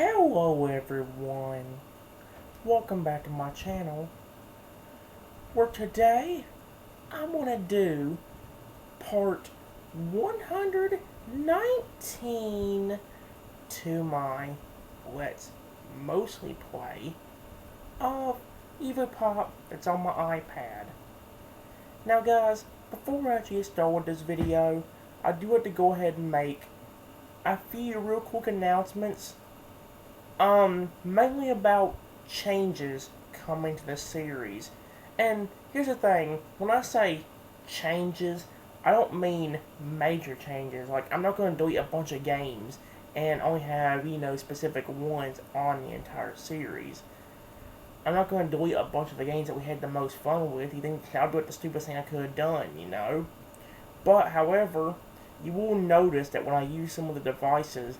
Hello everyone, welcome back to my channel, where today I'm going to do part 119 to my Let's Mostly Play of EvoPop that's on my iPad. Now guys, before I actually get started with this video, I do have to go ahead and make a few real quick announcements. Mainly about changes coming to the series. And here's the thing, when I say changes, I don't mean major changes. Like, I'm not going to delete a bunch of games and only have, specific ones on the entire series. I'm not going to delete a bunch of the games that we had the most fun with. You think I'll do it the stupidest thing I could have done, But, however, you will notice that when I use some of the devices,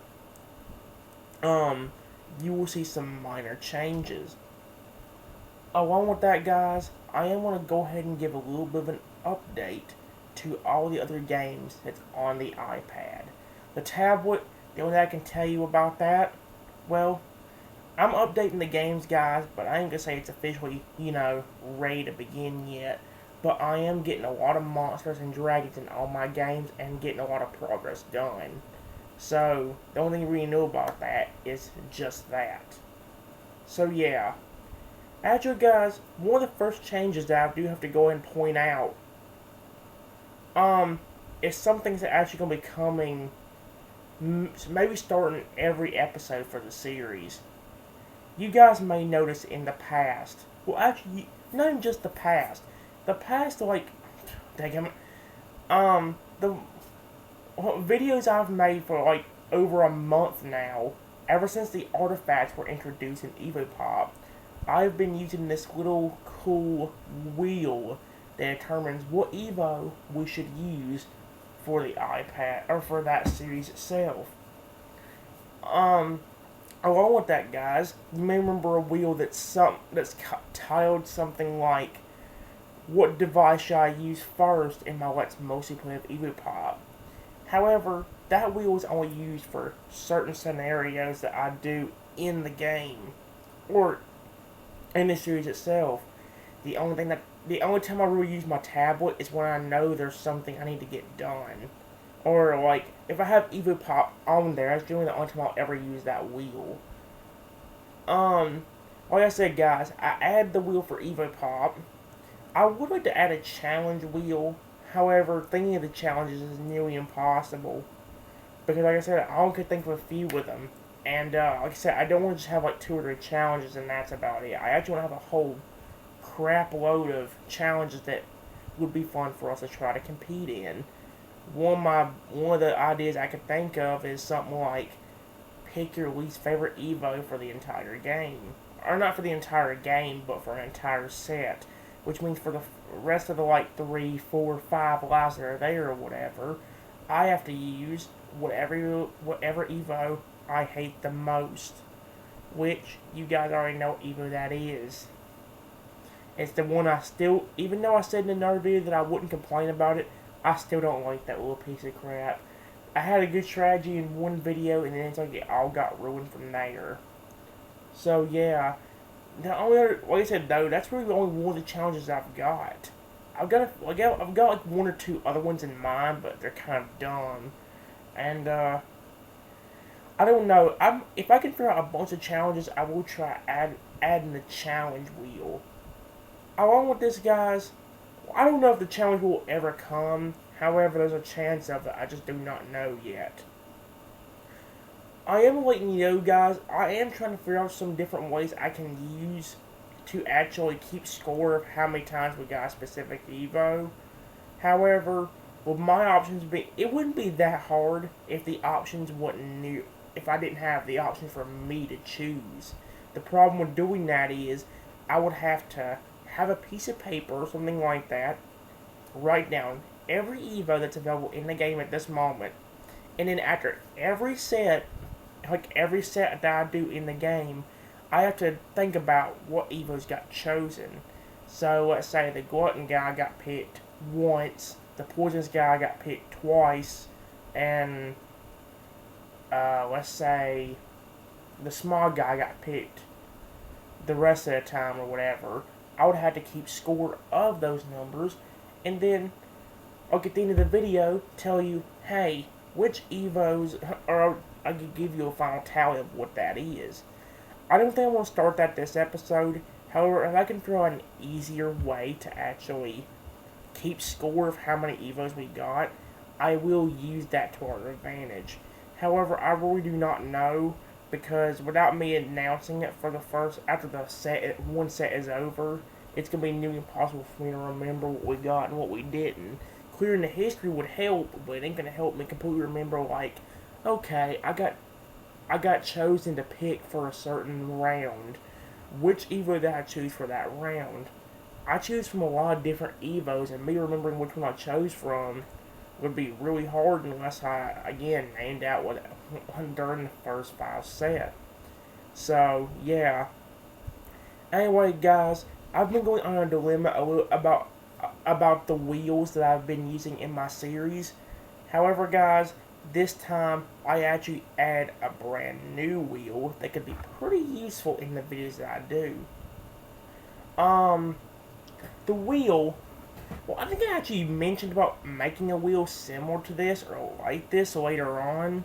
you will see some minor changes. Along with that, guys, I am going to go ahead and give a little bit of an update to all the other games that's on the iPad. The tablet, the only thing I can tell you about that, well, I'm updating the games, guys, but I ain't going to say it's officially, ready to begin yet. But I am getting a lot of monsters and dragons in all my games and getting a lot of progress done. So, the only thing you really know about that is just that. So, yeah. Actually, guys, one of the first changes that I do have to go ahead and point out, is something that's actually going to be coming, maybe starting every episode for the series. You guys may notice in the past, well, actually, not even just the past, like, the videos I've made for like over a month now, ever since the artifacts were introduced in EvoPop, I've been using this little cool wheel that determines what Evo we should use for the iPad, or for that series itself. Along with that, guys, you may remember a wheel that's titled something like, what device should I use first in my Let's Mostly Play of EvoPop? However, that wheel is only used for certain scenarios that I do in the game, or in the series itself. The only time I really use my tablet is when I know there's something I need to get done. Or, like, if I have EvoPop on there, that's generally the only time I'll ever use that wheel. Like I said, guys, I added the wheel for EvoPop. I would like to add a challenge wheel. However, thinking of the challenges is nearly impossible. Because, like I said, I only could think of a few with them. And, like I said, I don't want to just have, like, 2 or 3 challenges and that's about it. I actually want to have a whole crap load of challenges that would be fun for us to try to compete in. One of the ideas I could think of is something like, pick your least favorite Evo for the entire game. Or not for the entire game, but for an entire set. Which means for the rest of the, like, 3, 4, 5 lives that are there or whatever, I have to use whatever Evo I hate the most. Which, you guys already know what Evo that is. It's the one I still, even though I said in another video that I wouldn't complain about it, I still don't like that little piece of crap. I had a good strategy in one video, and then it's like it all got ruined from there. So, yeah. The only other, like I said though, that's really only one of the challenges I've got. I've got like 1 or 2 other ones in mind, but they're kind of dumb. And I don't know. If I can figure out a bunch of challenges, I will try adding the challenge wheel. Along with this, guys, I don't know if the challenge will ever come. However, there's a chance of it. I just do not know yet. I am letting you know, guys, I am trying to figure out some different ways I can use to actually keep score of how many times we got a specific Evo. However, with my options it wouldn't be that hard if the options wasn't new, if I didn't have the option for me to choose. The problem with doing that is, I would have to have a piece of paper or something like that, write down every Evo that's available in the game at this moment, and then after every set, that I do in the game, I have to think about what Evos got chosen. So, let's say the Glutton guy got picked once, the Poisonous guy got picked twice, and, let's say, the small guy got picked the rest of the time or whatever, I would have to keep score of those numbers, and then I'll at the end of the video tell you, hey, which Evos, or I could give you a final tally of what that is. I don't think I want to start that this episode. However, if I can figure out an easier way to actually keep score of how many Evos we got, I will use that to our advantage. However, I really do not know, because without me announcing it for the first, after the set, one set is over, it's going to be nearly impossible for me to remember what we got and what we didn't. Clearing the history would help, but it ain't going to help me completely remember, like, okay, I got chosen to pick for a certain round. Which Evo did I choose for that round? I choose from a lot of different Evos, and me remembering which one I chose from would be really hard unless I, again, named out what during the first 5 sets. So, yeah. Anyway, guys, I've been going on a dilemma a little about the wheels that I've been using in my series. However, guys, this time I actually add a brand new wheel that could be pretty useful in the videos that I do. The wheel, well, I think I actually mentioned about making a wheel similar to this or like this later on.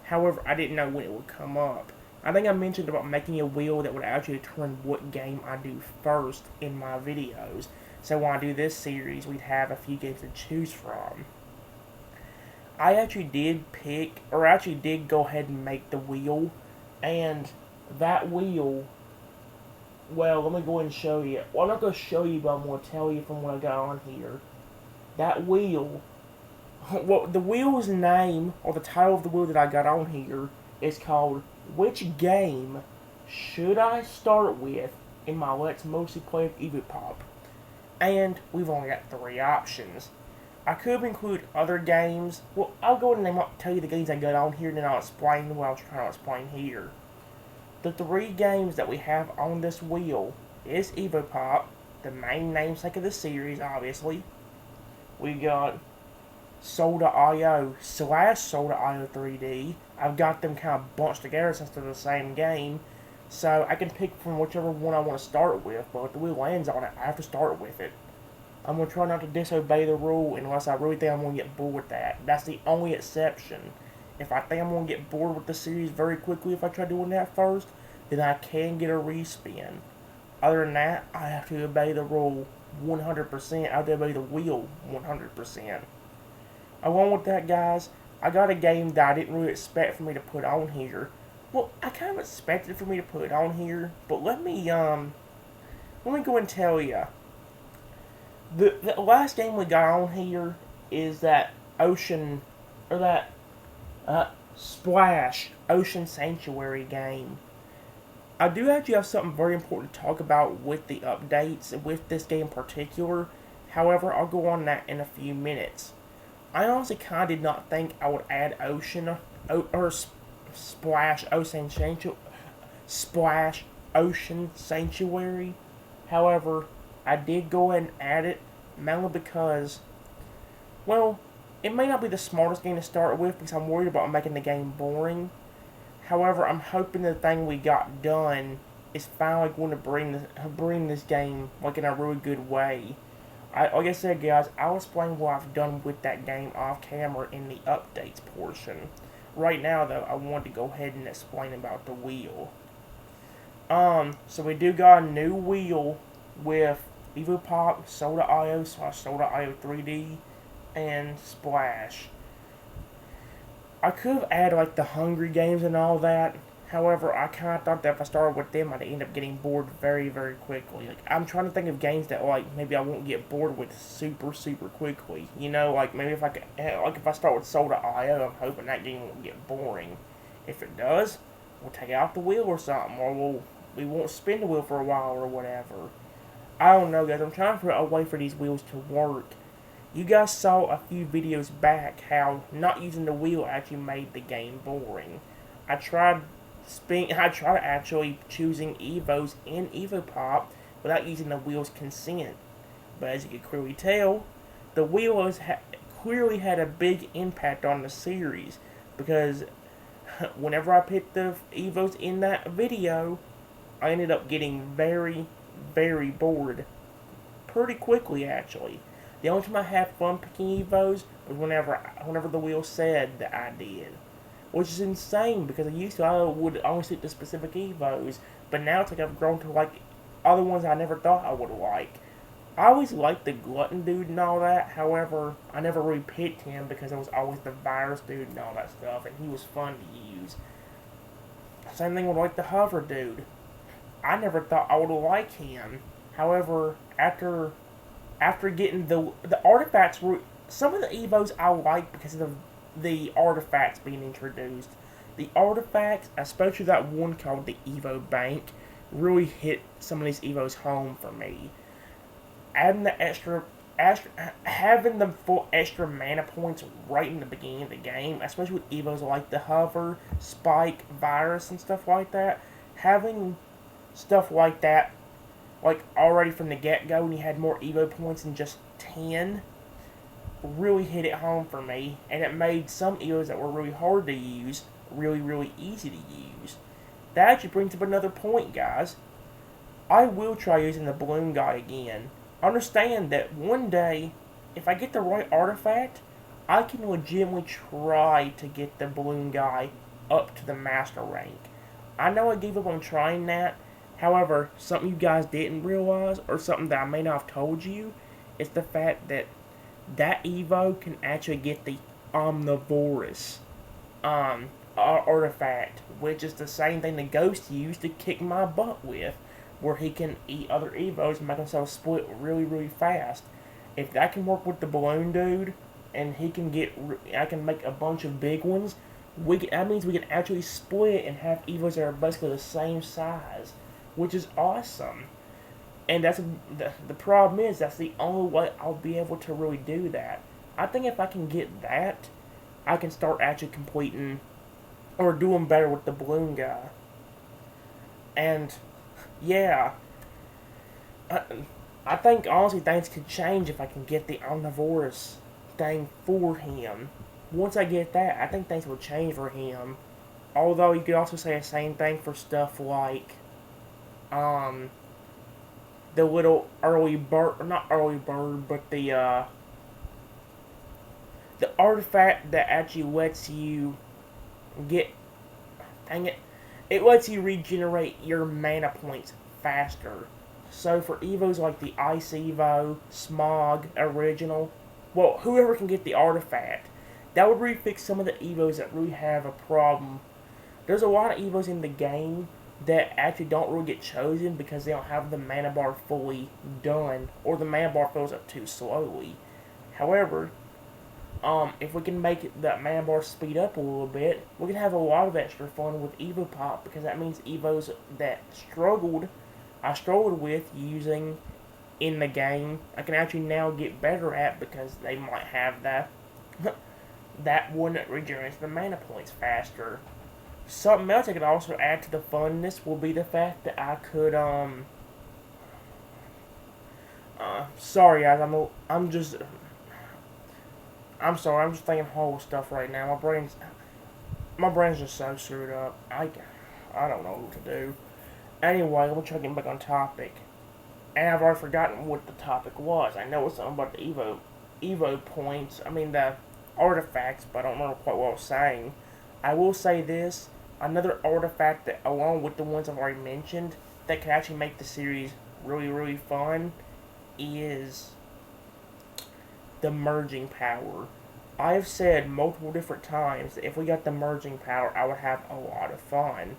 However, I didn't know when it would come up. I think I mentioned about making a wheel that would actually determine what game I do first in my videos. So when I do this series, we'd have a few games to choose from. I actually did pick, or actually did go ahead and make the wheel, and that wheel, well, let me go ahead and show you. Well, I'm not going to show you, but I'm going to tell you from what I got on here. That wheel, well, the wheel's name, or the title of the wheel that I got on here, is called, Which Game Should I Start With in My Let's Mostly Play with EvoPop? And we've only got 3 options. I could include other games. Well, I'll go ahead and tell you the games I got on here, and then I'll explain what I was trying to explain here. The 3 games that we have on this wheel is EvoPop, the main namesake of the series, obviously. We got Soda.io / Soda.io 3D. I've got them kind of bunched together since they're the same game, so I can pick from whichever one I want to start with, but if the wheel lands on it, I have to start with it. I'm going to try not to disobey the rule unless I really think I'm going to get bored with that. That's the only exception. If I think I'm going to get bored with the series very quickly if I try doing that first, then I can get a respin. Other than that, I have to obey the rule 100%. I have to obey the wheel 100%. Along with that, guys, I got a game that I didn't really expect for me to put on here. Well, I kind of expected for me to put it on here, but let me go and tell you. The last game we got on here is that Splash Ocean Sanctuary game. I do actually have something very important to talk about with the updates, with this game in particular. However, I'll go on that in a few minutes. I honestly kind of did not think I would add Splash Ocean Sanctuary. However, I did go ahead and add it, mainly because, well, it may not be the smartest game to start with because I'm worried about making the game boring. However, I'm hoping the thing we got done is finally going to bring this game like in a really good way. Like I said, guys, I'll explain what I've done with that game off camera in the updates portion. Right now, though, I want to go ahead and explain about the wheel. So we do got a new wheel with EvoPop, Soda.io / Soda.io 3D, and Splash. I could have added like the Hungry Games and all that. However, I kind of thought that if I started with them, I'd end up getting bored very, very quickly. Like, I'm trying to think of games that like maybe I won't get bored with super, super quickly. You know, like maybe if I could, like if I start with Soda.io, I'm hoping that game won't get boring. If it does, we'll take out the wheel or something, or we won't spin the wheel for a while or whatever. I don't know, guys. I'm trying to figure out a way for these wheels to work. You guys saw a few videos back how not using the wheel actually made the game boring. I tried actually choosing Evos in EvoPop without using the wheel's consent. But as you can clearly tell, the wheel clearly had a big impact on the series because whenever I picked the Evos in that video, I ended up getting very, very bored pretty quickly, actually. The only time I had fun picking Evos was whenever the wheel said that I did. Which is insane, because I would only stick to specific Evos, but now it's like I've grown to like other ones I never thought I would like. I always liked the Glutton dude and all that, however, I never really picked him because it was always the Virus dude and all that stuff, and he was fun to use. Same thing with like the Hover dude. I never thought I would like him. However, after getting the artifacts, some of the Evos I like because of the artifacts being introduced. The artifacts, especially that one called the Evo Bank, really hit some of these Evos home for me. Adding the having the full extra mana points right in the beginning of the game, especially with Evos like the Hover, Spike, Virus, and stuff like that. Having stuff like that, like already from the get-go, when you had more Evo points than just 10, really hit it home for me, and it made some Evos that were really hard to use really, really easy to use. That actually brings up another point, guys. I will try using the Balloon Guy again. Understand that one day, if I get the right artifact, I can legitimately try to get the Balloon Guy up to the Master rank. I know I gave up on trying that. However, something you guys didn't realize, or something that I may not have told you, is the fact that that Evo can actually get the Omnivorous artifact, which is the same thing the Ghost used to kick my butt with, where he can eat other Evos and make himself split really, really fast. If that can work with the Balloon Dude, and I can make a bunch of big ones, that means we can actually split and have Evos that are basically the same size, which is awesome. And the problem is, that's the only way I'll be able to really do that. I think if I can get that, I can start actually completing or doing better with the Balloon Guy. And yeah, I think honestly things could change if I can get the Omnivorous thing for him. Once I get that, I think things will change for him. Although you could also say the same thing for stuff like the little early bird, not early bird, but the artifact that actually lets you get, dang it, it lets you regenerate your mana points faster. So for Evos like the Ice Evo, Smog, Original, well, whoever can get the artifact, that would really fix some of the Evos that really have a problem. There's a lot of Evos in the game that actually don't really get chosen because they don't have the mana bar fully done, or the mana bar fills up too slowly. However, if we can make that mana bar speed up a little bit, we can have a lot of extra fun with EvoPop, because that means Evos that I struggled with using in the game, I can actually now get better at, because they might have that one that regenerates the mana points faster. Something else I could also add to the funness will be the fact that I could, sorry guys, I'm sorry, I'm just thinking whole stuff right now. My brain's just so screwed up. I don't know what to do. Anyway, let me try getting back on topic. And I've already forgotten what the topic was. I know it's something about the Evo points, the artifacts, but I don't remember quite what I was saying. I will say this, another artifact that, along with the ones I've already mentioned, that can actually make the series really, really fun, is the merging power. I have said multiple different times that if we got the merging power, I would have a lot of fun.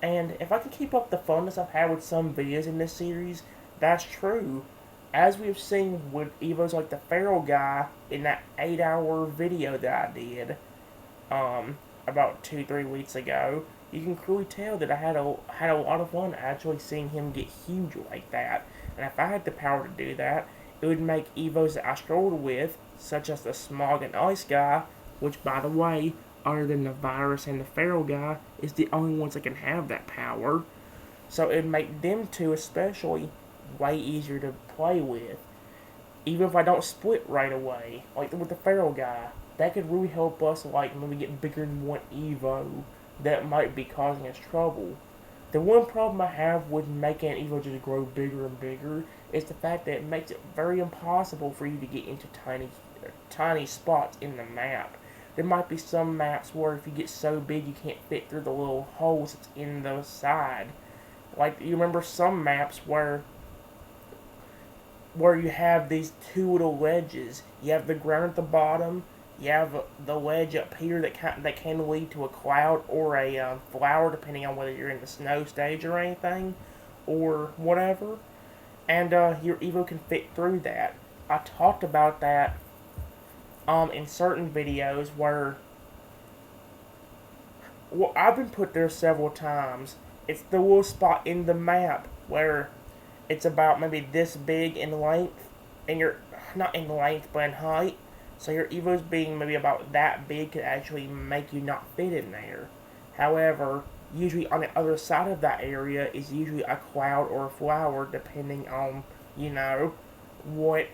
And if I can keep up the funness I've had with some videos in this series, that's true. As we've seen with Evos like the Feral Guy in that 8-hour video that I did, about 2-3 weeks ago, you can clearly tell that I had a lot of fun actually seeing him get huge like that. And if I had the power to do that, it would make Evos that I struggled with, such as the Smog and Ice Guy, which, by the way, other than the Virus and the Feral Guy, is the only ones that can have that power. So it would make them two especially way easier to play with. Even if I don't split right away, like with the Feral Guy, that could really help us, like, maybe get bigger than one Evo, that might be causing us trouble. The one problem I have with making an Evo just grow bigger and bigger is the fact that it makes it very impossible for you to get into tiny spots in the map. There might be some maps where if you get so big you can't fit through the little holes that's in the side. Like, you remember some maps where you have these two little ledges. You have the ground at the bottom. You have the ledge up here that can lead to a cloud or a flower, depending on whether you're in the snow stage or anything, or whatever. And your Evo can fit through that. I talked about that in certain videos where, well, I've been put there several times. It's the little spot in the map where it's about maybe this big in length, and you're not in length but in height. So your Evo's being maybe about that big could actually make you not fit in there. However, usually on the other side of that area is usually a cloud or a flower, depending on, what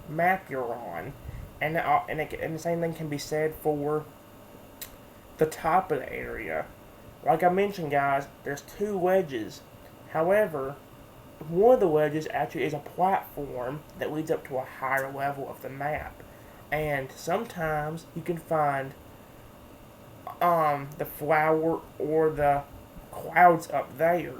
map you're on. And the same thing can be said for the top of the area. Like I mentioned, guys, there's two wedges. However, one of the wedges actually is a platform that leads up to a higher level of the map. And sometimes you can find the flower or the clouds up there.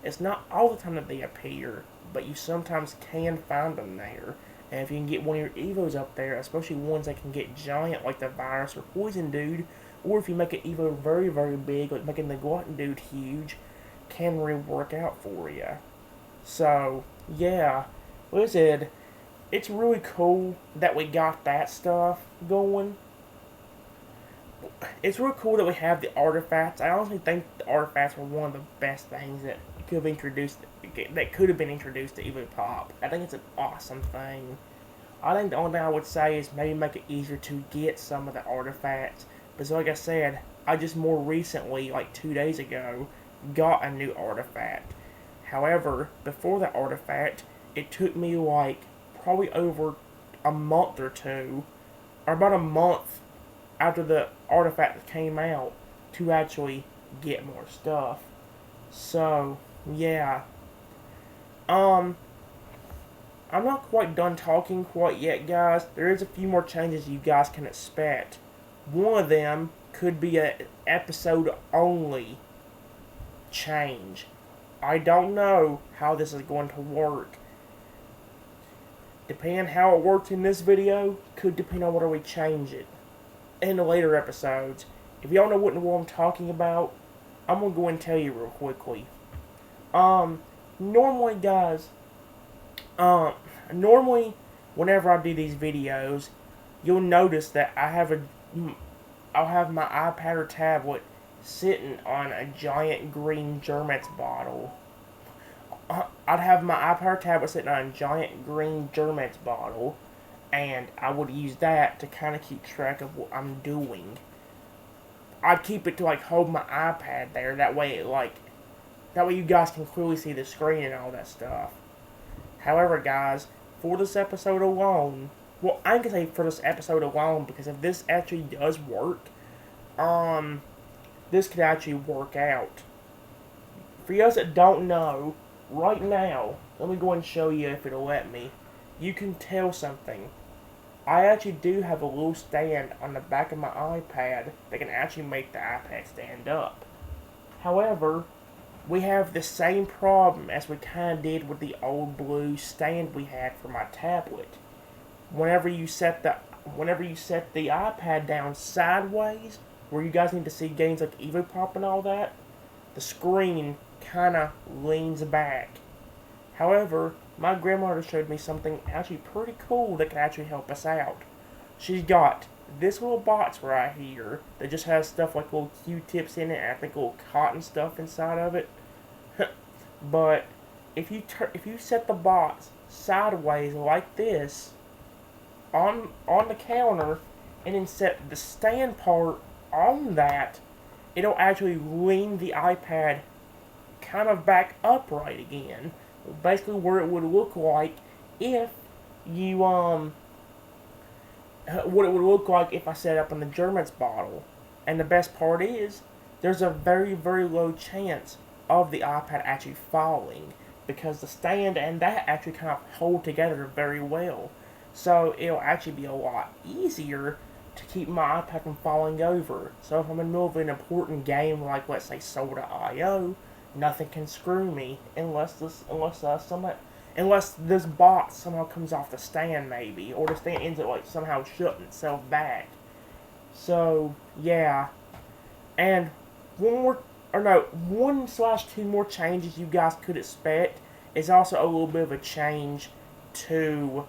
It's not all the time that they appear, but you sometimes can find them there. And if you can get one of your Evos up there, especially ones that can get giant like the Virus or Poison Dude, or if you make an Evo very, very big, like making the Glutton Dude huge, can really work out for you. So, yeah, like I said, it's really cool that we got that stuff going. It's really cool that we have the artifacts. I honestly think the artifacts were one of the best things that could have introduced that could have been introduced to EvoPop. I think it's an awesome thing. I think the only thing I would say is maybe make it easier to get some of the artifacts. Because like I said, I just more recently, like 2 days ago, got a new artifact. However, before that artifact, it took me like probably over a month or two, or about a month after the artifact came out, to actually get more stuff. So, yeah. I'm not quite done talking quite yet, guys. There is a few more changes you guys can expect. One of them could be an episode only change. I don't know how this is going to work. Depending on how it works in this video, could depend on whether we change it in the later episodes. If y'all know what I'm talking about, I'm going to go and tell you real quickly. Normally, guys, normally, whenever I do these videos, you'll notice that I'll have my iPad or tablet sitting on a giant green Germex bottle. I'd have my iPad or tablet sitting on a giant green Germex bottle, and I would use that to kind of keep track of what I'm doing. I'd keep it to like hold my iPad there, that way you guys can clearly see the screen and all that stuff. However, guys, for this episode alone, well, I can say for this episode alone, because if this actually does work, this could actually work out. For you guys that don't know, right now, let me go and show you if it'll let me. You can tell something. I actually do have a little stand on the back of my iPad that can actually make the iPad stand up. However, we have the same problem as we kind of did with the old blue stand we had for my tablet. Whenever you set the iPad down sideways, where you guys need to see games like EvoPop and all that, the screen kind of leans back. However, my grandmother showed me something actually pretty cool that could actually help us out. She's got this little box right here that just has stuff like little Q-tips in it, and I think little cotton stuff inside of it. But if you set the box sideways like this on the counter, and then set the stand part on that, it'll actually lean the iPad kind of back upright again. Basically where it would look like if you what it would look like if I set up in the Germex bottle. And the best part is, there's a very, very low chance of the iPad actually falling because the stand and that actually kind of hold together very well. So it'll actually be a lot easier to keep my iPad from falling over. So if I'm in the middle of an important game like, let's say, Soda.io, nothing can screw me unless this box somehow comes off the stand, maybe, or the stand ends up like somehow shutting itself back. So yeah, and one/two more changes you guys could expect is also a little bit of a change to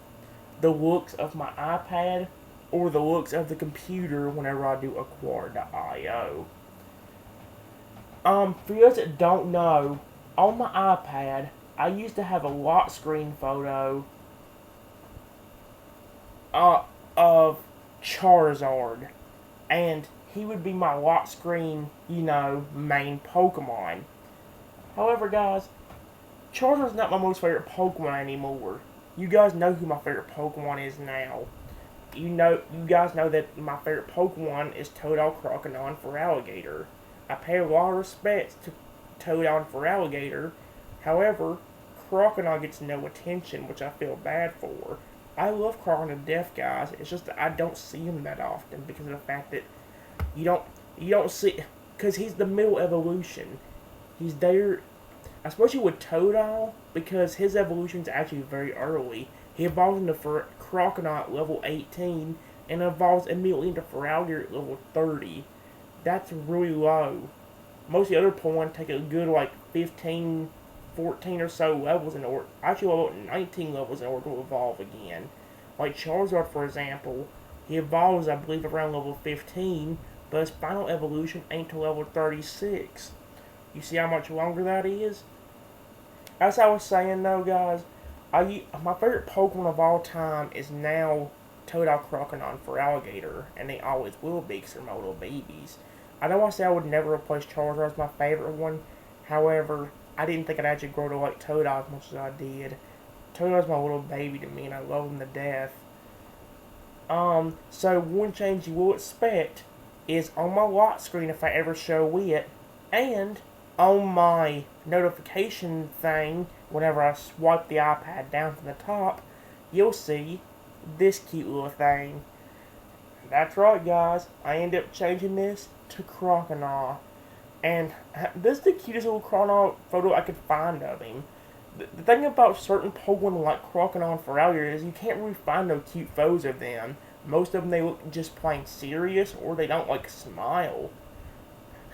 the looks of my iPad or the looks of the computer whenever I do Acquire.io. For those that don't know, on my iPad, I used to have a lock screen photo of Charizard, and he would be my lock screen, main Pokemon. However, guys, Charizard's not my most favorite Pokemon anymore. You guys know who my favorite Pokemon is now. You guys know that my favorite Pokemon is Toadal, Croconaw, for Alligator. I pay a lot of respect to Toadal and for Alligator. However, Croconaw gets no attention, which I feel bad for. I love Croconaw to death, guys. It's just that I don't see him that often because of the fact that you don't see, because he's the middle evolution. He's there, especially with Toadal, because his evolution is actually very early. He evolves into Croconaw at level 18 and evolves immediately into Feraligatr at level 30. That's really low. Most of the other Pokemon take a good 15, 14 or so levels in order, actually level 19 levels in order to evolve again. Like Charizard, for example, he evolves, I believe, around level 15, but his final evolution ain't to level 36. You see how much longer that is? As I was saying though, guys, my favorite Pokemon of all time is now Toadal, Croconaw, for Alligator, and they always will be because they're my little babies. I know I said I would never replace Charizard as my favorite one. However, I didn't think I'd actually grow to like Toadal as much as I did. Toadal's my little baby to me, and I love him to death. So one change you will expect is on my lock screen if I ever show it, and on my notification thing whenever I swipe the iPad down from the top, you'll see this cute little thing. That's right, guys. I ended up changing this to Croconaw. And this is the cutest little Croconaw photo I could find of him. The thing about certain Pokemon like Croconaw and Feraligatr is you can't really find no cute photos of them. Most of them, they look just plain serious, or they don't, smile.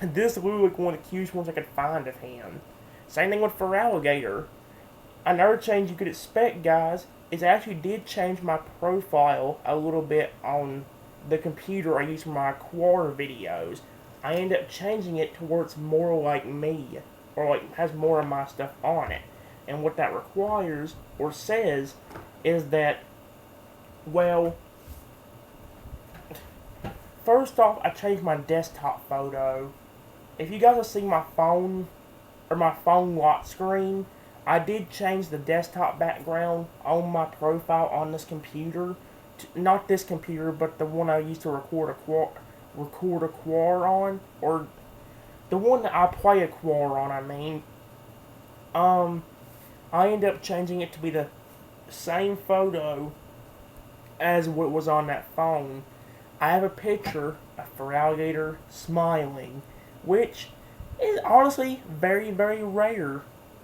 This is literally one of the cutest ones I could find of him. Same thing with Feraligatr. Another change you could expect, guys, is I actually did change my profile a little bit on the computer I use for my Acquire videos. I ended up changing it to where it's more like me, or has more of my stuff on it. And what that requires, or says, is that, well, first off, I changed my desktop photo. If you guys have seen my phone, or my phone lock screen, I did change the desktop background on my profile on this computer. Not this computer, but the one I used to record Acquire on, or the one that I play Acquire on, I mean. I ended up changing it to be the same photo as what was on that phone. I have a picture of Feraligatr smiling, which is honestly very, very rare,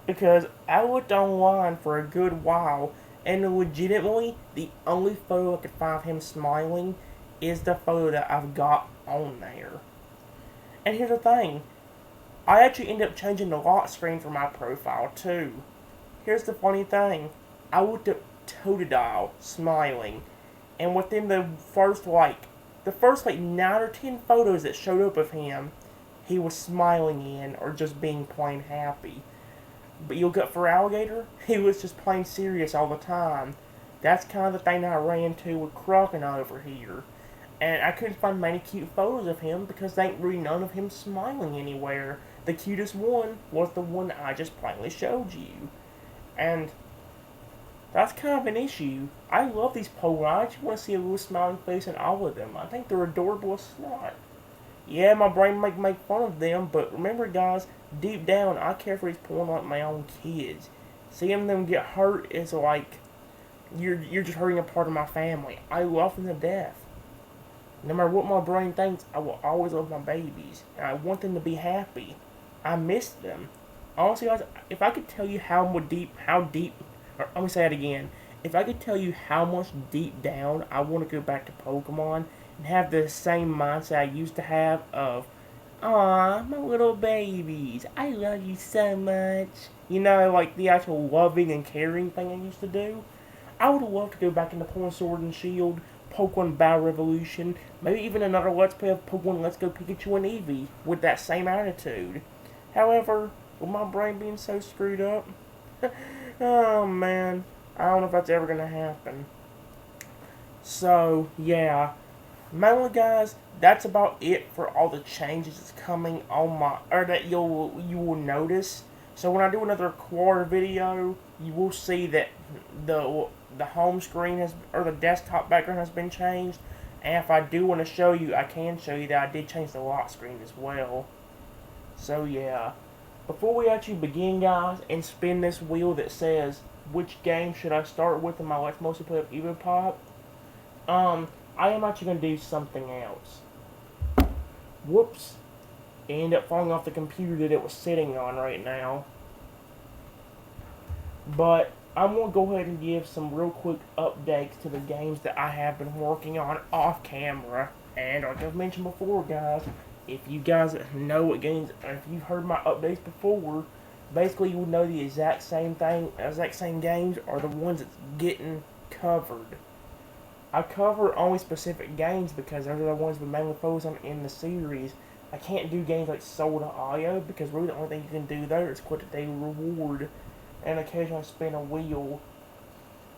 because I looked online for a good while, and legitimately, the only photo I could find of him smiling is the photo that I've got on there. And here's the thing, I actually ended up changing the lock screen for my profile too. Here's the funny thing, I looked at Totodile smiling, and within the first 9 or 10 photos that showed up of him, he was smiling in, or just being plain happy. But you'll get Feraligatr, he was just plain serious all the time. That's kind of the thing that I ran into with Croconaw over here. And I couldn't find many cute photos of him because there ain't really none of him smiling anywhere. The cutest one was the one I just plainly showed you. And that's kind of an issue. I love these Pokemon. I actually want to see a little smiling face in all of them. I think they're adorable as snot. Yeah, my brain might make fun of them, but remember, guys, deep down, I care for these people like my own kids. Seeing them get hurt is like you're just hurting a part of my family. I love them to death. No matter what my brain thinks, I will always love my babies. And I want them to be happy. I miss them. Honestly, guys, if I could tell you how deep, or let me say that again. If I could tell you how much deep down I want to go back to Pokemon and have the same mindset I used to have of, aw, my little babies, I love you so much. You know, like the actual loving and caring thing I used to do. I would love to go back into Pokemon Sword and Shield, Pokemon Battle Revolution, maybe even another Let's Play of Pokemon Let's Go Pikachu and Eevee with that same attitude. However, with my brain being so screwed up, oh man, I don't know if that's ever gonna happen. So, yeah. Mainly, guys, that's about it for all the changes that's coming on my, or that you will notice. So when I do another quarter video, you will see that the home screen has, or the desktop background has been changed. And if I do want to show you, I can show you that I did change the lock screen as well. So yeah. Before we actually begin, guys, and spin this wheel that says which game should I start with in my Let's Mostly Play of EvoPop, I am actually going to do something else. Whoops. It ended up falling off the computer that it was sitting on right now. But I'm going to go ahead and give some real quick updates to the games that I have been working on off camera. And like I've mentioned before, guys, if you guys know what games, if you've heard my updates before, basically you would know the exact same games are the ones that's getting covered. I cover only specific games because those are the ones we mainly focus on in the series. I can't do games like Soul to Io because really the only thing you can do there is collect a daily reward and occasionally spin a wheel.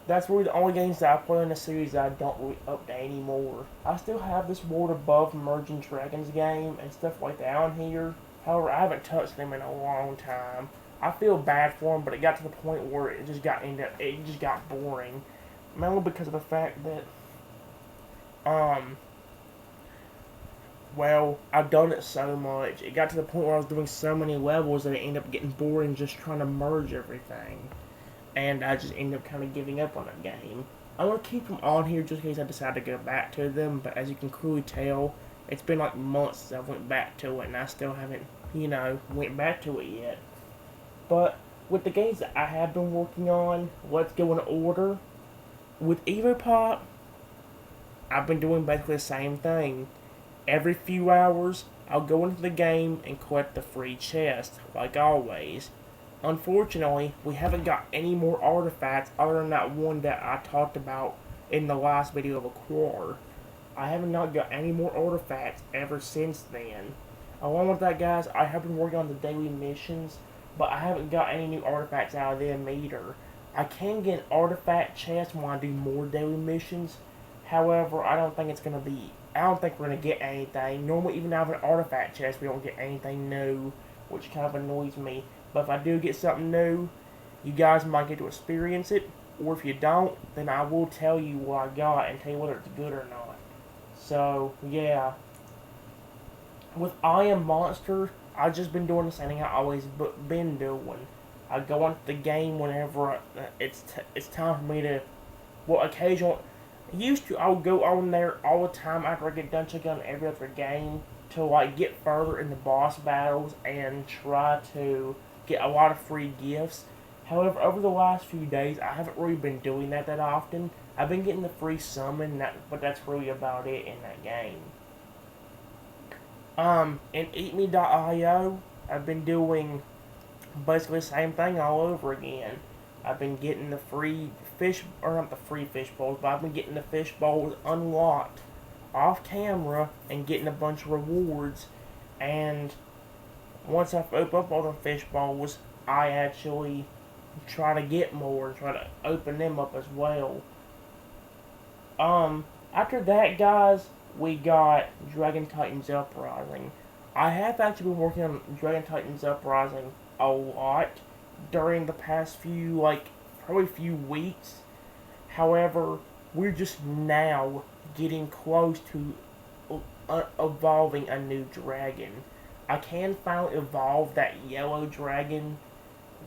That's really the only games that I play in the series that I don't really update anymore. I still have this World Above Emerging Dragons game and stuff like that on here. However, I haven't touched them in a long time. I feel bad for them, but it got to the point where it just got boring. Mainly because of the fact that well, I've done it so much. It got to the point where I was doing so many levels that it ended up getting boring just trying to merge everything. And I just ended up kind of giving up on that game. I'm going to keep them on here just in case I decide to go back to them. But as you can clearly tell, it's been like months since I went back to it. And I still haven't, went back to it yet. But with the games that I have been working on, let's go in order. With EvoPop, I've been doing basically the same thing. Every few hours, I'll go into the game and collect the free chest, like always. Unfortunately, we haven't got any more artifacts other than that one that I talked about in the last video of a quarter. I have not got any more artifacts ever since then. Along with that, guys, I have been working on the daily missions, but I haven't got any new artifacts out of them either. I can get an artifact chest when I do more daily missions. However, I don't think we're going to get anything. Normally, even out of an artifact chest, we don't get anything new, which kind of annoys me. But if I do get something new, you guys might get to experience it. Or if you don't, then I will tell you what I got and tell you whether it's good or not. So, yeah. With I Am Monster, I've just been doing the same thing I've always been doing. I go into the game whenever it's time for me to, well, occasionally, I would go on there all the time after I get done checking on every other game to, like, get further in the boss battles and try to get a lot of free gifts. However, over the last few days, I haven't really been doing that often. I've been getting the free summon, but that's really about it in that game. In EatMe.io, I've been doing basically the same thing all over again. I've been getting the free fish, or not the free fish bowls, but I've been getting the fish bowls unlocked off camera and getting a bunch of rewards. And once I've opened up all the fish bowls, I actually try to get more and try to open them up as well. After that, guys, we got Dragon Titans Uprising. I have actually been working on Dragon Titans Uprising a lot during the past probably few weeks. However, we're just now getting close to evolving a new dragon. I can finally evolve that yellow dragon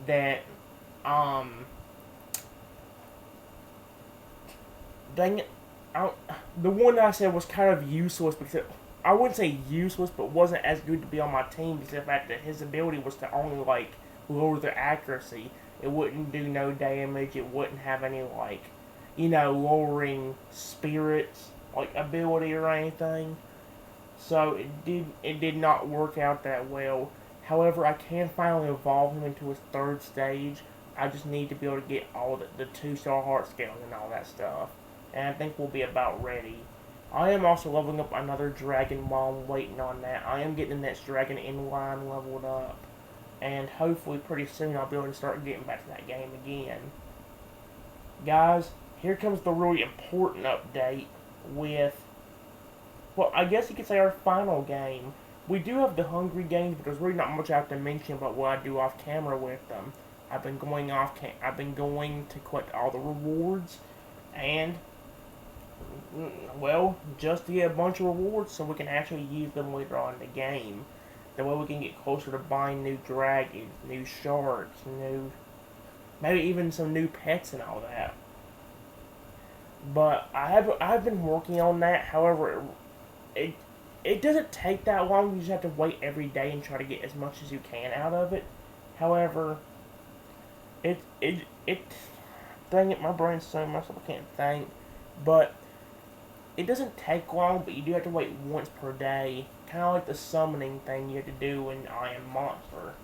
that, um, dang it, the one I said was kind of useless because I wouldn't say useless, but wasn't as good to be on my team because of the fact that his ability was to only like lower the accuracy. It wouldn't do no damage. It wouldn't have any like, lowering spirits like ability or anything. So it did not work out that well. However, I can finally evolve him into his third stage. I just need to be able to get all the 2-star heart scales and all that stuff. And I think we'll be about ready. I am also leveling up another dragon while I'm waiting on that. I am getting the next dragon in line leveled up. And hopefully pretty soon I'll be able to start getting back to that game again. Guys, here comes the really important update with, well, I guess you could say our final game. We do have the Hungry Games, but there's really not much I have to mention about what I do off camera with them. I've been going to collect all the rewards, and, well, just to get a bunch of rewards so we can actually use them later on in the game. That way we can get closer to buying new dragons, new sharks, maybe even some new pets and all that. But I've been working on that. However, it doesn't take that long. You just have to wait every day and try to get as much as you can out of it. However, dang it, my brain's so messed up I can't think. But it doesn't take long, but you do have to wait once per day. Kind of like the summoning thing you have to do in I Am Monster.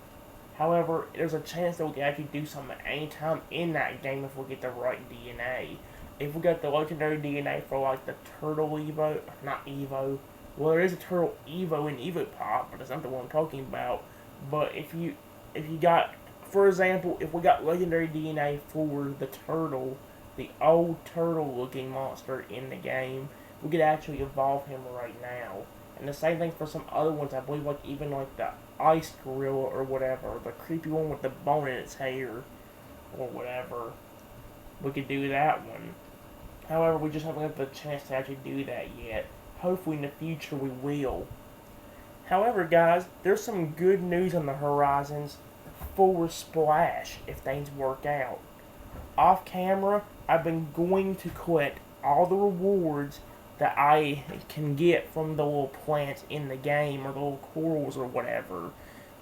However, there's a chance that we can actually do something at any time in that game if we get the right DNA. If we got the legendary DNA for like the turtle Evo, not Evo, well there is a turtle Evo in EvoPop, but that's not the one I'm talking about. But if you got, for example, if we got legendary DNA for the turtle, the old turtle looking monster in the game, we could actually evolve him right now. And the same thing for some other ones, I believe, like even like the ice gorilla or whatever, the creepy one with the bone in its hair, or whatever. We could do that one. However, we just haven't had the chance to actually do that yet. Hopefully in the future we will. However, guys, there's some good news on the horizons for Splash if things work out. Off camera, I've been going to collect all the rewards that I can get from the little plants in the game, or the little corals or whatever.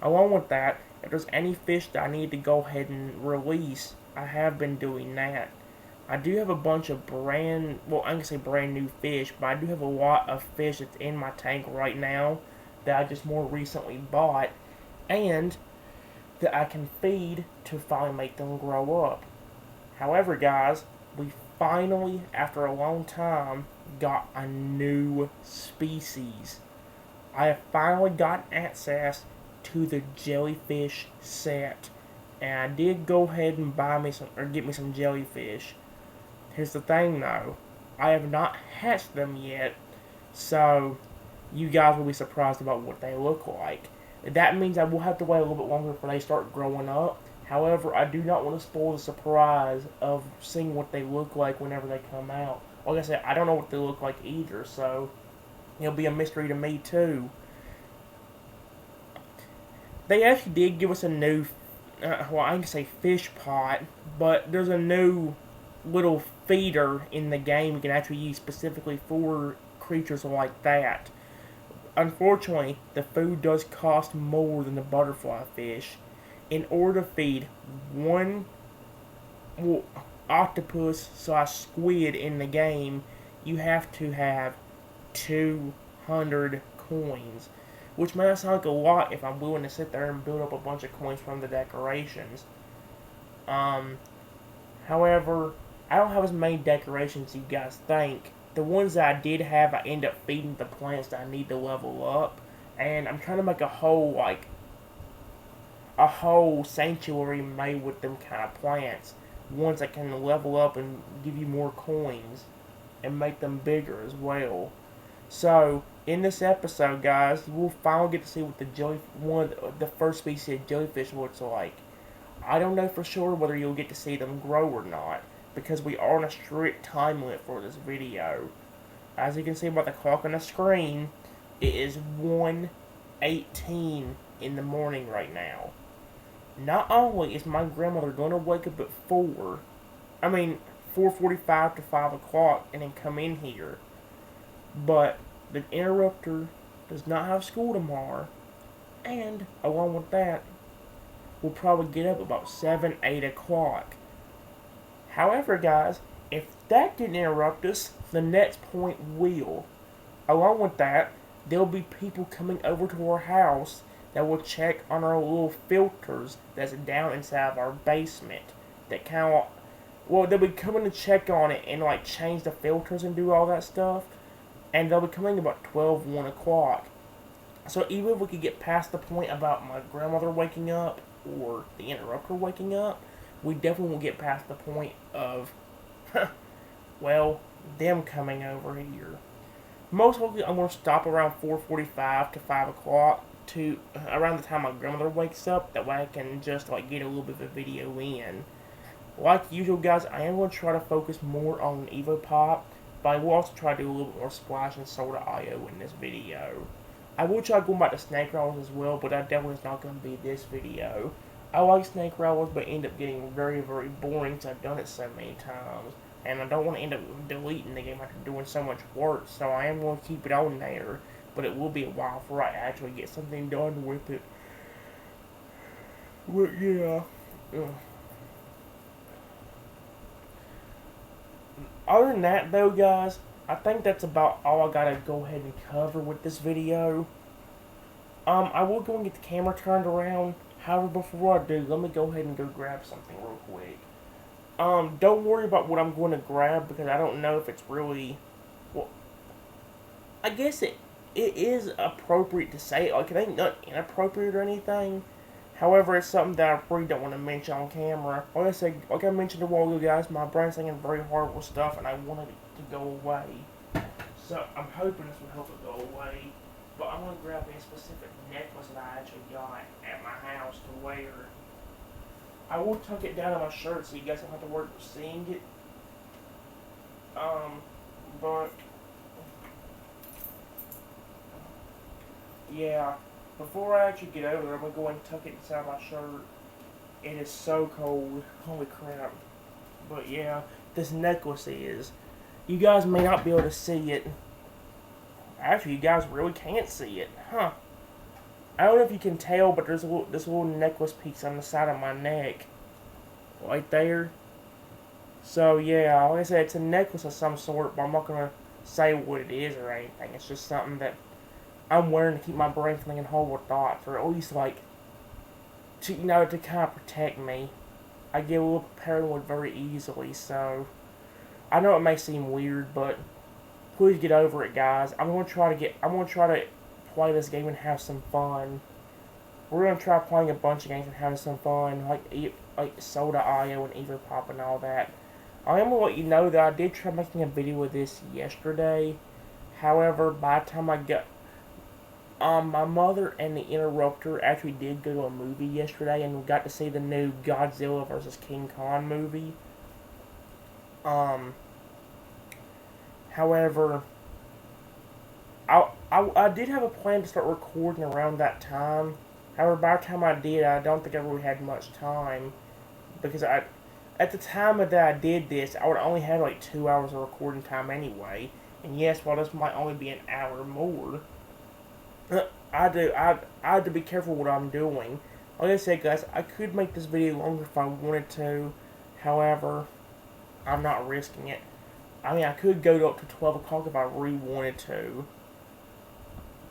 Along with that, if there's any fish that I need to go ahead and release, I have been doing that. I do have a bunch of I'm going to say brand new fish, but I do have a lot of fish that's in my tank right now that I just more recently bought, and that I can feed to finally make them grow up. However, guys, we finally, after a long time, got a new species. I have finally gotten access to the jellyfish set, and I did go ahead and get me some jellyfish. Here's the thing though, I have not hatched them yet, so you guys will be surprised about what they look like. That means I will have to wait a little bit longer before they start growing up. However, I do not want to spoil the surprise of seeing what they look like whenever they come out. Like I said, I don't know what they look like either, so it'll be a mystery to me too. They actually did give us a new, I can say fish pot, but there's a new little feeder in the game you can actually use specifically for creatures like that. Unfortunately, the food does cost more than the butterfly fish. In order to feed one octopus/squid in the game, you have to have 200 coins, which may not sound like a lot if I'm willing to sit there and build up a bunch of coins from the decorations. However, I don't have as many decorations as you guys think. The ones that I did have, I end up feeding the plants that I need to level up, and I'm trying to make a whole sanctuary made with them kind of plants. Ones that can level up and give you more coins and make them bigger as well. So, in this episode, guys, we'll finally get to see what the first species of jellyfish looks like. I don't know for sure whether you'll get to see them grow or not, because we are on a strict time limit for this video. As you can see by the clock on the screen, It is 1:18 in the morning right now. Not only is my grandmother going to wake up at 4:45 to 5 o'clock and then come in here, but the interrupter does not have school tomorrow, and along with that, we'll probably get up about 7, 8 o'clock. However, guys, if that didn't interrupt us, the next point will. Along with that, there'll be people coming over to our house that will check on our little filters that's down inside of our basement. That kind of, well, they'll be coming to check on it and like change the filters and do all that stuff. And they'll be coming about 12, 1 o'clock. So even if we could get past the point about my grandmother waking up or the interrupter waking up, we definitely won't get past the point of, well, them coming over here. Most likely I'm going to stop around 4:45 to 5 o'clock to around the time my grandmother wakes up. That way I can just like get a little bit of a video in. Like usual, guys, I am going to try to focus more on EvoPop, but I will also try to do a little bit more Splash and Soda IO in this video. I will try going back to snake rollers as well, but that definitely is not going to be this video. I like snake rollers, but end up getting very, very boring because I've done it so many times. And I don't want to end up deleting the game after doing so much work, so I am going to keep it on there. But it will be a while before I actually get something done with it. But yeah. Other than that, though, guys, I think that's about all I gotta go ahead and cover with this video. I will go and get the camera turned around. However, before I do, let me go ahead and go grab something real quick. Don't worry about what I'm going to grab because I don't know if it's really, well, I guess it is appropriate to say. Like, it ain't not inappropriate or anything. However, it's something that I really don't want to mention on camera. Like I said, like I mentioned a while ago, guys, my brain's thinking very horrible stuff, and I wanted it to go away. So I'm hoping this will help it go away. But I'm going to grab a specific necklace that I actually got at my house to wear. I will tuck it down in my shirt so you guys don't have to worry about seeing it. But yeah, before I actually get over there, I'm going to go and tuck it inside my shirt. It is so cold. Holy crap. But yeah, this necklace is. You guys may not be able to see it. Actually, you guys really can't see it. Huh. I don't know if you can tell, but there's this little necklace piece on the side of my neck. Right there. So yeah, like I said, it's a necklace of some sort, but I'm not going to say what it is or anything. It's just something that I'm wearing to keep my brain from thinking horrible thoughts, or at least like, to, you know, to kind of protect me. I get a little paranoid very easily, so I know it may seem weird, but please get over it, guys. I'm gonna try to play this game and have some fun. We're gonna try playing a bunch of games and having some fun, like Soda IO and EvoPop and all that. I am gonna let you know that I did try making a video of this yesterday. However, by the time I got my mother and the Interrupter actually did go to a movie yesterday, and we got to see the new Godzilla vs. King Kong movie. However, I did have a plan to start recording around that time. However, by the time I did, I don't think I really had much time, because at the time that I did this, I would only have like 2 hours of recording time anyway. And yes, while this might only be an hour more, I had to be careful what I'm doing. Like I said, guys, I could make this video longer if I wanted to. However, I'm not risking it. I mean, I could go up to 12 o'clock if I really wanted to.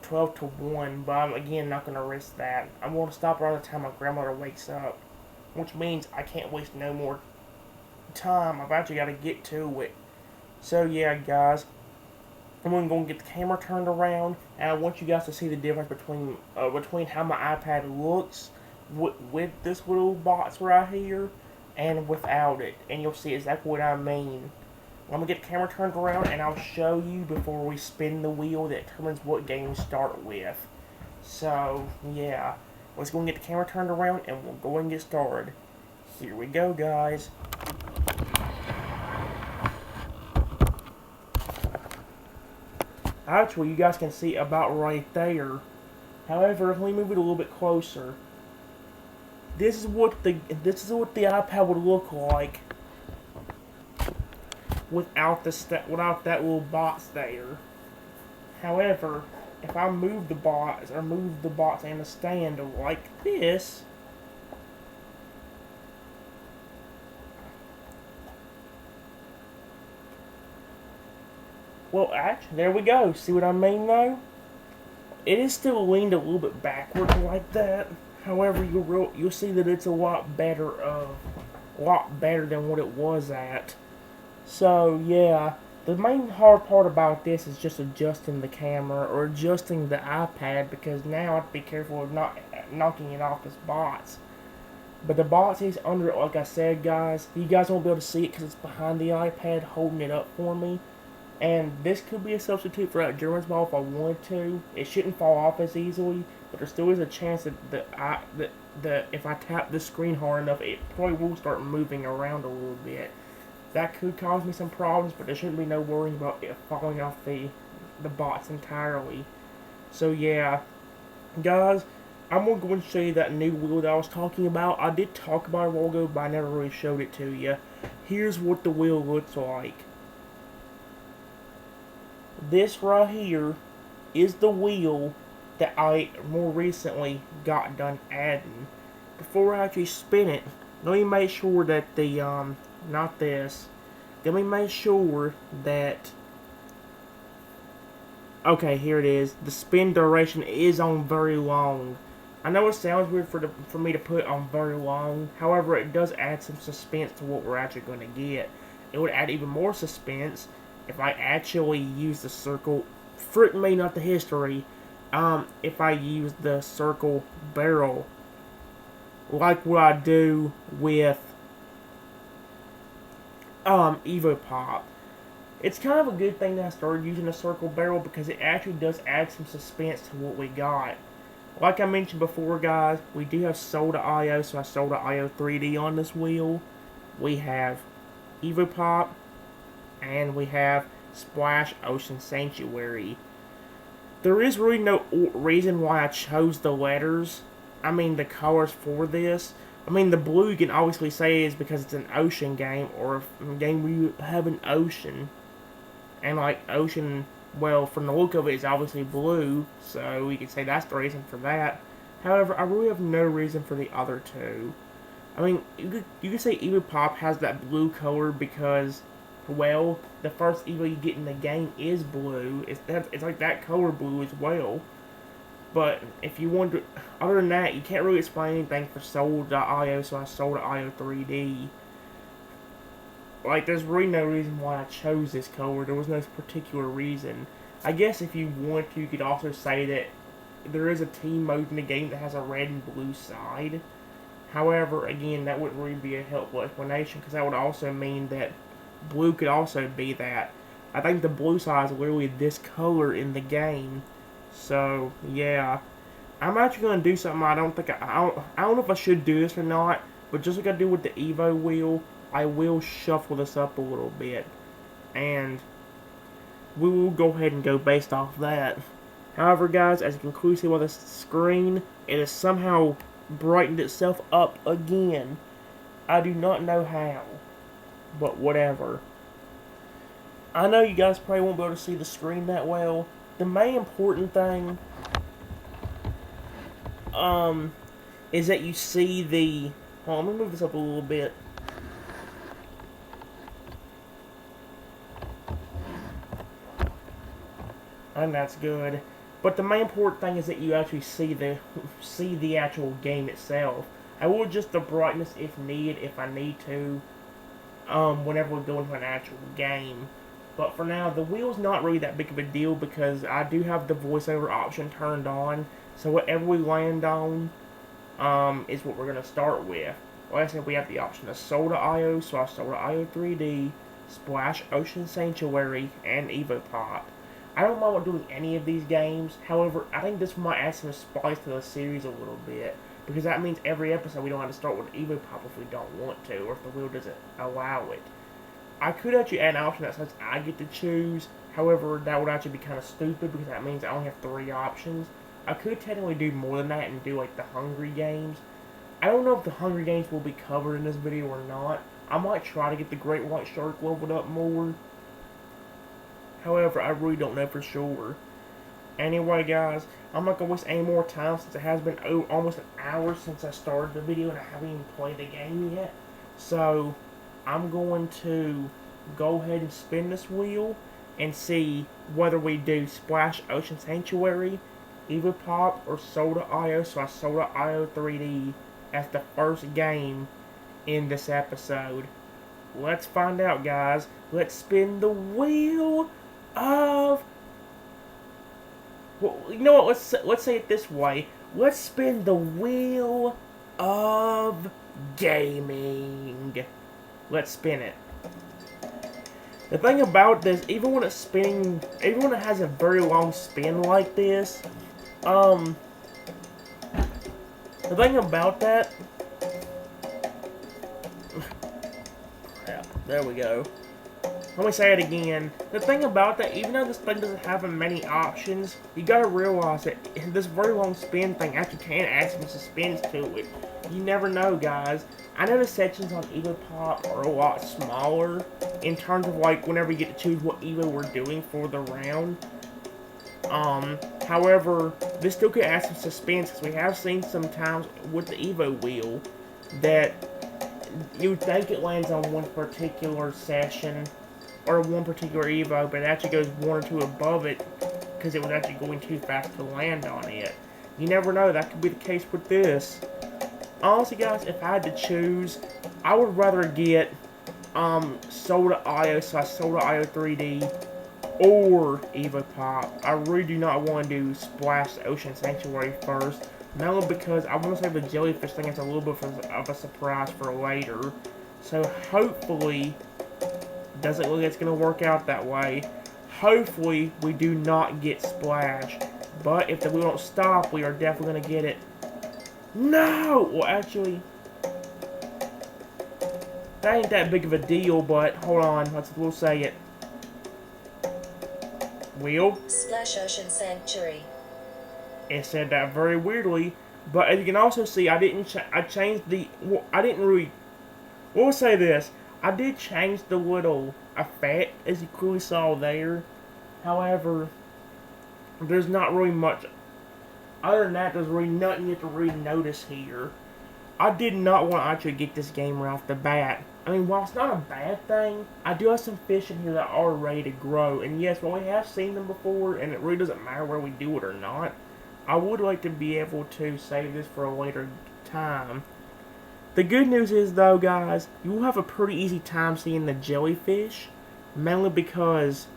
12 to 1, but I'm, again, not going to risk that. I'm going to stop around the time my grandmother wakes up, which means I can't waste no more time. I've actually got to get to it. So, yeah, guys, I'm going to go and get the camera turned around, and I want you guys to see the difference between how my iPad looks with this little box right here and without it, and you'll see exactly what I mean. I'm going to get the camera turned around, and I'll show you before we spin the wheel that determines what game we start with. So, yeah. Let's go and get the camera turned around, and we'll go and get started. Here we go, guys. Actually, you guys can see about right there. However, let me move it a little bit closer. This is what the iPad would look like without that little box there. However, if I move the box and the stand like this, well, actually, there we go. See what I mean, though? It is still leaned a little bit backward like that. However, you'll see that it's a lot better than what it was at. So yeah, the main hard part about this is just adjusting the camera or adjusting the iPad, because now I have to be careful of not knocking it off this box. But the box is under it, like I said, guys. You guys won't be able to see it because it's behind the iPad holding it up for me. And this could be a substitute for that German's ball if I wanted to. It shouldn't fall off as easily, but there still is a chance that if I tap the screen hard enough, it probably will start moving around a little bit. That could cause me some problems, but there shouldn't be no worrying about it falling off the box entirely. So yeah, guys, I'm going to go and show you that new wheel that I was talking about. I did talk about it a while ago, but I never really showed it to you. Here's what the wheel looks like. This right here is the wheel that I more recently got done adding. Before I actually spin it, let me make sure that the, not this, let me make sure that, okay, here it is. The spin duration is on very long. I know it sounds weird for me to put on very long, however, it does add some suspense to what we're actually going to get. It would add even more suspense if I actually use the circle, frick me, not the history, if I use the circle barrel, like what I do with, EvoPop. It's kind of a good thing that I started using a circle barrel, because it actually does add some suspense to what we got. Like I mentioned before, guys, we do have Soda.io, so I Soda.io 3D on this wheel. We have EvoPop, and we have Splash Ocean Sanctuary. There is really no reason why I chose the letters, the colors for this. The blue you can obviously say is because it's an ocean game, or a game where you have an ocean. And like ocean, well, from the look of it, it's obviously blue, so we could say that's the reason for that. However, I really have no reason for the other two. You could say EvoPop has that blue color because, well, the first Evo you get in the game is blue. It's like that color blue as well. But if you want to, other than that, you can't really explain anything for Soul.io, so I Soul.io 3D. Like, there's really no reason why I chose this color. There was no particular reason. I guess if you want to, you could also say that there is a team mode in the game that has a red and blue side. However, again, that wouldn't really be a helpful explanation, because that would also mean that blue could also be that. I think the blue side is literally this color in the game. So, yeah. I'm actually going to do something I don't know if I should do this or not, but just like I do with the Evo wheel, I will shuffle this up a little bit. And we will go ahead and go based off that. However, guys, as you can clearly see by the screen, it has somehow brightened itself up again. I do not know how, but whatever. I know you guys probably won't be able to see the screen that well. The main important thing is that you see the... Hold on, let me move this up a little bit. And that's good. But the main important thing is that you actually see the actual game itself. I will adjust the brightness if needed, if I need to, whenever we go into an actual game. But for now, the wheel's not really that big of a deal, because I do have the voiceover option turned on. So whatever we land on, is what we're going to start with. Like I said, we have the option of Soul.io, so I Soul.io 3D, Splash Ocean Sanctuary, and EvoPop. I don't mind what to do with any of these games. However, I think this might add some spice to the series a little bit, because that means every episode we don't have to start with EvoPop if we don't want to, or if the wheel doesn't allow it. I could actually add an option that says I get to choose. However, that would actually be kind of stupid because that means I only have 3 options. I could technically do more than that and do like the Hungry Games. I don't know if the Hungry Games will be covered in this video or not. I might try to get the Great White Shark leveled up more. However, I really don't know for sure. Anyway, guys, I'm not going to waste any more time since it has been almost an hour since I started the video and I haven't even played the game yet. So, I'm going to go ahead and spin this wheel and see whether we do Splash Ocean Sanctuary, EvoPop, or Soda.io. So, Soda.io 3D as the first game in this episode. Let's find out, guys. Let's spin the wheel of... Well, you know what? Let's say it this way. Let's spin the wheel of gaming. Let's spin it. The thing about this, even when it's spinning, even when it has a very long spin like this, the thing about that, yeah, there we go. Let me say it again. The thing about that, even though this thing doesn't have many options, you gotta realize that this very long spin thing actually can add some suspense to it. You never know, guys. I know the sections on EvoPop are a lot smaller in terms of like whenever you get to choose what Evo we're doing for the round. However, this still could add some suspense because we have seen sometimes with the Evo wheel that you would think it lands on one particular session or one particular Evo, but it actually goes 1 or 2 above it because it was actually going too fast to land on it. You never know, that could be the case with this. Honestly, guys, if I had to choose, I would rather get Soda.io, so Soda.io 3D, or EvoPop. I really do not want to do Splash Ocean Sanctuary first, mainly because I want to save the jellyfish thing as a little bit of a surprise for later. So hopefully, doesn't look like it's going to work out that way. Hopefully, we do not get Splash. But if we don't stop, we are definitely going to get it. No! Well, actually, that ain't that big of a deal, but hold on, we'll say it. Wheel. Splash Ocean Sanctuary. It said that very weirdly, but as you can also see, I changed the, well, I didn't really, we'll say this, I did change the little effect, as you clearly saw there. However, there's not really much. Other than that, there's really nothing you have to really notice here. I did not want to actually get this game right off the bat. I mean, while it's not a bad thing, I do have some fish in here that are ready to grow. And yes, while we have seen them before, and it really doesn't matter where we do it or not, I would like to be able to save this for a later time. The good news is, though, guys, you will have a pretty easy time seeing the jellyfish. Mainly because,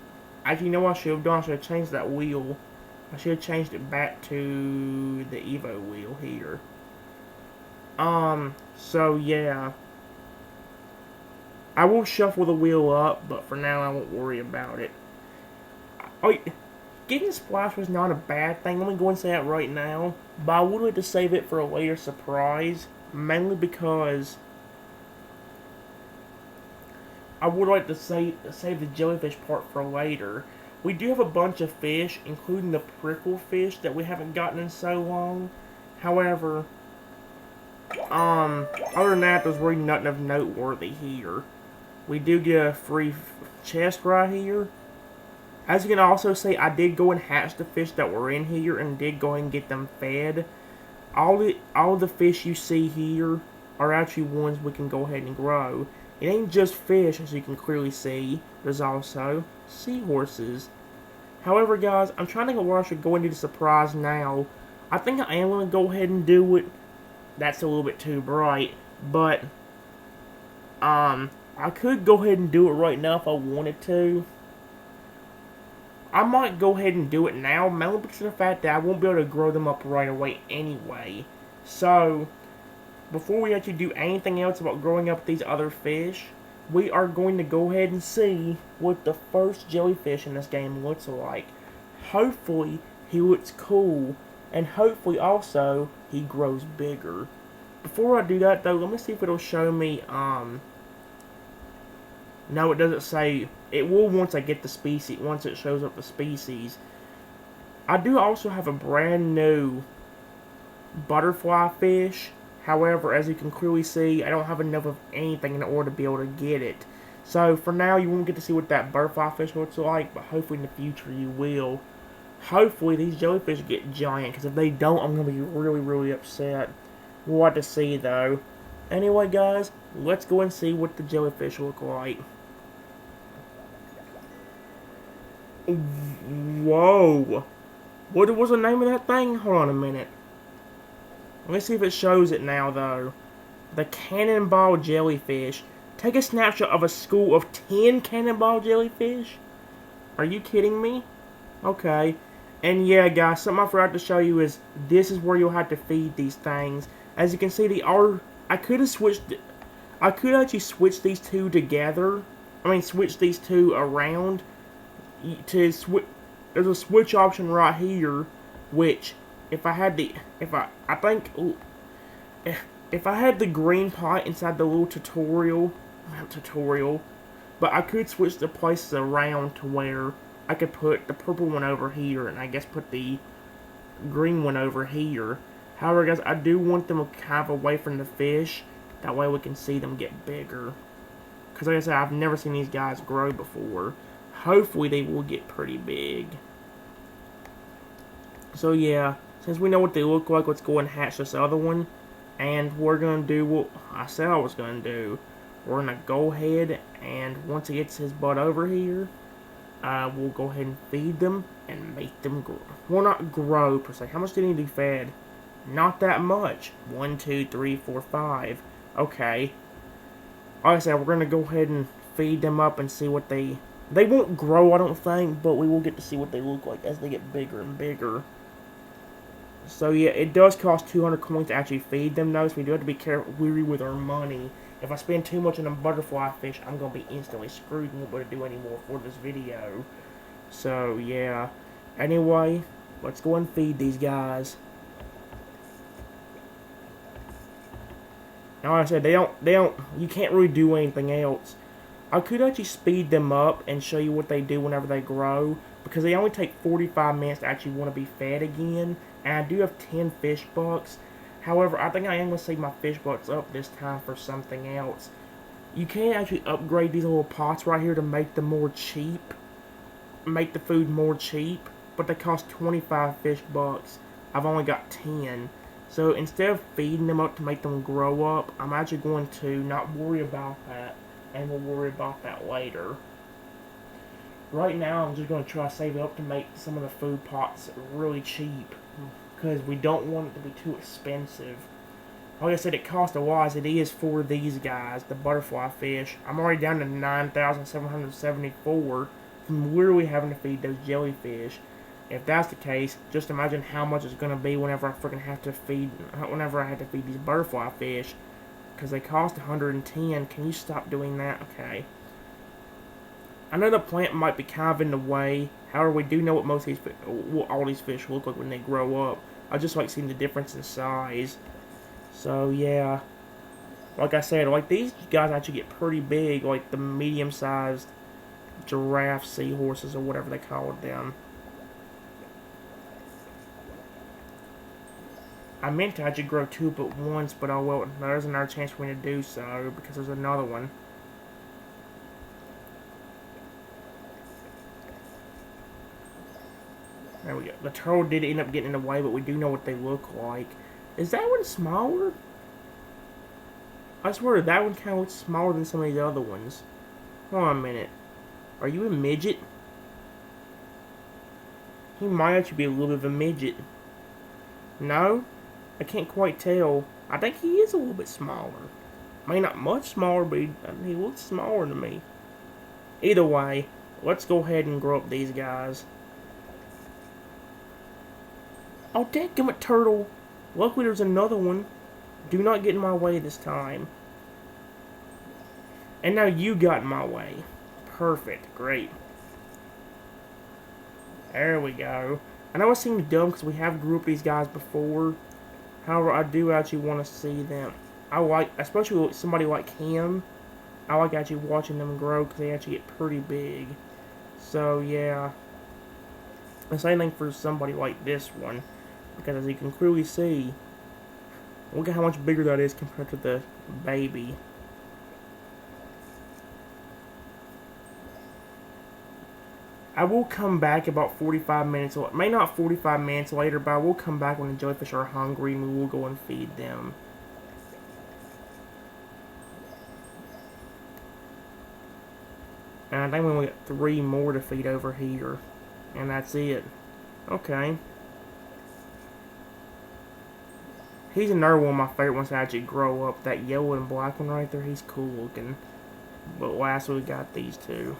actually, you know what I should have done? I should have changed that wheel. I should have changed it back to the Evo wheel here. So yeah. I will shuffle the wheel up, but for now I won't worry about it. Oh, getting Splash was not a bad thing. Let me go and say that right now. But I would like to save it for a later surprise. Mainly because I would like to save the jellyfish part for later. We do have a bunch of fish, including the prickle fish that we haven't gotten in so long. However, other than that, there's really nothing of noteworthy here. We do get a free chest right here. As you can also see, I did go and hatch the fish that were in here and did go and get them fed. All the fish you see here are actually ones we can go ahead and grow. It ain't just fish, as you can clearly see. There's also seahorses. However, guys, I'm trying to think where I should go and do the surprise now. I think I am going to go ahead and do it. That's a little bit too bright. But, I could go ahead and do it right now if I wanted to. I might go ahead and do it now, mainly because of the fact that I won't be able to grow them up right away anyway. So, before we actually do anything else about growing up these other fish, we are going to go ahead and see what the first jellyfish in this game looks like. Hopefully, he looks cool, and hopefully also, he grows bigger. Before I do that though, let me see if it'll show me, No, it doesn't say. It will once I get the species. Once it shows up the species. I do also have a brand new butterfly fish. However, as you can clearly see, I don't have enough of anything in order to be able to get it. So for now, you won't get to see what that butterfly fish looks like, but hopefully in the future you will. Hopefully these jellyfish get giant, because if they don't, I'm going to be really, really upset. We'll have to see though. Anyway guys, let's go and see what the jellyfish look like. Whoa! What was the name of that thing? Hold on a minute. Let's see if it shows it now though. The cannonball jellyfish. Take a snapshot of a school of 10 cannonball jellyfish? Are you kidding me? Okay. And yeah, guys, something I forgot to show you is this is where you'll have to feed these things. As you can see, I could have switched. I could actually switch these two together. I mean, switch these two around. There's a switch option right here, which if I had the if I had the green pot inside the little tutorial, but I could switch the places around to where I could put the purple one over here, and I guess put the green one over here. However, guys, I do want them kind of away from the fish. That way we can see them get bigger. Because like I said, I've never seen these guys grow before. Hopefully they will get pretty big. So yeah, since we know what they look like, let's go and hatch this other one. And we're going to do what I said I was going to do. We're going to go ahead and once he gets his butt over here, we'll go ahead and feed them and make them grow. Well, not grow per se. How much do they need to be fed? Not that much. 1, 2, 3, 4, 5. Okay. Like I said, we're going to go ahead and feed them up and see what they won't grow, I don't think, but we will get to see what they look like as they get bigger and bigger. So yeah, it does cost 200 coins to actually feed them though, so we do have to be wary with our money. If I spend too much on a butterfly fish, I'm going to be instantly screwed and won't be able to do any more for this video. So yeah. Anyway, let's go and feed these guys. Now, like I said, you can't really do anything else. I could actually speed them up and show you what they do whenever they grow, because they only take 45 minutes to actually want to be fed again, and I do have 10 fish bucks. However, I think I am going to save my fish bucks up this time for something else. You can actually upgrade these little pots right here to make them more cheap, make the food more cheap, but they cost 25 fish bucks. I've only got 10. So instead of feeding them up to make them grow up, I'm actually going to not worry about that, and we'll worry about that later. Right now, I'm just going to try to save it up to make some of the food pots really cheap, because we don't want it to be too expensive. Like I said, it costs a lot as it is for these guys, the butterfly fish. I'm already down to 9,774 from literally having to feed those jellyfish. If that's the case, just imagine how much it's going to be whenever I have to feed these butterfly fish, because they cost 110. Can you stop doing that? Okay. I know the plant might be kind of in the way. However, we do know what all these fish look like when they grow up. I just like seeing the difference in size. So yeah, like I said, like these guys actually get pretty big, like the medium-sized giraffe seahorses or whatever they call them. I meant to actually grow 2 up at once, but oh well, there's another chance for me to do so, because there's another one. There we go. The turtle did end up getting in the way, but we do know what they look like. Is that one smaller? I swear that one kind of looks smaller than some of these other ones. Hold on a minute. Are you a midget? He might actually be a little bit of a midget. No? I can't quite tell. I think he is a little bit smaller. I mean, not much smaller, but he looks smaller to me. Either way, let's go ahead and grow up these guys. Oh, dadgummit, turtle. Luckily, there's another one. Do not get in my way this time. And now you got in my way. Perfect. Great. There we go. I know it seems dumb because we have grouped these guys before. However, I do actually want to see them. Especially somebody like him. I like actually watching them grow because they actually get pretty big. So yeah, the same thing for somebody like this one, because as you can clearly see, look at how much bigger that is compared to the baby. I will come back about 45 minutes, may not 45 minutes later, but I will come back when the jellyfish are hungry and we will go and feed them. And I think we only got 3 more to feed over here. And that's it. Okay. He's another one of my favorite ones to actually grow up. That yellow and black one right there, he's cool looking. But last we got these two.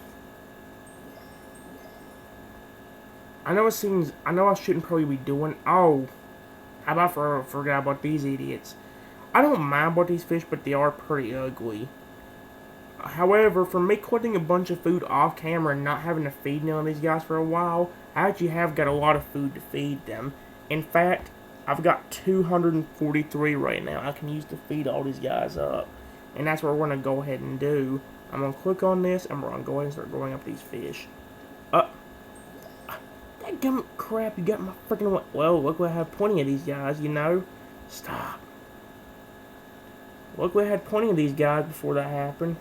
I know I shouldn't probably be doing, oh, how about forgot about these idiots. I don't mind about these fish, but they are pretty ugly. However, for me collecting a bunch of food off camera and not having to feed none of these guys for a while, I actually have got a lot of food to feed them. In fact, I've got 243 right now I can use to feed all these guys up. And that's what we're going to go ahead and do. I'm going to click on this and we're going to go ahead and start growing up these fish. That gum crap, you got my freaking... Well, look, I have plenty of these guys, you know? Stop. Look, we had plenty of these guys before that happened.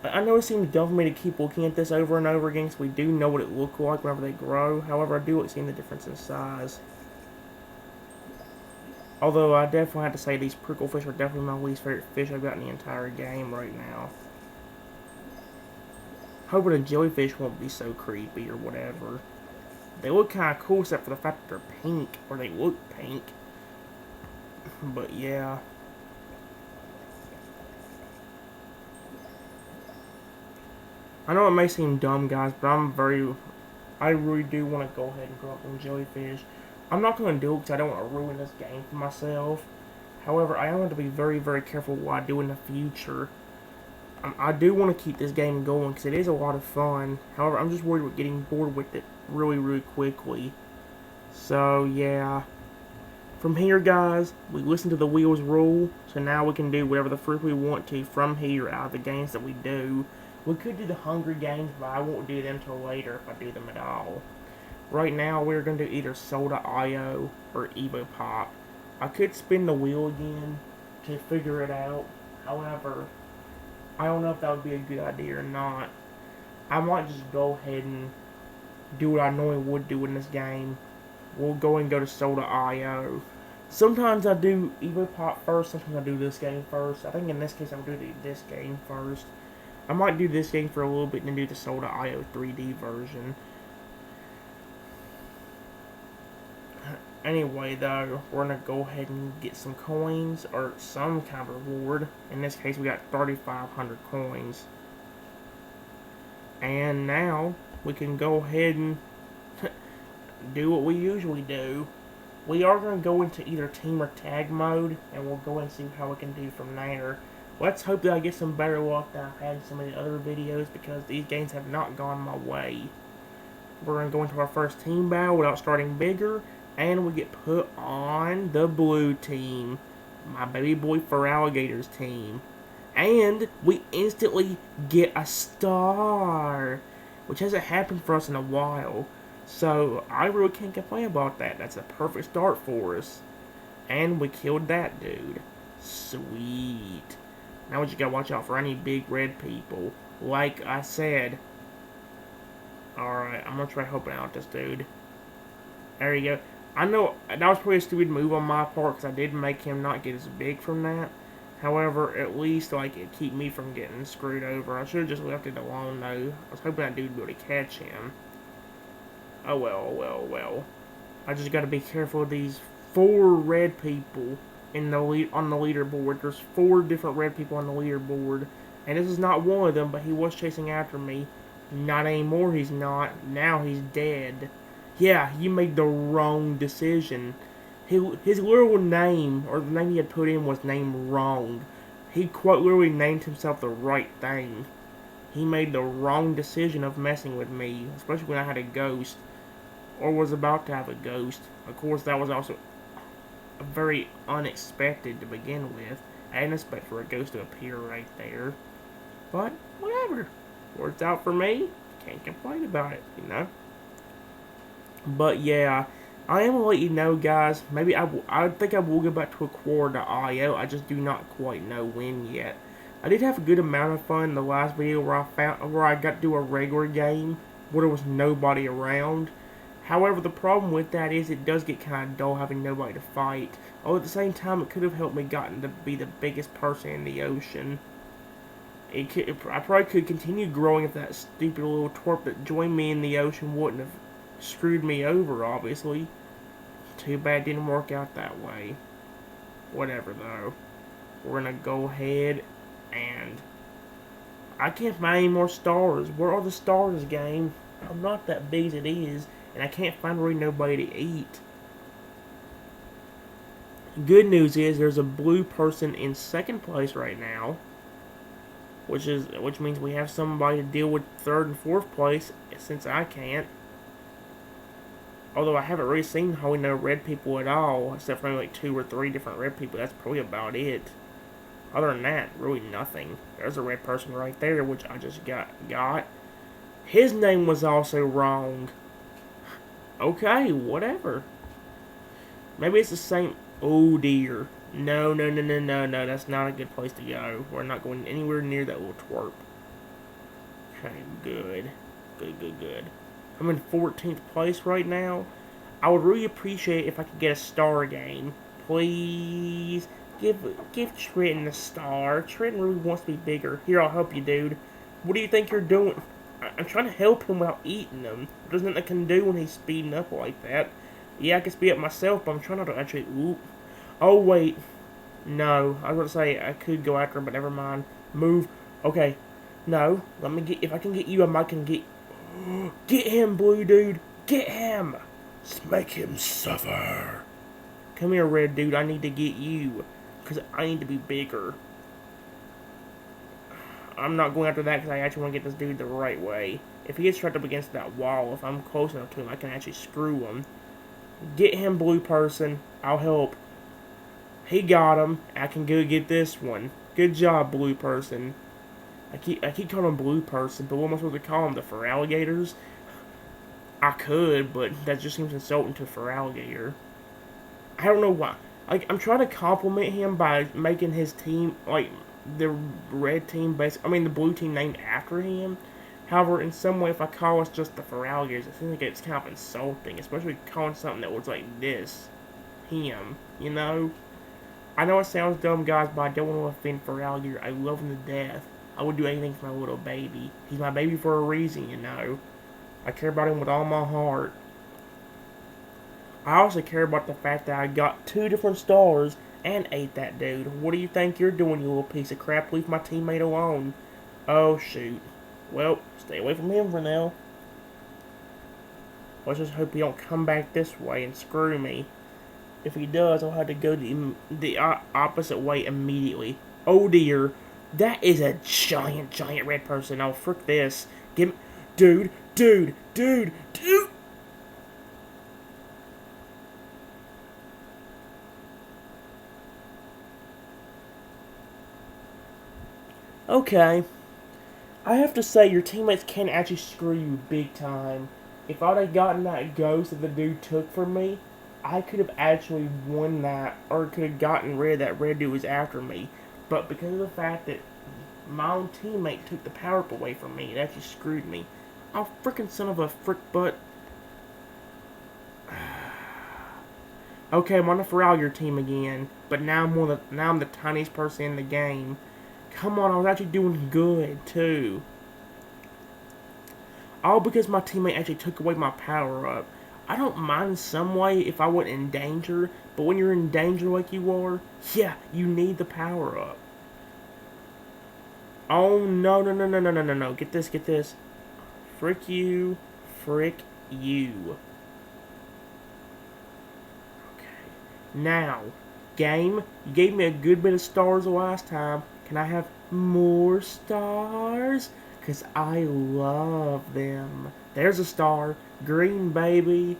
I know it seems dumb for me to keep looking at this over and over again, because we do know what it looks like whenever they grow. However, I do like seeing the difference in size. Although, I definitely have to say these prickle fish are definitely my least favorite fish I've got in the entire game right now. Hoping a jellyfish won't be so creepy or whatever. They look kind of cool except for the fact that they're pink, or they look pink. But yeah. I know it may seem dumb, guys, but I really do want to go ahead and grow up them jellyfish. I'm not going to do it because I don't want to ruin this game for myself. However, I am going to be very, very careful what I do in the future. I do want to keep this game going because it is a lot of fun. However, I'm just worried about getting bored with it really, really quickly. So, yeah. From here, guys, we listen to the wheels rule, so now we can do whatever the fruit we want to from here out of the games that we do. We could do the Hungry games, but I won't do them till later if I do them at all. Right now, we're going to do either Soda.io or EvoPop. I could spin the wheel again to figure it out. However, I don't know if that would be a good idea or not. I might just go ahead and do what I normally would do in this game. We'll go and go to Soda.io. Sometimes I do EvoPop first, sometimes I do this game first. I think in this case I'll do this game first. I might do this game for a little bit and then do the Soda.io 3D version. Anyway, though, we're going to go ahead and get some coins, or some kind of reward. In this case, we got 3,500 coins. And now, we can go ahead and do what we usually do. We are going to go into either team or tag mode, and we'll go and see how we can do from there. Let's hope that I get some better luck than I've had in some of the other videos, because these games have not gone my way. We're going to go into our first team battle without starting bigger, and we get put on the blue team, my baby boy for alligators team. And we instantly get a star, which hasn't happened for us in a while. So I really can't complain about that. That's a perfect start for us. And we killed that dude. Sweet. Now we just gotta watch out for any big red people. Like I said. Alright, I'm gonna try helping out this dude. There you go. I know that was probably a stupid move on my part because I did make him not get as big from that. However, at least like it keep me from getting screwed over. I should have just left it alone though. I was hoping that dude would be able to catch him. Oh well, well, well. I just gotta be careful of these 4 red people in the on the leaderboard. There's 4 different red people on the leaderboard, and this is not one of them. But he was chasing after me. Not anymore. He's not. Now he's dead. Yeah, you made the wrong decision. His literal name, or the name he had put in, was named wrong. He quite literally named himself the right thing. He made the wrong decision of messing with me, especially when I had a ghost, or was about to have a ghost. Of course, that was also very unexpected to begin with. I didn't expect for a ghost to appear right there. But, whatever. Works out for me. Can't complain about it, you know? But, yeah. I am going to let you know, guys. Maybe I think I will go back to Acquire.io. I just do not quite know when yet. I did have a good amount of fun in the last video where I got to do a regular game where there was nobody around. However, the problem with that is it does get kind of dull having nobody to fight. Oh, at the same time, it could have helped me gotten to be the biggest person in the ocean. I probably could continue growing if that stupid little twerp that joined me in the ocean wouldn't have screwed me over, obviously. Too bad it didn't work out that way. Whatever, though. We're gonna go ahead and... I can't find any more stars. Where are the stars, game? I'm not that big as it is, and I can't find really nobody to eat. Good news is there's a blue person in second place right now, which means we have somebody to deal with third and fourth place since I can't. Although I haven't really seen hardly no red people at all, except for maybe like 2 or 3 different red people. That's probably about it. Other than that, really nothing. There's a red person right there, which I just got. His name was also wrong. Okay, whatever. Maybe it's the same. Oh dear. No, that's not a good place to go. We're not going anywhere near that little twerp. Okay, good. Good. I'm in 14th place right now. I would really appreciate if I could get a star game. Please. Give Trenton a star. Trenton really wants to be bigger. Here, I'll help you, dude. What do you think you're doing? I'm trying to help him without eating him. There's nothing I can do when he's speeding up like that. Yeah, I can speed up myself, but I'm trying not to actually... Ooh. Oh, wait. No. I was going to say I could go after him, but never mind. Move. Okay. No. Let me get... If I can get you, I might can get... Get him, blue dude. Get him. Make him suffer. Come here, red dude. I need to get you. Because I need to be bigger. I'm not going after that because I actually want to get this dude the right way. If he gets trapped up against that wall, if I'm close enough to him, I can actually screw him. Get him, blue person. I'll help. He got him. I can go get this one. Good job, blue person. I keep calling him blue person, but what am I supposed to call him? The fur alligators? I could, but that just seems insulting to a fur alligator. I don't know why. Like, I'm trying to compliment him by making his team, like, the red team, the blue team named after him. However, in some way, if I call us just the fur alligators, I think it's kind of insulting, especially calling something that was like this him, you know? I know it sounds dumb, guys, but I don't want to offend fur alligator. I love him to death. I would do anything for my little baby. He's my baby for a reason, you know? I care about him with all my heart. I also care about the fact that I got 2 different stars and ate that dude. What do you think you're doing, you little piece of crap? Leave my teammate alone. Oh, shoot. Well, stay away from him for now. Let's just hope he don't come back this way and screw me. If he does, I'll have to go the opposite way immediately. Oh, dear. That is a giant red person. Oh, frick this. Give me... Dude. Okay. I have to say, your teammates can actually screw you big time. If I'd have gotten that ghost that the dude took from me, I could have actually won that, or could have gotten rid of that red dude who was after me. But because of the fact that my own teammate took the power up away from me, it actually screwed me. Oh, frickin' son of a frick butt. Okay, I'm on the Feralier team again, but now I'm the tiniest person in the game. Come on, I was actually doing good, too. All because my teammate actually took away my power up. I don't mind some way if I wasn't in danger, but when you're in danger like you are, yeah, you need the power up. Oh, no. Get this. Frick you. Okay. Now, game, you gave me a good bit of stars the last time. Can I have more stars? Because I love them. There's a star. Green, baby.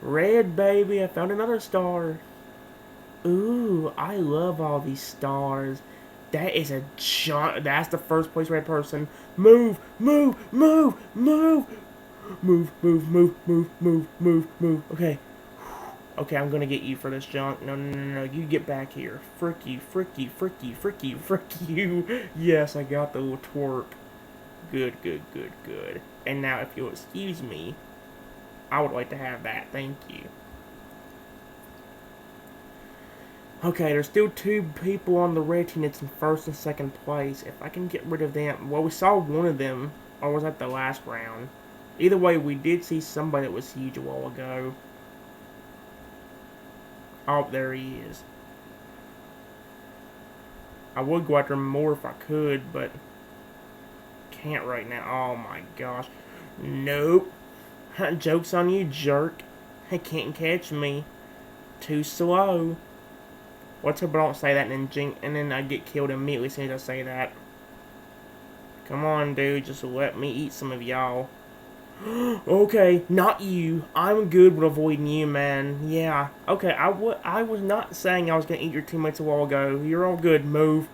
Red, baby. I found another star. Ooh, I love all these stars. That is a giant. That's the first place red person. Move, move, move, move, move, move, move, move, move, move, move. Okay. Okay, I'm gonna get you for this junk. No, no, no, no. You get back here. Frick you, frick you, frick you, frick you, frick you. Yes, I got the little twerk. Good, good, good, good. And now, if you'll excuse me, I would like to have that. Thank you. Okay, there's still two people on the red team that's in first and second place. If I can get rid of them, well, we saw one of them, or was that the last round? Either way, we did see somebody that was huge a while ago. Oh, there he is. I would go after him more if I could, but can't right now. Oh my gosh. Nope. Joke's on you, jerk. Can't catch me. Too slow. Let's hope I don't say that and then I get killed immediately as soon as I say that. Come on, dude. Just let me eat some of y'all. Okay, not you. I'm good with avoiding you, man. Yeah. Okay, I was not saying I was going to eat your teammates a while ago. You're all good. Move.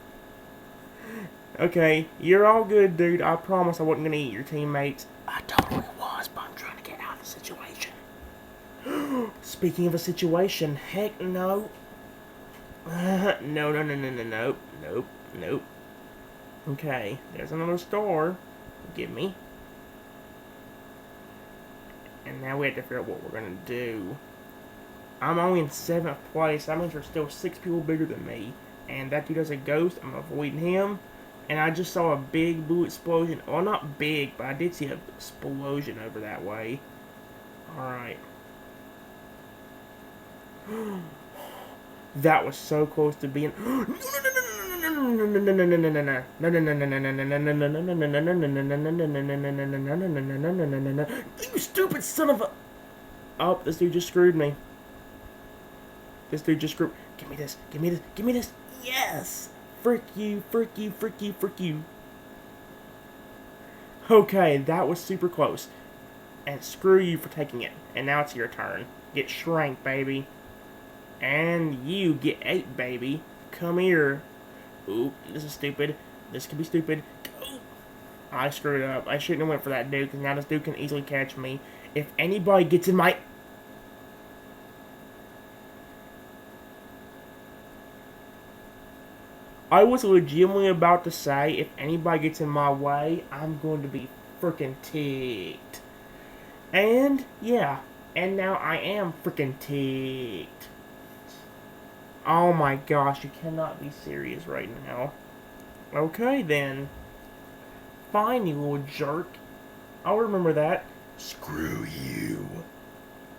Okay, you're all good, dude. I promise I wasn't going to eat your teammates. I totally was, but I'm trying to get out of the situation. Speaking of a situation, heck no. No, no, no, no, no, nope, nope, nope. Okay, there's another store. Give me. And now we have to figure out what we're gonna do. I'm only in 7th place. That means there's still 6 people bigger than me. And that dude has a ghost. I'm avoiding him. And I just saw a big blue explosion. Well, not big, but I did see an explosion over that way. Alright. That was so close to being. You stupid son of a. Oh, this dude just screwed me. This dude just screwed. Give me this. Give me this. Give me this. Yes. Frick you. Frick you. Frick you. Frick you. Okay, that was super close. And screw you for taking it. And now it's your turn. Get shrank, baby. And you get 8, baby. Come here. Oop, this is stupid. This could be stupid. Go. I screwed up. I shouldn't have went for that dude, because now this dude can easily catch me. If anybody gets in my... I was legitimately about to say, if anybody gets in my way, I'm going to be freaking ticked. And, yeah. And now I am freaking ticked. Oh my gosh, you cannot be serious right now. Okay, then. Fine, you little jerk. I'll remember that. Screw you.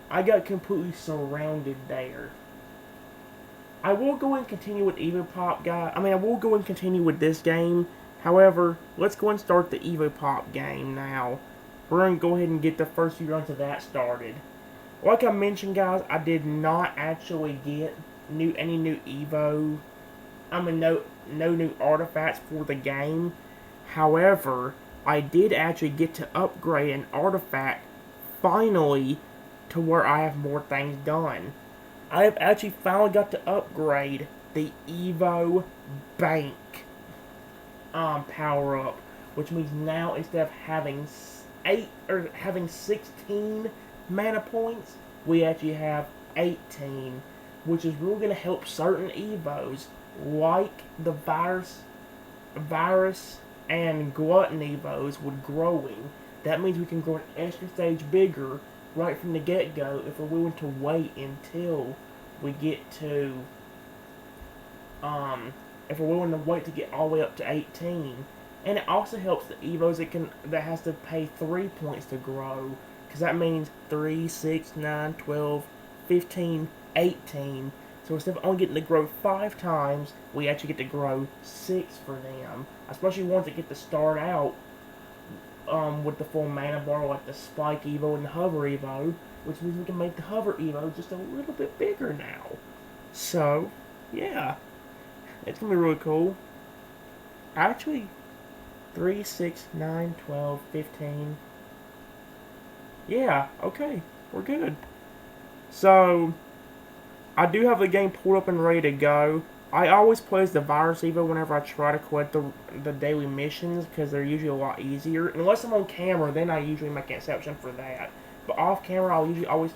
I got completely surrounded there. I will go and continue with EvoPop, guy. I will go and continue with this game. However, let's go and start the EvoPop game now. We're going to go ahead and get the first few runs of that started. Like I mentioned, guys, I did not actually get any new Evo. No new artifacts for the game. However, I did actually get to upgrade an artifact finally to where I have more things done. I have actually finally got to upgrade the Evo Bank power up, which means now instead of having 16 mana points, we actually have 18, which is really going to help certain Evos like the virus and glutton Evos with growing. That means we can grow an extra stage bigger right from the get-go if we're willing to wait until we get to if we're willing to wait to get all the way up to 18. And it also helps the Evos that has to pay 3 points to grow, because that means 3, 6, 9, 12, 15, 18. So instead of only getting to grow 5 times, we actually get to grow 6 for them. Especially ones that get to start out with the full mana bar, like the Spike Evo and the Hover Evo, which means we can make the Hover Evo just a little bit bigger now. So, yeah. It's going to be really cool. Actually, 3, 6, 9, 12, 15. Yeah, okay. We're good. So, I do have the game pulled up and ready to go. I always play as the Virus Evo whenever I try to collect the daily missions because they're usually a lot easier. Unless I'm on camera, then I usually make an exception for that. But off camera, I'll usually always...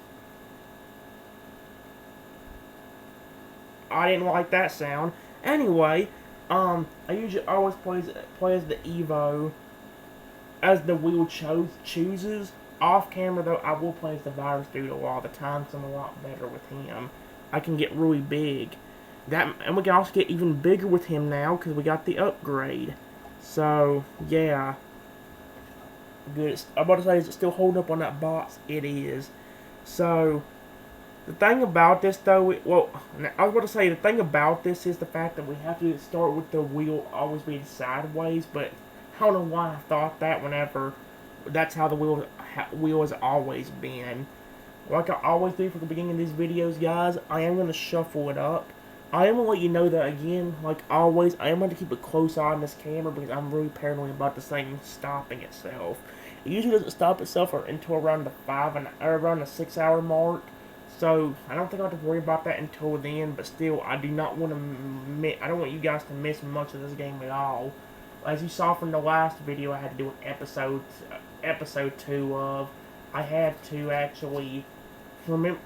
I didn't like that sound. Anyway, I usually always play as the Evo as the wheel chooses. Off camera though, I will play as the Virus Dude a lot of the time because I'm a lot better with him. I can get really big. And we can also get even bigger with him now because we got the upgrade. So, yeah. Good. I'm about to say, is it still holding up on that box? It is. So, the thing about this though, well, I was about to say, the thing about this is the fact that we have to start with the wheel always being sideways, but I don't know why I thought that whenever that's how the wheel has always been. Like I always do for the beginning of these videos, guys, I am going to shuffle it up. I am going to let you know that again, like always, I am going to keep a close eye on this camera because I'm really paranoid about this thing stopping itself. It usually doesn't stop itself until around the 6 hour mark. So I don't think I have to worry about that until then. But still, I do not want to I don't want you guys to miss much of this game at all. As you saw from the last video, I had to do an episode 2 of. I had to actually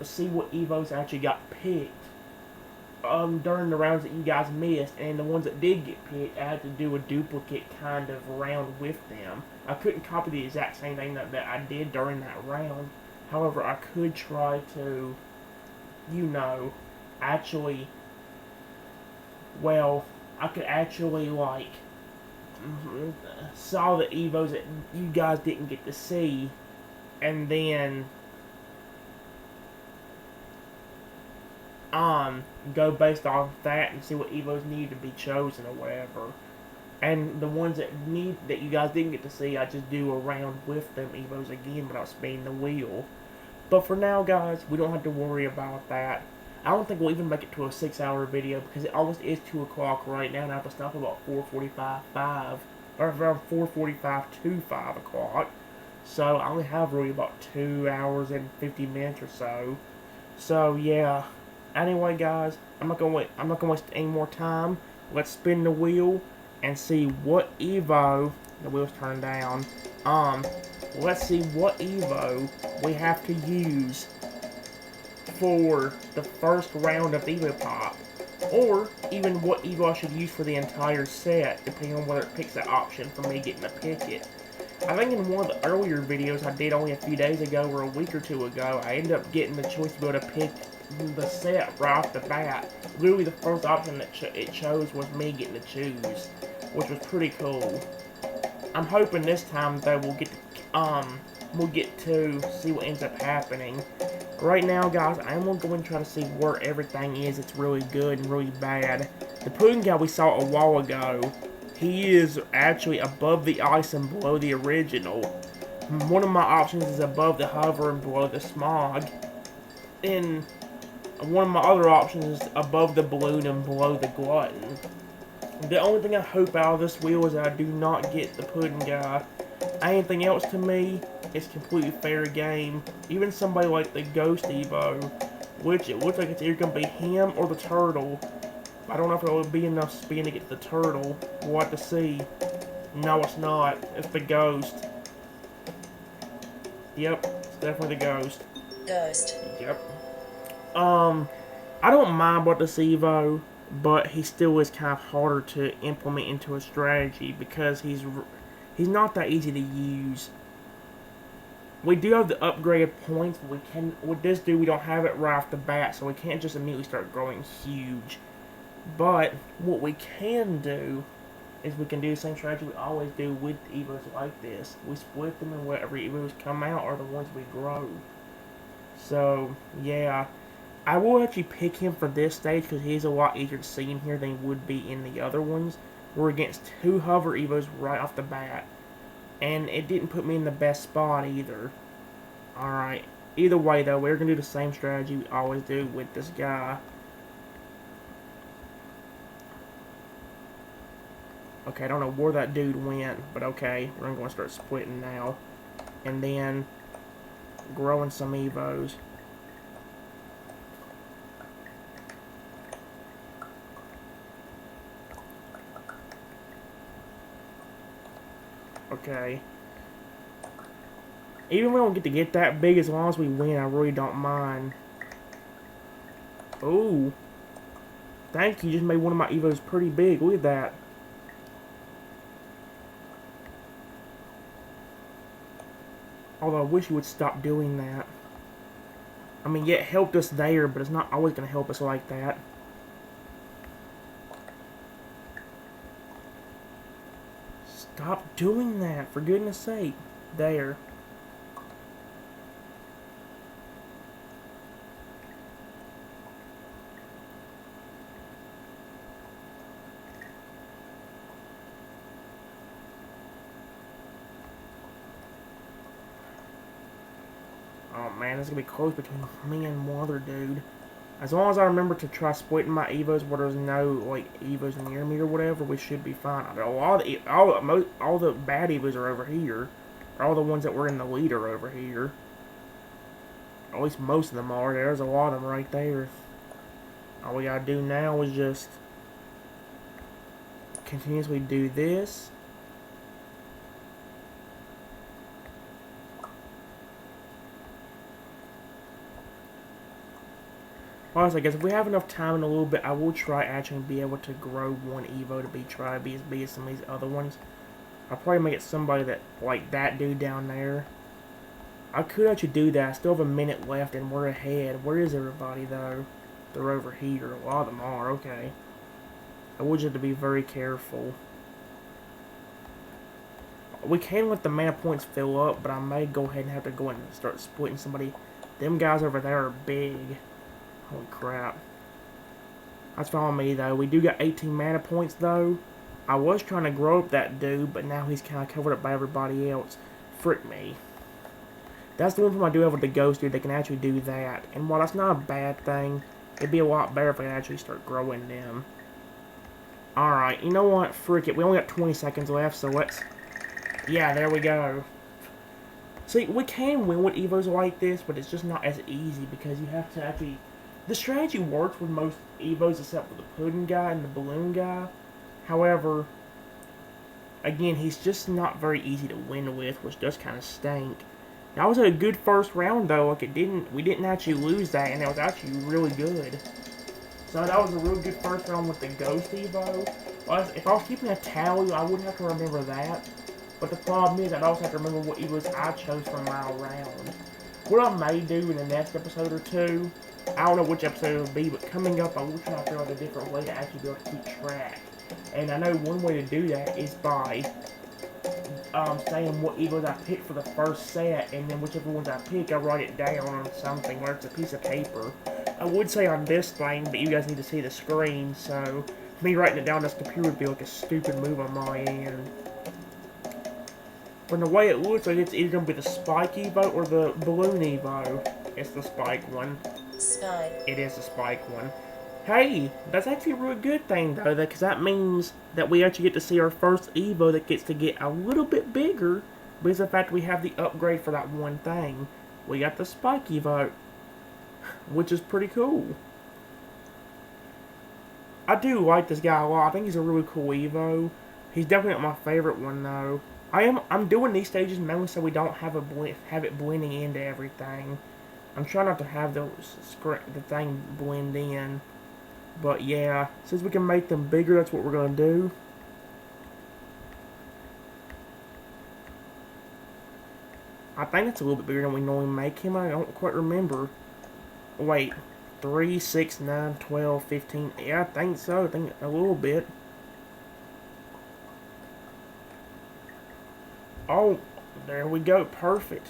see what Evos actually got picked during the rounds that you guys missed, and the ones that did get picked, I had to do a duplicate kind of round with them. I couldn't copy the exact same thing that I did during that round. However, I could try to, actually, well, I could actually, like, saw the Evos that you guys didn't get to see, and then go based off that and see what Evos need to be chosen or whatever. And the ones that you guys didn't get to see, I just do a round with them Evos again without spinning the wheel. But for now, guys, we don't have to worry about that. I don't think we'll even make it to a 6 hour video because it almost is 2 o'clock right now, and I have to stop about 4:45, or around 4:45 to 5 o'clock. So I only have really about 2 hours and 50 minutes or so. So yeah. Anyway, guys, I'm not gonna waste any more time. Let's spin the wheel and see what Evo. The wheel's turned down. Let's see what Evo we have to use for the first round of EvoPop, or even what Evo I should use for the entire set, depending on whether it picks that option for me getting to pick it. I think in one of the earlier videos I did only a few days ago or a week or two ago, I ended up getting the choice to be able to pick the set right off the bat. Literally the first option that it chose was me getting to choose, which was pretty cool. I'm hoping this time though we'll get to see what ends up happening. Right now, guys, I'm going to try to see where everything is. It's really good and really bad. The pudding guy we saw a while ago, he is actually above the ice and below the original. One of my options is above the hover and below the smog. And one of my other options is above the balloon and below the glutton. The only thing I hope out of this wheel is that I do not get the pudding guy. Anything else to me, it's completely fair game. Even somebody like the Ghost Evo, which it looks like it's either going to be him or the turtle. I don't know if it will be enough spin to get to the turtle. We'll have to see. No, it's not. It's the Ghost. Yep, it's definitely the Ghost. Ghost. Yep. I don't mind about this Evo, but he still is kind of harder to implement into a strategy because he's not that easy to use. We do have the upgraded points, but with this dude, we don't have it right off the bat, so we can't just immediately start growing huge. But what we can do is we can do the same strategy we always do with Evos like this. We split them, and whatever Evos come out are the ones we grow. So, yeah. I will actually pick him for this stage because he's a lot easier to see in here than he would be in the other ones. We're against 2 hover Evos right off the bat. And it didn't put me in the best spot either. Alright. Either way though, we're going to do the same strategy we always do with this guy. Okay, I don't know where that dude went, but okay. We're going to start splitting now. And then growing some Evos. Okay. Even if we don't get that big, as long as we win, I really don't mind. Ooh. Thank you, just made one of my Evos pretty big. Look at that. Although I wish you would stop doing that. I mean, yeah, it helped us there, but it's not always going to help us like that. Stop doing that, for goodness sake. There. Oh man, this is going to be close between me and one other dude. As long as I remember to try splitting my Evos where there's no, like, Evos near me or whatever, we should be fine. A lot of all the bad Evos are over here. All the ones that were in the lead are over here. At least most of them are. There's a lot of them right there. All we gotta do now is just continuously do this. Honestly, I guess if we have enough time in a little bit, I will try actually be able to grow one Evo to try to be as big as some of these other ones. I'll probably make it somebody that, like that dude down there. I could actually do that. I still have a minute left and we're ahead. Where is everybody though? They're over here. A lot of them are. Okay. I want you to be very careful. We can let the mana points fill up, but I may go ahead and have to go and start splitting somebody. Them guys over there are big. Holy crap. That's fine with me, though. We do got 18 mana points, though. I was trying to grow up that dude, but now he's kind of covered up by everybody else. Frick me. That's the one from I do have with the ghost dude. They can actually do that. And while that's not a bad thing, it'd be a lot better if I could actually start growing them. Alright, you know what? Frick it. We only got 20 seconds left, so let's... Yeah, there we go. See, we can win with Evos like this, but it's just not as easy because you have to actually... The strategy works with most Evos except for the pudding guy and the balloon guy. However, again, he's just not very easy to win with, which does kind of stink. That was a good first round, though. Like, we didn't actually lose that, and it was actually really good. So that was a real good first round with the Ghost Evo. If I was keeping a tally, I wouldn't have to remember that. But the problem is, I'd also have to remember what Evos I chose from my round. What I may do in the next episode or two, I don't know which episode it'll be, but coming up, I will try to figure out a different way to actually be able to keep track. And I know one way to do that is by saying what Evos I picked for the first set, and then whichever ones I pick, I write it down on something, where it's a piece of paper. I would say on this thing, but you guys need to see the screen, so me writing it down on this computer would be like a stupid move on my end. From the way it looks like it's either going to be the Spike Evo or the Balloon Evo. It's the Spike one. Spike. It is the Spike one. Hey, that's actually a really good thing though, because that means that we actually get to see our first Evo that gets to get a little bit bigger because of the fact we have the upgrade for that one thing. We got the Spike Evo, which is pretty cool. I do like this guy a lot. I think he's a really cool Evo. He's definitely not my favorite one though. I'm doing these stages mainly so we don't have it blending into everything. I'm trying not to have the thing blend in. But yeah, since we can make them bigger, that's what we're gonna do. I think it's a little bit bigger than we normally make him. I don't quite remember. Wait, 3, 6, 9, 12, 15. Yeah, I think so. I think a little bit. Oh, there we go. Perfect.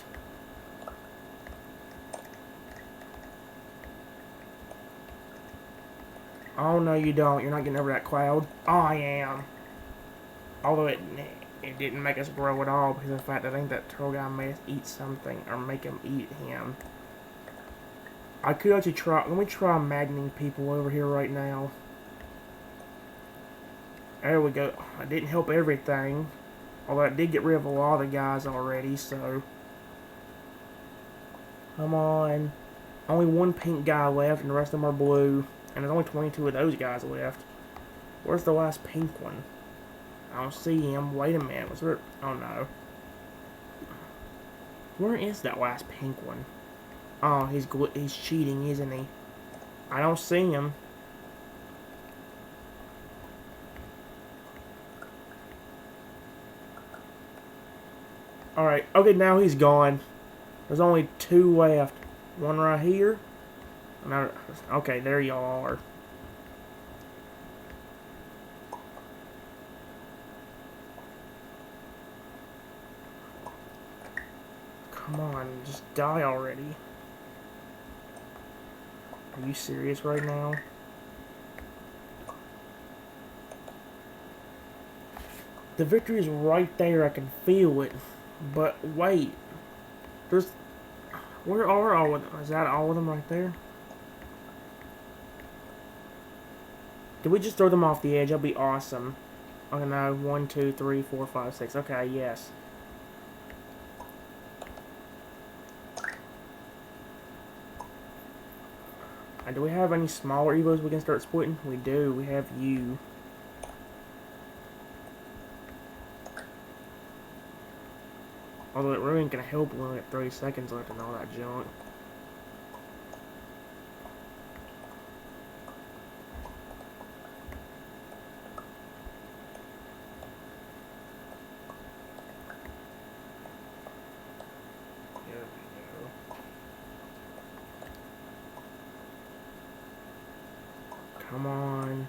Oh, no, you don't. You're not getting over that cloud. I am. Although it didn't make us grow at all because of the fact that I think that turtle guy made us eat something or make him eat him. I could actually try. Let me try maddening people over here right now. There we go. I didn't help everything. Although I did get rid of a lot of the guys already, so. Come on. Only one pink guy left, and the rest of them are blue. And there's only 22 of those guys left. Where's the last pink one? I don't see him. Wait a minute. Was there... Oh, no. Where is that last pink one? Oh, he's cheating, isn't he? I don't see him. Alright, okay, now he's gone. There's only 2 left. One right here. Another, okay, there y'all are. Come on, just die already. Are you serious right now? The victory is right there, I can feel it. But wait. There's... Where are all of them? Is that all of them right there? Did we just throw them off the edge? That'd be awesome. Oh no, 1, 2, 3, 4, 5, 6. Okay, yes. Do we have any smaller Evos we can start splitting? We do. We have you. Although it really ain't gonna help when we have 30 seconds left and all that junk. There we go. Come on.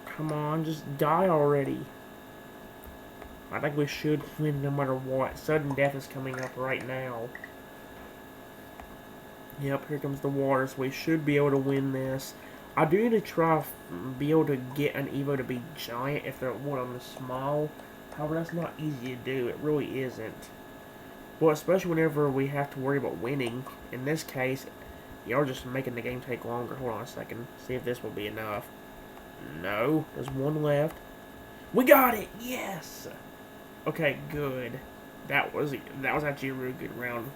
Come on, just die already. I think we should win no matter what. Sudden death is coming up right now. Yep, here comes the water, so we should be able to win this. I do need to try be able to get an Evo to be giant if they're one of them small. However, that's not easy to do. It really isn't. Well, especially whenever we have to worry about winning. In this case, you're just making the game take longer. Hold on a second. See if this will be enough. No, there's one left. We got it! Yes! Okay, good. That was actually a really good round.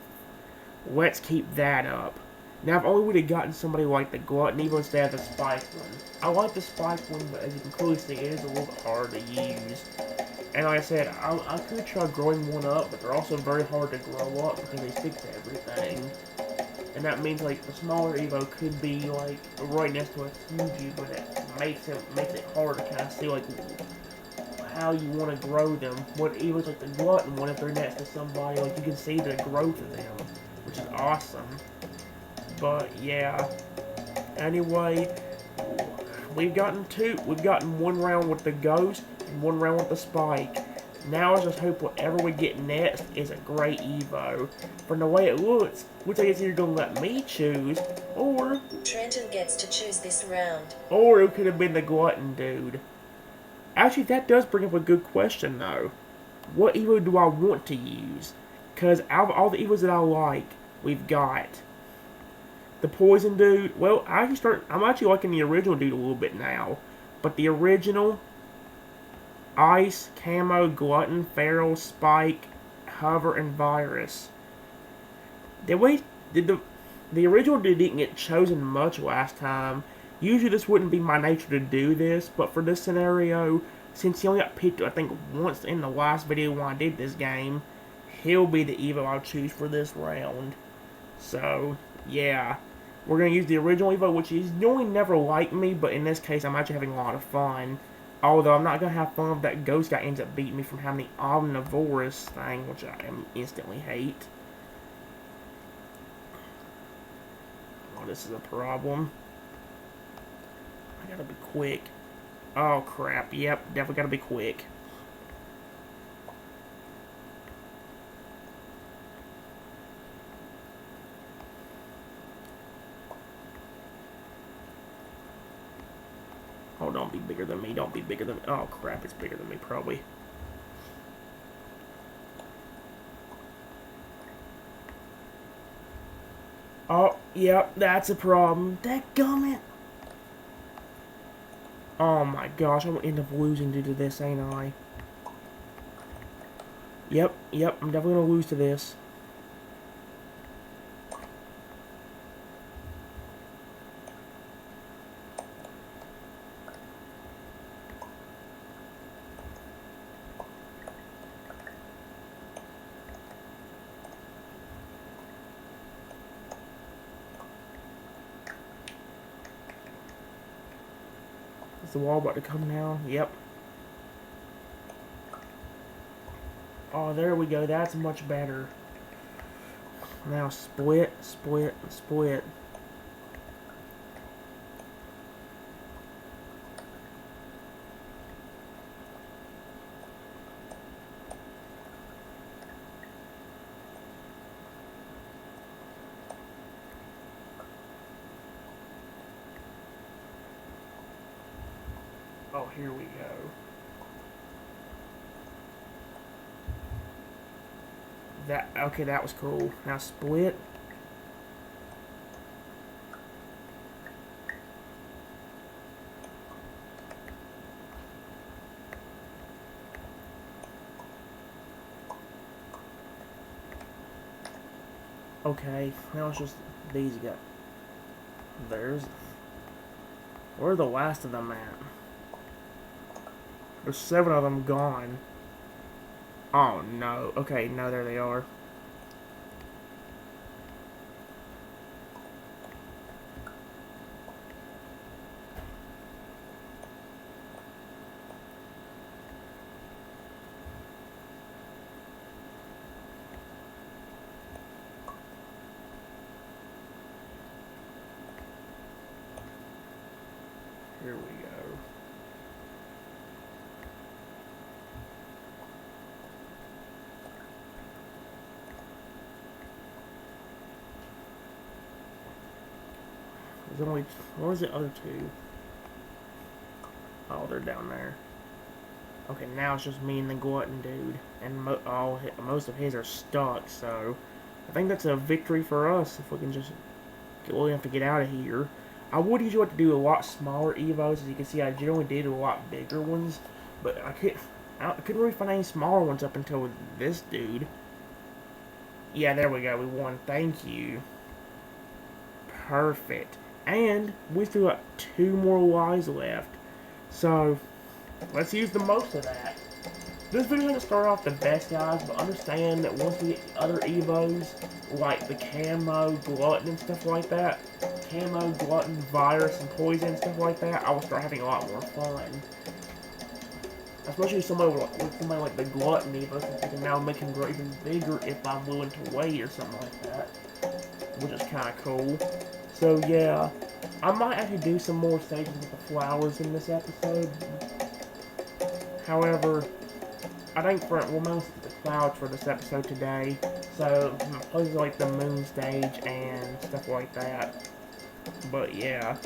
Let's keep that up. Now, if only we'd have gotten somebody like the Glutton Evo instead of the Spike one. I like the Spike one, but as you can clearly see, it is a little bit hard to use. And like I said, I could try growing one up, but they're also very hard to grow up because they stick to everything. And that means, like, the smaller Evo could be, like, right next to a huge Evo that makes it hard to kind of see, like, how you want to grow them. What Evo's like the Glutton one, if they're next to somebody, like, you can see the growth of them, which is awesome. But, yeah. Anyway, we've gotten 1 round with the Ghost and 1 round with the Spike. Now let's just hope whatever we get next is a great Evo. From the way it looks like it's either going to let me choose, or... Trenton gets to choose this round. Or it could have been the Glutton dude. Actually, that does bring up a good question, though. What Evo do I want to use? Because out of all the Evos that I like, we've got the Poison dude. Well, I'm actually liking the original dude a little bit now. But the original... Ice, Camo, Glutton, Feral, Spike, Hover, and Virus. The original dude didn't get chosen much last time. Usually this wouldn't be my nature to do this, but for this scenario, since he only got picked, I think, once in the last video when I did this game, he'll be the Evo I'll choose for this round. So, yeah. We're going to use the original Evo, which is normally never like me, but in this case, I'm actually having a lot of fun. Although I'm not going to have fun if that ghost guy ends up beating me from having the omnivorous thing, which I instantly hate. Oh, this is a problem. I gotta be quick. Oh, crap. Yep, definitely gotta be quick. Oh, don't be bigger than me. Don't be bigger than me. Oh, crap. It's bigger than me, probably. Oh, yep, that's a problem. Dadgummit. Oh, my gosh. I'm gonna end up losing due to this, ain't I? Yep, I'm definitely gonna lose to this. the wall about to come down? Yep. Oh, there we go. That's much better. Now split, split, split. Oh, here we go. That, okay, that was cool. Now split. Okay, now it's just these guys. Where are the last of them at? There's 7 of them gone. Oh no. Okay, no, there they are. Here we go. There's only... Where's the other 2? Oh, they're down there. Okay, now it's just me and the glutton dude. And most of his are stuck, so... I think that's a victory for us if we can just... We have to get out of here. I would usually like to do a lot smaller Evos. As you can see, I generally did a lot bigger ones. But I couldn't really find any smaller ones up until this dude. Yeah, there we go. We won. Thank you. Perfect. And we still got 2 more lives left. So, let's use the most of that. This video doesn't start off the best, guys, but understand that once we get other Evos, like the Camo, Glutton, and stuff like that, Camo, Glutton, Virus, and Poison, and stuff like that, I will start having a lot more fun. Especially with somebody like the Glutton Evo, since I can now make him grow even bigger if I'm willing to wait or something like that, which is kind of cool. So yeah, I might actually do some more stages with the flowers in this episode. However, I think we'll most of the clouds for this episode today. So places like the moon stage and stuff like that. But yeah.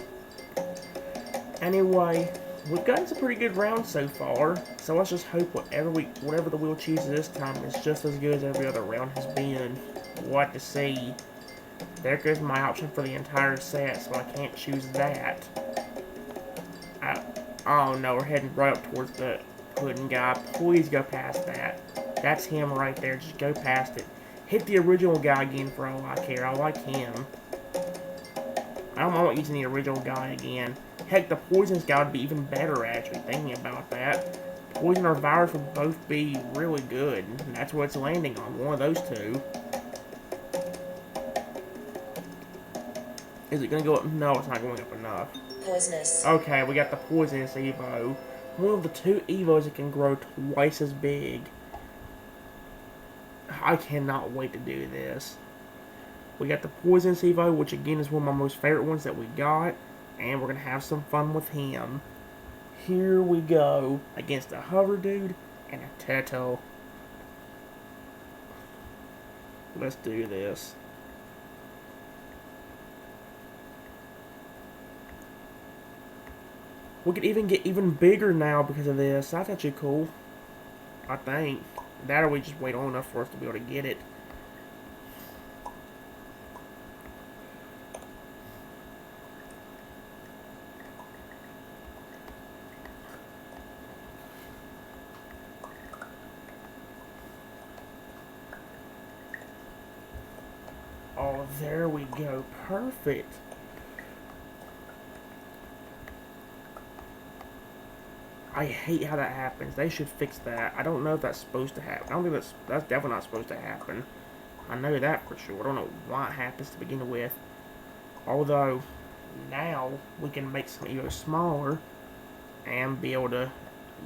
Anyway, we've gotten some pretty good rounds so far. So let's just hope whatever the wheel chooses this time is just as good as every other round has been. We'll have to see. There goes my option for the entire set, so I can't choose that. Oh no, we're heading right up towards the pudding guy. Please go past that. That's him right there. Just go past it. Hit the original guy again for all I care. I like him. I don't want using the original guy again. Heck, the poisonous guy would be even better, actually, thinking about that. Poison or virus would both be really good. And that's what it's landing on, one of those 2. Is it going to go up? No, it's not going up enough. Poisonous. Okay, we got the poisonous Evo. One of the 2 Evos that can grow twice as big. I cannot wait to do this. We got the poisonous Evo, which again is one of my most favorite ones that we got. And we're going to have some fun with him. Here we go. Against a hover dude and a turtle. Let's do this. We could even get even bigger now because of this. That's actually cool. I think. That or we just wait long enough for us to be able to get it. Oh, there we go. Perfect. I hate how that happens. They should fix that. I don't know if that's supposed to happen. I don't think that's definitely not supposed to happen. I know that for sure. I don't know why it happens to begin with. Although, now we can make some Evos smaller. and be able to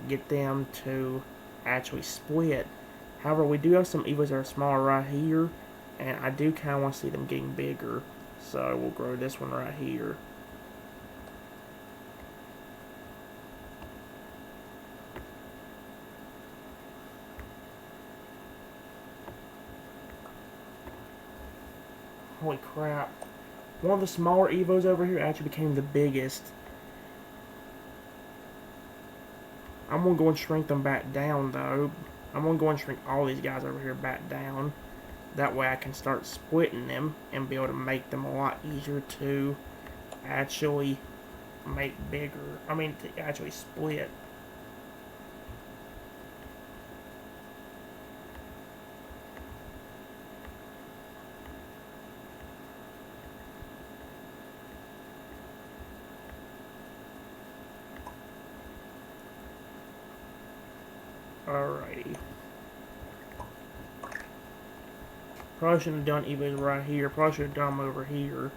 get them to actually split. However, we do have some Evos that are smaller right here, and I do kind of want to see them getting bigger. So we'll grow this one right here. Holy crap. One of the smaller Evos over here actually became the biggest. I'm going to go and shrink them back down, though. I'm going to go and shrink all these guys over here back down. That way I can start splitting them and be able to make them a lot easier to actually make bigger. I mean, to actually split. Alrighty. Probably shouldn't have done Evos right here. Probably should have done them over here.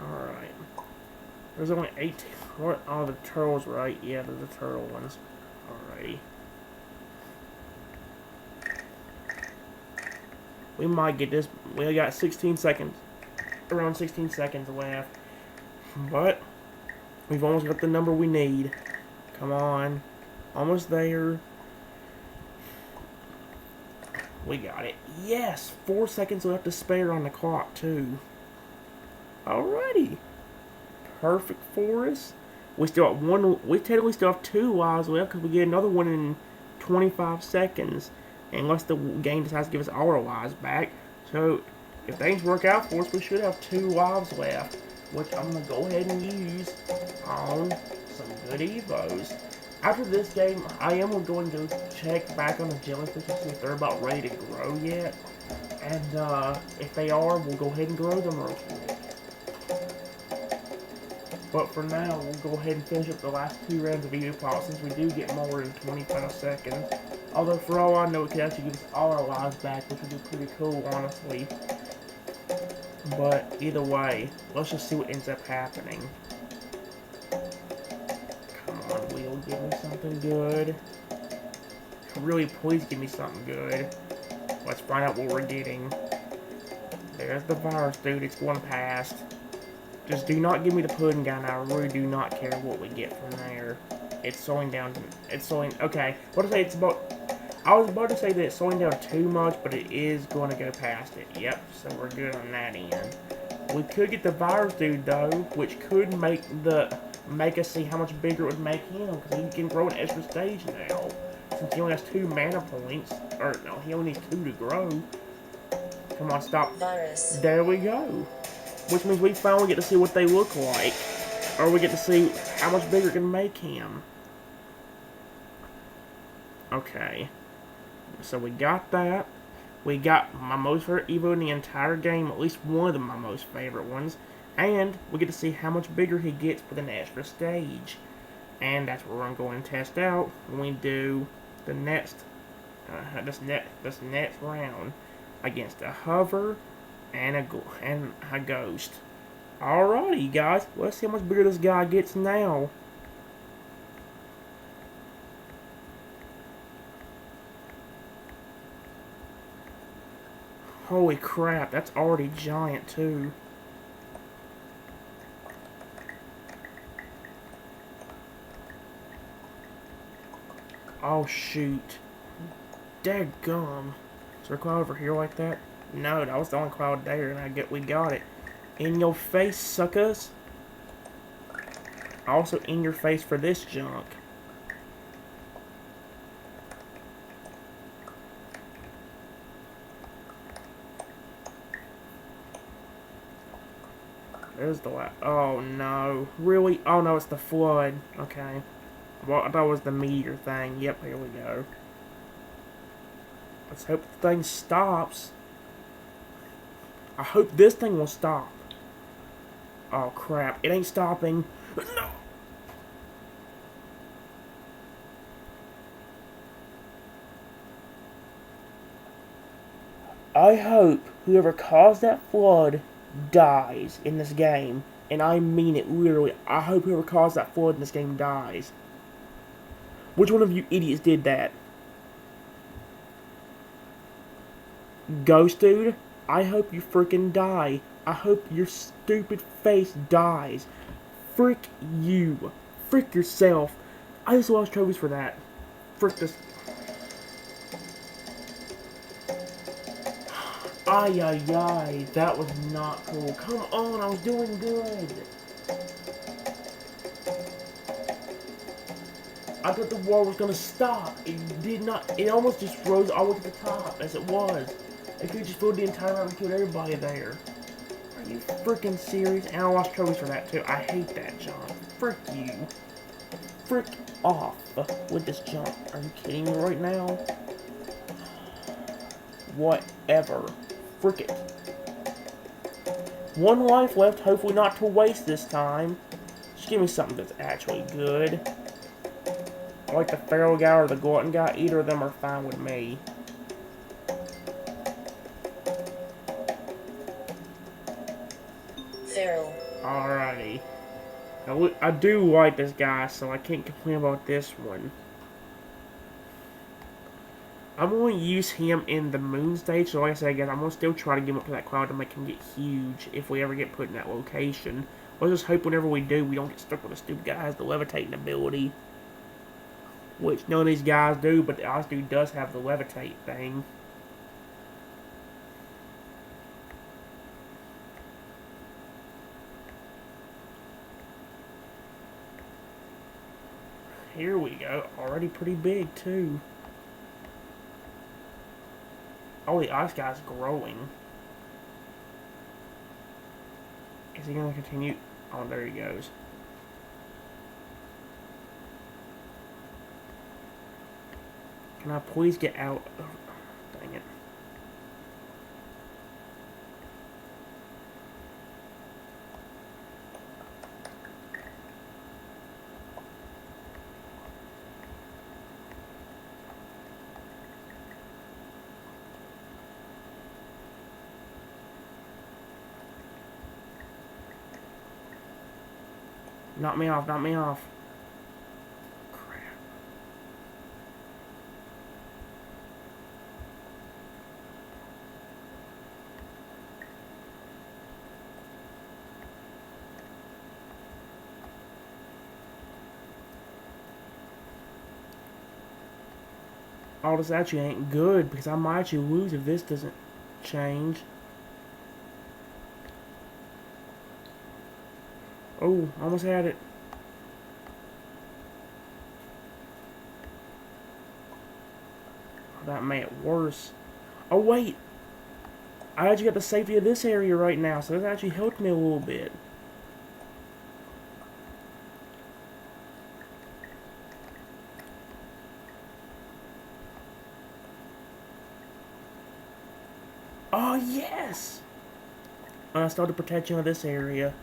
Alright. There's only 18. What? Oh, the turtles, right? Yeah, they're the turtle ones. Alrighty. We might get this. We got 16 seconds. Around 16 seconds left. But we've almost got the number we need. Come on. Almost there. We got it. Yes! 4 seconds left to spare on the clock, too. Alrighty. Perfect for us. We still have one. We technically still have 2 lives left because we get another one in 25 seconds. Unless the game decides to give us all our lives back. So, if things work out for us, we should have 2 lives left. Which I'm going to go ahead and use on some good Evos. After this game, I am going to check back on the jellyfish to see if they're about ready to grow yet. And if they are, we'll go ahead and grow them real quick. But for now, we'll go ahead and finish up the last 2 rounds of EvoPop since we do get more in 25 seconds. Although for all I know, it could actually give us all our lives back, which would be pretty cool, honestly. But either way, let's just see what ends up happening. Come on, wheel, give me something good. Really, please give me something good. Let's find out what we're getting. There's the virus, dude. It's going past. Just do not give me the pudding guy now. I really do not care what we get from there. It's slowing down. It's slowing. Okay. What to say? It's about. I was about to say that it's slowing down too much, but it is going to go past it. Yep. So we're good on that end. We could get the virus dude though, which could make us see how much bigger it would make him, because he can grow an extra stage now. Since he only has 2 mana points, or no, he only needs 2 to grow. Come on, stop. Virus. There we go. Which means we finally get to see what they look like. Or we get to see how much bigger it can make him. Okay. So we got that. We got my most favorite Evo in the entire game. At least one of my most favorite ones. And we get to see how much bigger he gets with an extra stage. And that's what we're going to go and test out when we do the next, this next round. Against a hover and a ghost. Alrighty, guys. Let's see how much bigger this guy gets now. Holy crap, that's already giant, too. Oh, shoot. Dadgum. Is there a cloud over here like that? No, that was the only cloud there, and we got it. In your face, suckers. Also in your face for this junk. There's the last. Oh no. Really? Oh no, it's the flood. Okay. Well, I thought it was the meteor thing. Yep, here we go. Let's hope the thing stops. I hope this thing will stop. Oh crap, it ain't stopping. No! I hope whoever caused that flood dies in this game. And I mean it literally. I hope whoever caused that flood in this game dies. Which one of you idiots did that? Ghost dude? I hope you freaking die. I hope your stupid face dies. Frick you. Frick yourself. I just lost trophies for that. Frick this. Ay ay ay. That was not cool. Come on, I was doing good. I thought the war was gonna stop. It did not. It almost just rose all the way to the top as it was. It could just filled the entire map and killed everybody there. Are you freaking serious? And I lost trophies for that too. I hate that jump. Frick you. Frick off with this jump. Are you kidding me right now? Whatever. Frick it. One life left, hopefully not to waste this time. Just give me something that's actually good. Like the Pharaoh guy or the Glutton guy, either of them are fine with me. Feral. Alrighty. I do like this guy, so I can't complain about this one. I'm going to use him in the moon stage, so like I said, again, I'm going to still try to get him up to that cloud to make him get huge if we ever get put in that location. Let's just hope whenever we do, we don't get stuck with a stupid guy who has the levitating ability. Which none of these guys do, but the Oz dude does have the levitate thing. Here we go. Already pretty big, too. Oh, the ice guy's growing. Is he going to continue? Oh, there he goes. Can I please get out? Oh, dang it. Knock me off, knock me off. Crap. Oh, this actually ain't good, because I might actually lose if this doesn't change. Oh, almost had it. Oh, that made it worse. Oh, wait. I actually got the safety of this area right now, so this actually helped me a little bit. Oh, yes! And I started protection of this area.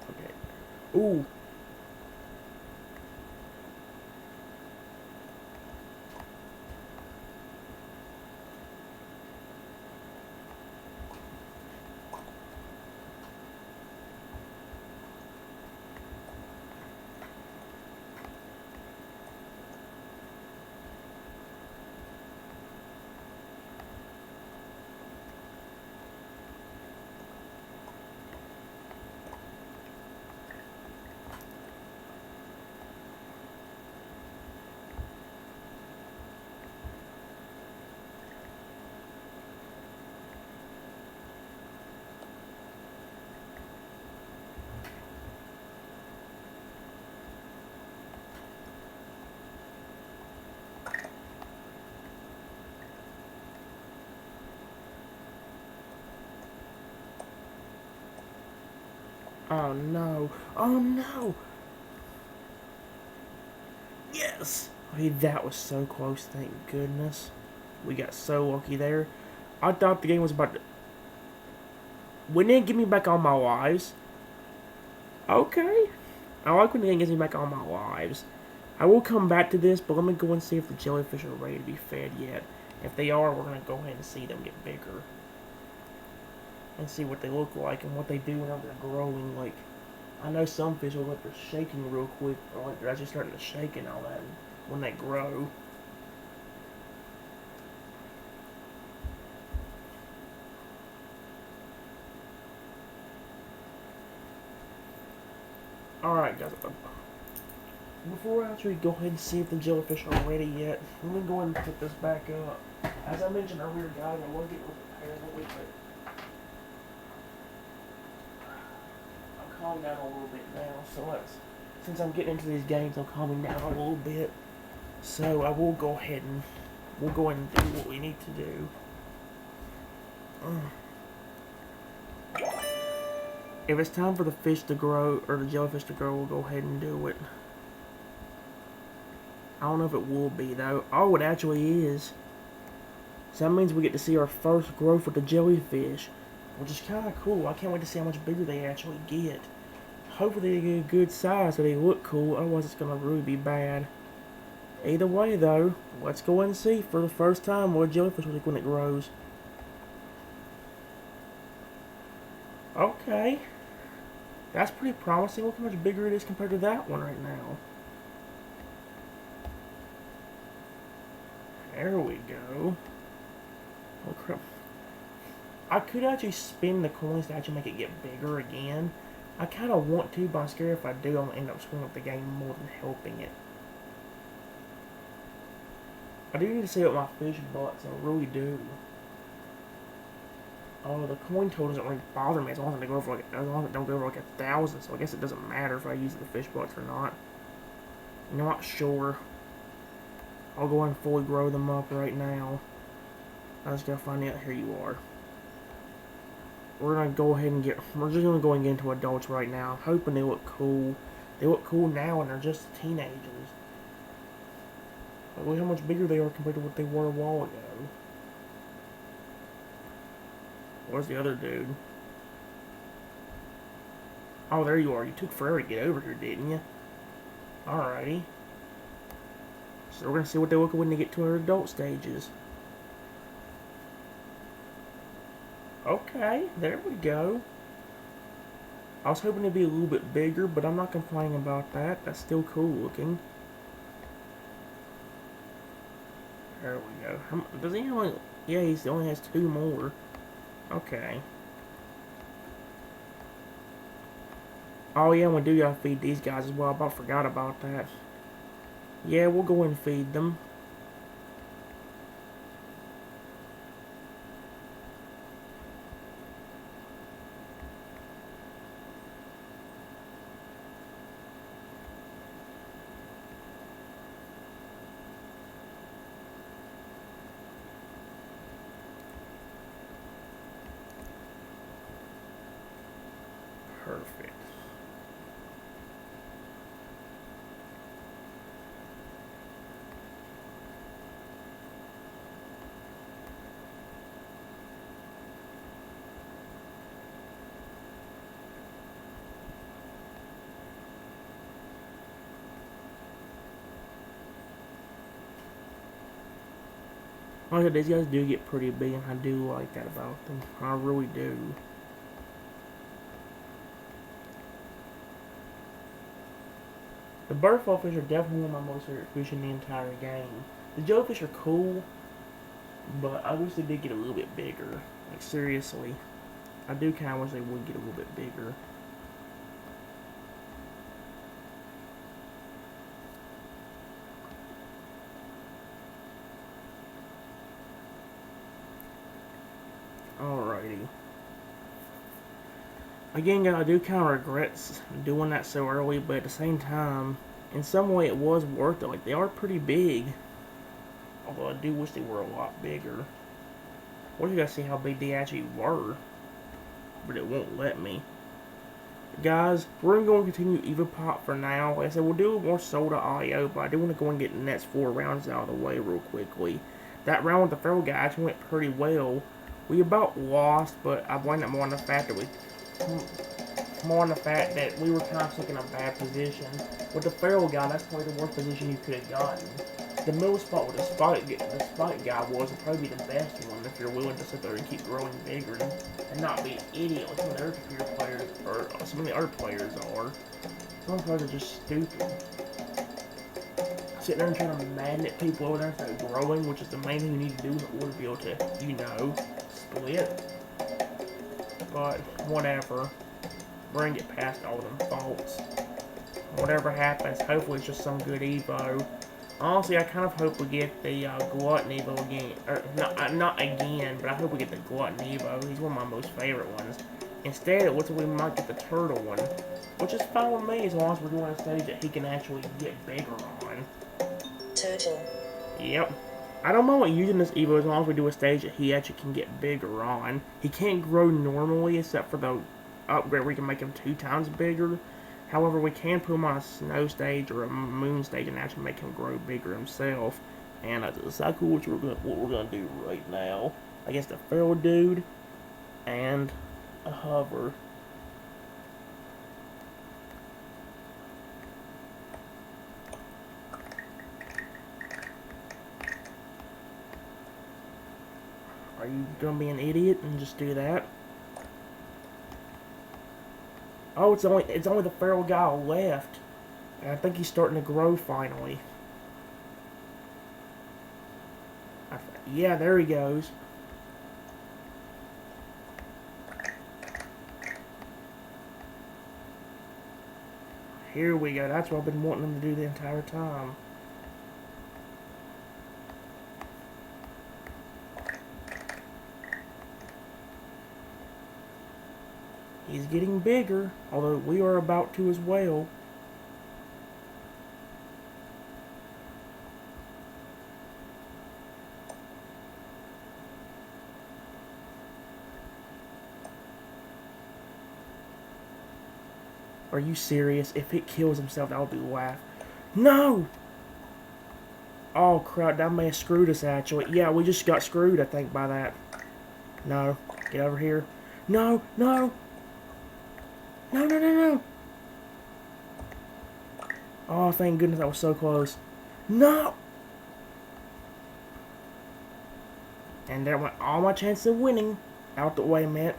Okay. Ooh. Oh no. Oh no. Yes. Okay, that was so close. Thank goodness. We got so lucky there. I thought the game was about to. Wouldn't it give me back all my lives? Okay. I like when the game gives me back all my lives. I will come back to this, but let me go and see if the jellyfish are ready to be fed yet. If they are, we're going to go ahead and see them get bigger. And see what they look like and what they do whenever they're growing. Like, I know some fish look like they're shaking real quick, or like they're actually starting to shake and all that when they grow. Alright, guys. Before I actually go ahead and see if the jellyfish are ready yet, let me go ahead and put this back up. As I mentioned earlier, guys, I was getting prepared a little bit. I'm calming down a little bit now, so since I'm getting into these games, I'm calming down a little bit. So I will go ahead and do what we need to do. If it's time for the fish to grow or the jellyfish to grow, we'll go ahead and do it. I don't know if it will be though. Oh, it actually is. So that means we get to see our first growth with the jellyfish, which is kind of cool. I can't wait to see how much bigger they actually get. Hopefully they get a good size so they look cool, otherwise it's going to really be bad. Either way though, let's go and see for the first time what a jellyfish looks like when it grows. Okay. That's pretty promising. Look how much bigger it is compared to that one right now. There we go. Oh crap. I could actually spin the coins to actually make it get bigger again. I kind of want to, but I'm scared if I do, I'm going to end up screwing up the game more than helping it. I do need to see what my fish butts, I really do. Oh, the coin total doesn't really bother me as long as they go over as long as it don't go over like 1,000, so I guess it doesn't matter if I use the fish butts or not. I'm not sure. I'll go ahead and fully grow them up right now. I just gotta find out. Here you are. We're gonna go ahead and we're just gonna go and get into adults right now. I'm hoping they look cool. They look cool now and they're just teenagers. But look how much bigger they are compared to what they were a while ago. Where's the other dude? Oh, there you are. You took forever to get over here, didn't you? Alrighty. So we're gonna see what they look like when they get to our adult stages. Okay, there we go. I was hoping it'd be a little bit bigger, but I'm not complaining about that. That's still cool looking. There we go. Does he only... Yeah, he only has 2 more. Okay. Oh yeah, we do gotta feed these guys as well. I about forgot about that. Yeah, we'll go and feed them. Perfect. Like I said, these guys do get pretty big, and I do like that about them. I really do. The butterfly fish are definitely one of my most favorite fish in the entire game. The jellyfish are cool, but I wish they did get a little bit bigger. Like, seriously. I do kind of wish they would get a little bit bigger. Alrighty. Again, I do kind of regret doing that so early, but at the same time, in some way it was worth it. Like, they are pretty big. Although I do wish they were a lot bigger. Well, you gotta see how big they actually were. But it won't let me. Guys, we're going to continue EvoPop for now. Like I said, we'll do more Soda IO, but I do want to go and get the next 4 rounds out of the way real quickly. That round with the feral guy actually went pretty well. We about lost, but I blame it more on the fact that we were kind of stuck in a bad position. With the feral guy, that's probably the worst position you could have gotten. The middle spot with the spike guy was probably the best one if you're willing to sit there and keep growing bigger and not be an idiot like some of the other computer players or some of the other players are. Some players are just stupid. Sitting there and trying to magnet people over there instead of growing, which is the main thing you need to do in order to be able to, you know, split. But whatever. We're gonna get past all them faults. Whatever happens, hopefully it's just some good Evo. Honestly, I kind of hope we get the Glutton Evo again. Or, not again, but I hope we get the Glutton Evo. He's one of my most favorite ones. Instead, it looks like we might get the Turtle one. Which is fine with me as long as we're doing a stage that he can actually get bigger on. Turtle. Yep. I don't mind using this Evo as long as we do a stage that he actually can get bigger on. He can't grow normally except for the upgrade where we can make him 2 times bigger. However, we can put him on a snow stage or a moon stage and actually make him grow bigger himself. And that's exactly what we're gonna do right now. I guess the feral dude and a hover. Are you gonna be an idiot and just do that? Oh, it's only the feral guy left. And I think he's starting to grow finally. Yeah, there he goes. Here we go. That's what I've been wanting him to do the entire time. He's getting bigger, although we are about to as well. Are you serious? If it kills himself, I'll be laugh. No! Oh crap, that may have screwed us actually. Yeah, we just got screwed, I think, by that. No. Get over here. No, no! No, no, no, no! Oh, thank goodness that was so close. No! And there went all my chances of winning. Out the way, man.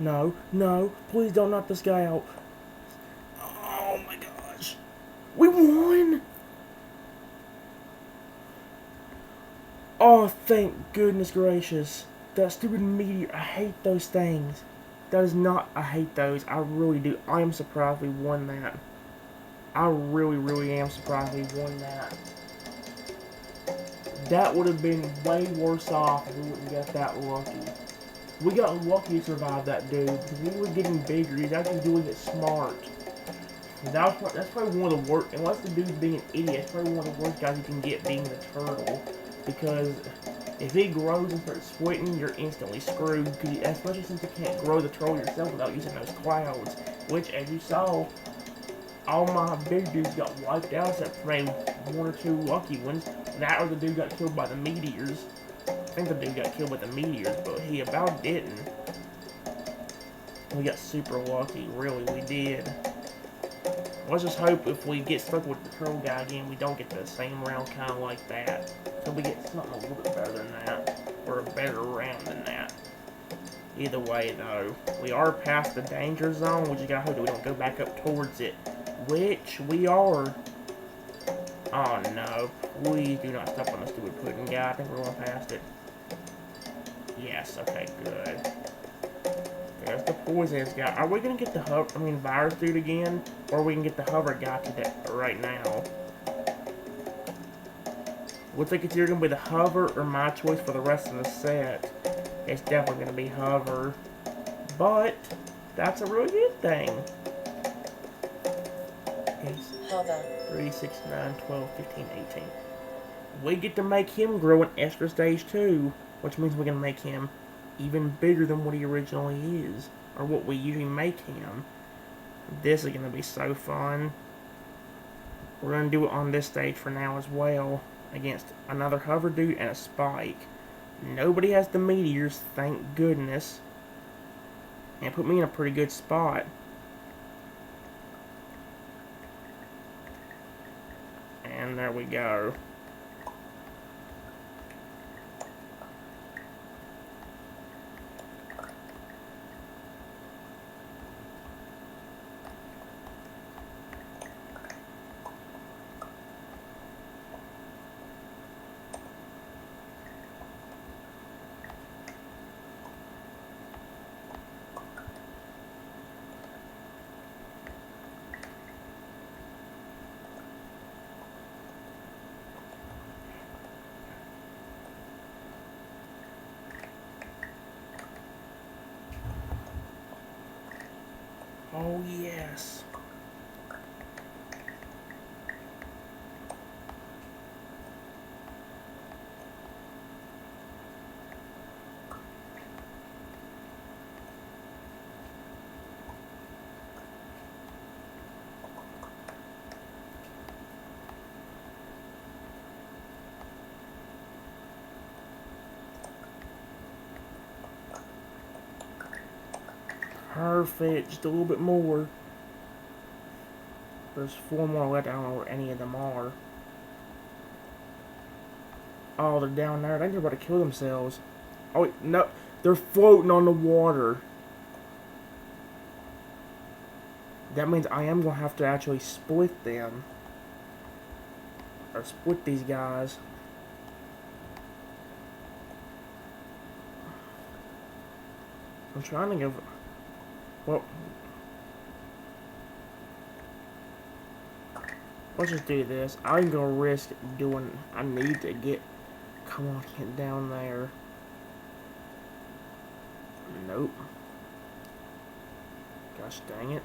No, no, please don't knock this guy out. Oh my gosh. We won! Oh, thank goodness gracious. That stupid meteor, I hate those things. That is not, I hate those. I really do. I am surprised we won that. I really, really am surprised we won that. That would have been way worse off if we wouldn't get that lucky. We got lucky to survive that dude, because he was getting bigger. He's actually doing it smart. That's probably one of the worst, unless the dude's being an idiot, that's probably one of the worst guys you can get being the turtle. Because if he grows and starts splitting, you're instantly screwed, especially since you can't grow the turtle yourself without using those clouds. Which, as you saw, all my big dudes got wiped out except for maybe 1 or 2 lucky ones. That or the dude got killed by the meteors. I think the dude got killed by the meteors, but he about didn't. We got super lucky, really, we did. Let's just hope if we get stuck with the turtle guy again, we don't get the same round kind of like that. So we get something a little bit better than that, or a better round than that. Either way, though, we are past the danger zone. We just gotta hope that we don't go back up towards it, which we are. Oh no, please do not step on the stupid pudding guy. I think we're going past it. Yes, okay, good. There's the poisonous guy. Are we gonna get the virus dude again? Or we can get the hover guy today, right now? Looks like it's either gonna be the hover or my choice for the rest of the set. It's definitely gonna be hover. But, that's a really good thing. Yes. Hover. 3, 6, 9, 12, 15, 18. We get to make him grow an extra stage too, which means we can make him even bigger than what he originally is, or what we usually make him. This is going to be so fun. We're going to do it on this stage for now as well, against another hover dude and a spike. Nobody has the meteors, thank goodness. And it put me in a pretty good spot. And there we go. Oh yes. Perfect, just a little bit more. There's 4 more left, I don't know where any of them are. Oh, they're down there, I think they're about to kill themselves. Oh, wait, no, they're floating on the water. That means I am going to have to actually split them. Or split these guys. I'm trying to give... Well... Let's just do this. I'm gonna risk doing... I need to get... Come on, get down there. Nope. Gosh dang it.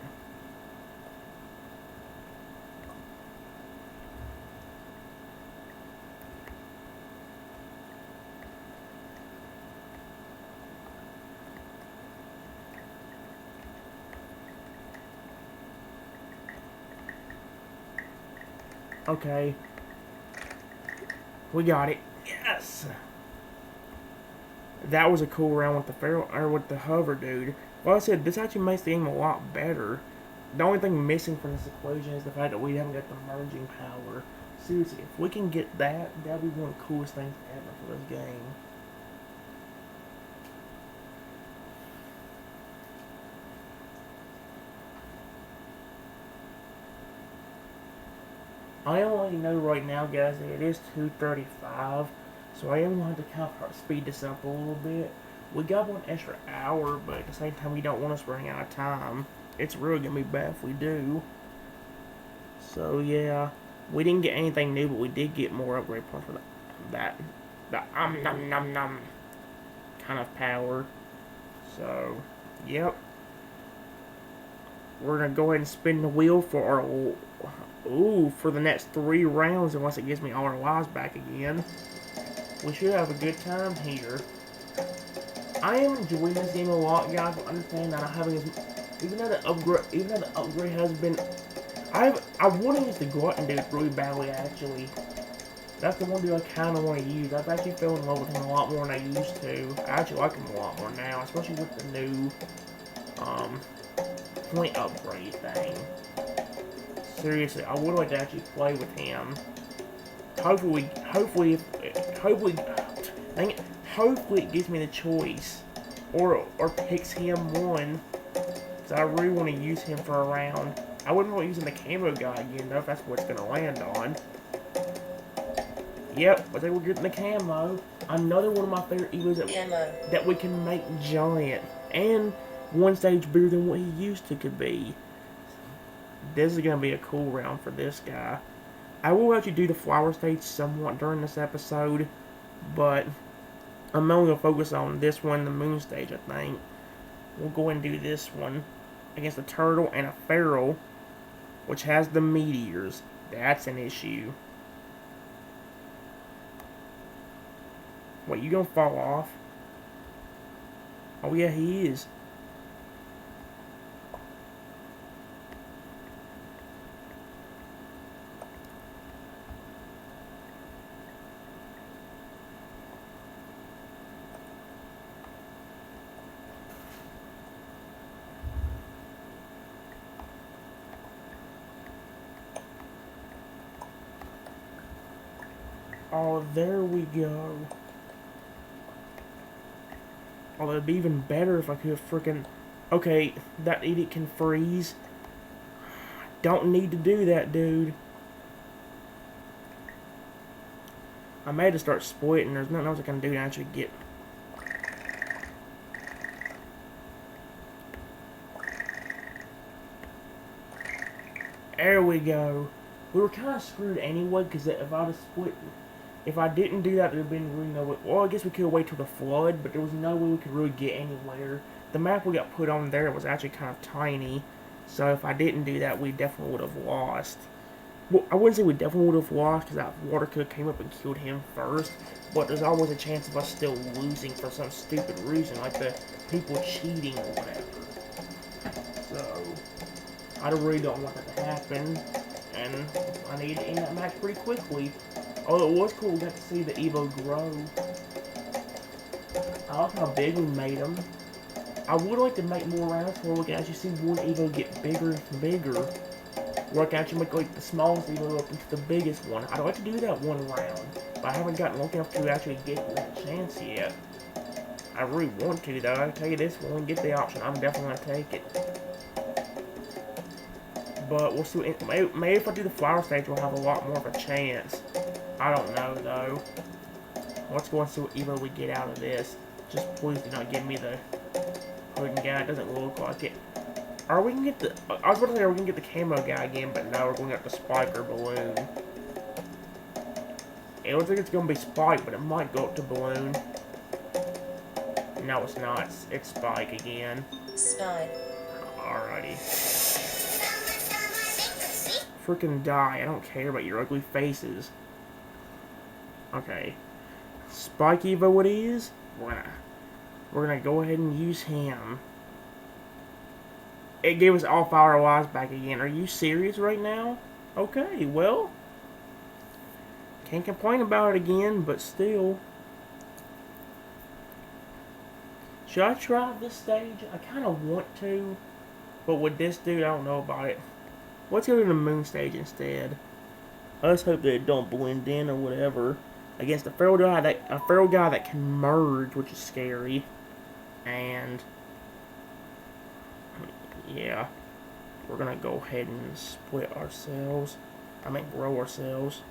Okay. We got it. Yes! That was a cool round with the feral, or with the hover dude. Well, I said, this actually makes the game a lot better. The only thing missing from this equation is the fact that we haven't got the merging power. Seriously, if we can get that, that'd be one of the coolest things ever for this game. I only know right now, guys, that it is 2:35, so I am going to kind of speed this up a little bit. We got 1 extra hour, but at the same time, we don't want us running out of time. It's really going to be bad if we do. So, yeah, we didn't get anything new, but we did get more upgrade points for the num num num kind of power. So, yep. We're going to go ahead and spin the wheel for our... Ooh, for the next 3 rounds, unless it gives me all our lives back again. We should have a good time here. I am enjoying this game a lot, guys, but understand that I'm having as... Even though the upgrade has been... I want to use the Glutton dude really badly, actually. That's the one dude I kind of want to use. I've actually fell in love with him a lot more than I used to. I actually like him a lot more now, especially with the new, point upgrade thing. Seriously, I would like to actually play with him. Hopefully, dang it, hopefully it gives me the choice. Or picks him one. Because I really want to use him for a round. I wouldn't want using the camo guy again, though, if that's what it's going to land on. Yep, I think we're getting the camo. Another one of my favorite evos that we can make giant. And one stage bigger than what he used to could be. This is going to be a cool round for this guy. I will actually do the flower stage somewhat during this episode, but I'm only going to focus on this one, the moon stage, I think. We'll go and do this one against a turtle and a feral. which has the meteors. That's an issue. What, you gonna fall off? Oh yeah, he is. Oh, there we go. Oh, it'd be even better if I could frickin'... Okay, that idiot can freeze. Don't need to do that, dude. I may have to start splitting. There's nothing else I can do to actually get... There we go. We were kind of screwed anyway, because if I'd have split... If I didn't do that, there would have been really no way... Well, I guess we could wait till the flood, but there was no way we could really get anywhere. The map we got put on there was actually kind of tiny, so if I didn't do that, we definitely would have lost. Well, I wouldn't say we definitely would have lost, because that water could have came up and killed him first, but there's always a chance of us still losing for some stupid reason, like the people cheating or whatever. So, I really don't want that to happen, and I need to end that match pretty quickly. Although it was cool, we got to see the Evo grow. I like how big we made them. I would like to make more rounds where we can actually see one Evo get bigger and bigger. Where I can actually make like the smallest Evo up into the biggest one. I'd like to do that one round, but I haven't gotten lucky enough to actually get that chance yet. I really want to though. I tell you this, when we get the option, I'm definitely gonna take it. But we'll see. Maybe if I do the flower stage, we'll have a lot more of a chance. I don't know though. Let's go and see what Evo we get out of this. Just please do not give me the hood guy. It doesn't look like it. Are we gonna get the... I was about to say, are we gonna get the camo guy again, but no, we're going to get the Spike or Balloon. It looks like it's gonna be Spike, but it might go up to Balloon. No, it's not. It's Spike again. Spike. Alrighty. Freaking die. I don't care about your ugly faces. Okay. Spike Evo what he is? We're gonna go ahead and use him. It gave us all 5 our lives back again. Are you serious right now? Okay, well. Can't complain about it again, but still. Should I try this stage? I kind of want to. But with this dude, I don't know about it. Let's go to the moon stage instead. Let's hope that it don't blend in or whatever. Against a feral guy that can merge, which is scary. And yeah, we're gonna go ahead and split ourselves. I mean, grow ourselves.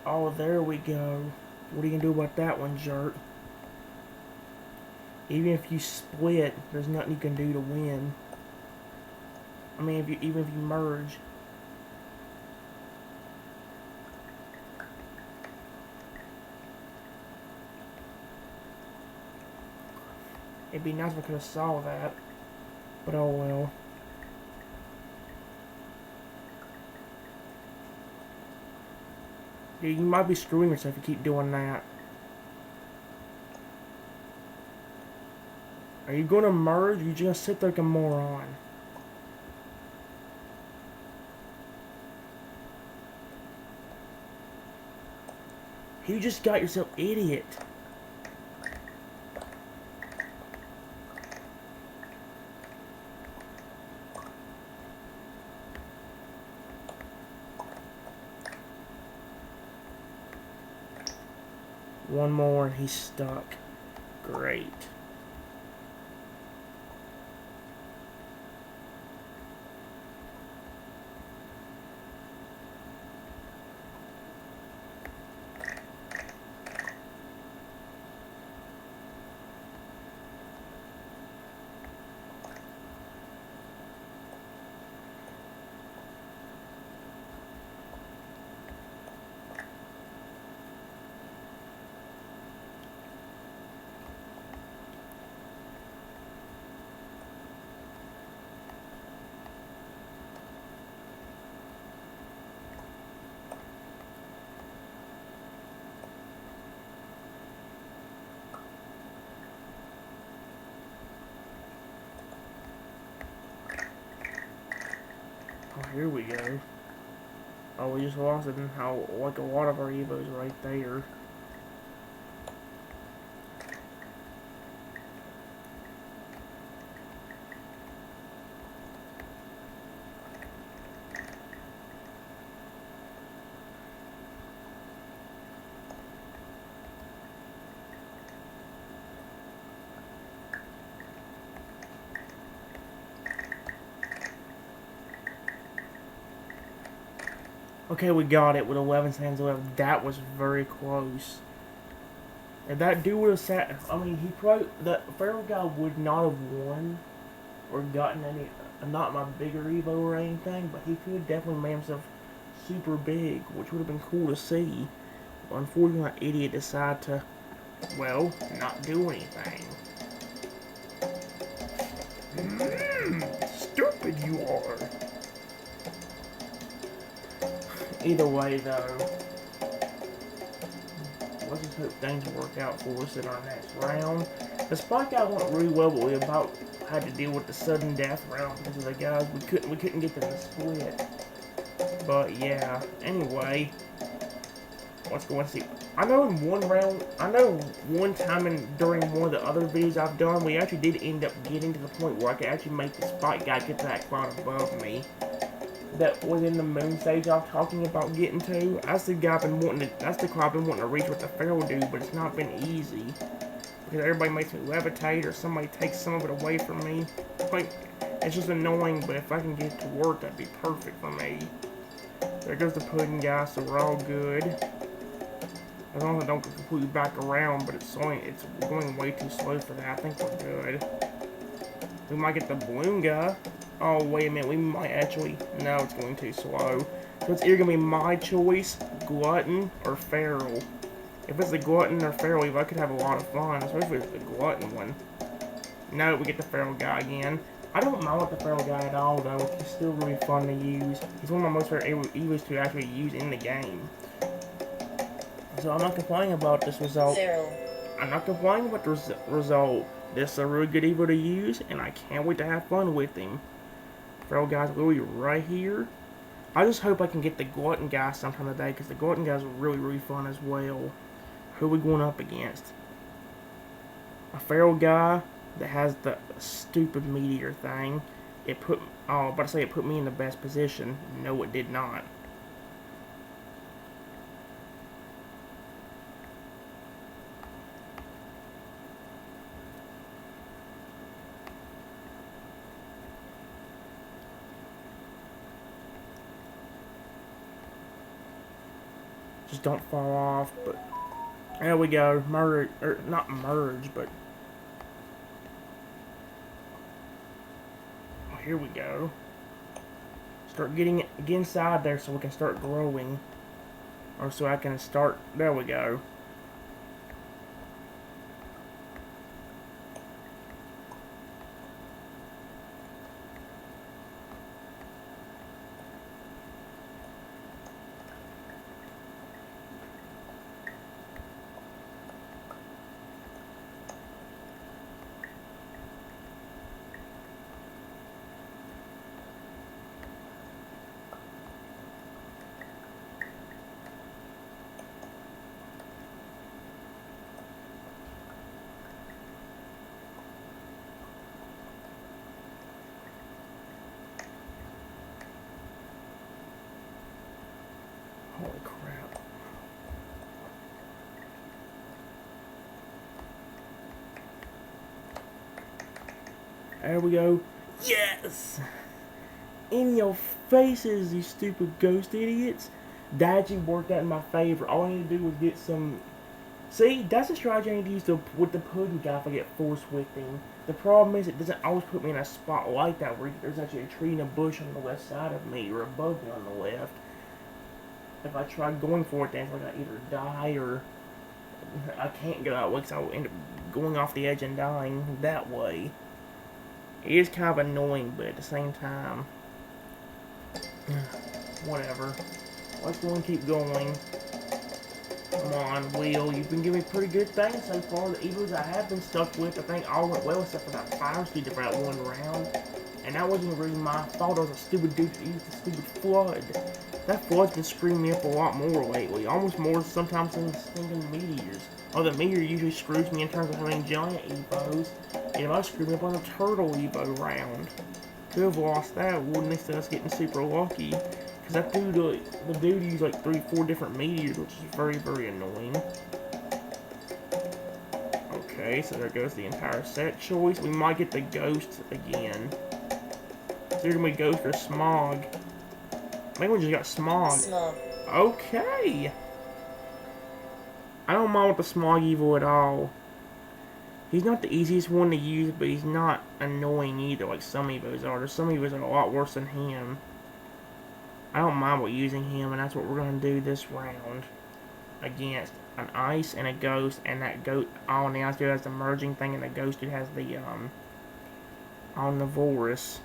Oh, there we go. What are you gonna do about that one, jerk? Even if you split, there's nothing you can do to win. I mean, even if you merge. It'd be nice if I could have saw that. But oh well. Dude, you might be screwing yourself if you keep doing that. Are you gonna merge? Or you just sit there like a moron? You just got yourself idiot. One more and he's stuck. Great. Here we go. Oh, we just lost it in how, like, a lot of our Evos right there. Okay, we got it with 11 seconds left. That was very close. If that dude would have sat, I mean, he probably, the feral guy would not have won or gotten any, not my bigger Evo or anything, but he could definitely made himself super big, which would have been cool to see. But unfortunately, that idiot decided to, well, not do anything. Stupid you are. Either way, though, let's just hope things work out for us in our next round. The spike guy went really well, but we about had to deal with the sudden death round because of the guys. We couldn't get them to split. But yeah, anyway, let's go and see. I know in one round, I know one time during one of the other videos I've done, we actually did end up getting to the point where I could actually make the spike guy get to that cloud above me. That was in the moon stage I was talking about getting to. That's the guy I've been wanting to, that's the cloud I've been wanting to reach with the feral dude, but it's not been easy. Because everybody makes me levitate or somebody takes some of it away from me. Like, it's just annoying, but if I can get it to work, that'd be perfect for me. There goes the pudding guy, so we're all good. As long as I don't go completely back around, but it's going way too slow for that. I think we're good. We might get the balloon guy. Oh, wait a minute, we might actually... No, it's going too slow. So it's either going to be my choice, Glutton, or Feral. If it's the Glutton or Feral, I could have a lot of fun, especially if it's the Glutton one. No, we get the Feral guy again. I don't mind the Feral guy at all, though. He's still really fun to use. He's one of my most favorite Evos to actually use in the game. So I'm not complaining about this result. Feral. I'm not complaining about the result. This is a really good Evo to use, and I can't wait to have fun with him. Feral guy's literally right here. I just hope I can get the Glutton guy sometime today, because the Glutton guy's really, really fun as well. Who are we going up against? A feral guy that has the stupid meteor thing. It put, oh, I was about to say it put me in the best position. No, it did not. Just don't fall off, but there we go. Merge, or not merge, but oh, here we go. Start getting it inside there so we can start growing, or so I can start. There we go. Holy crap. There we go. Yes! In your faces, you stupid ghost idiots. That actually worked out in my favor. All I need to do was get some... See, that's a strategy I need to use with the pudding guy if I get force whipping. The problem is it doesn't always put me in a spot like that where there's actually a tree and a bush on the left side of me or above me on the left. If I try going for it, then it's like I either die or I can't get out because I'll end up going off the edge and dying that way. It is kind of annoying, but at the same time, whatever. Let's go and keep going. Come on, Wheel. You've been giving me pretty good things so far. The Evos I have been stuck with, I think all went well except for that fire speed for that one round. And that wasn't really my fault. It was a stupid dude who used the stupid flood. That flood's been screwing me up a lot more lately. Almost more sometimes than stinking meteors. Oh, the meteor usually screws me in terms of having giant Evos. And it might screw me up on a turtle Evo round. Could have lost that, wouldn't instead of us getting super lucky. Because that dude, the dude used like 3-4 different meteors, which is very, very annoying. Okay, so there goes the entire set choice. We might get the ghost again. It's either gonna be ghost or smog. Maybe we just got smog. Smog. Okay. I don't mind with the smog evil at all. He's not the easiest one to use, but he's not annoying either, like some Evos are. There's some Evos that are a lot worse than him. I don't mind with using him, and that's what we're going to do this round. Against an ice and a ghost, and that ghost, the ice dude has the merging thing, and the ghost dude has the, omnivorous.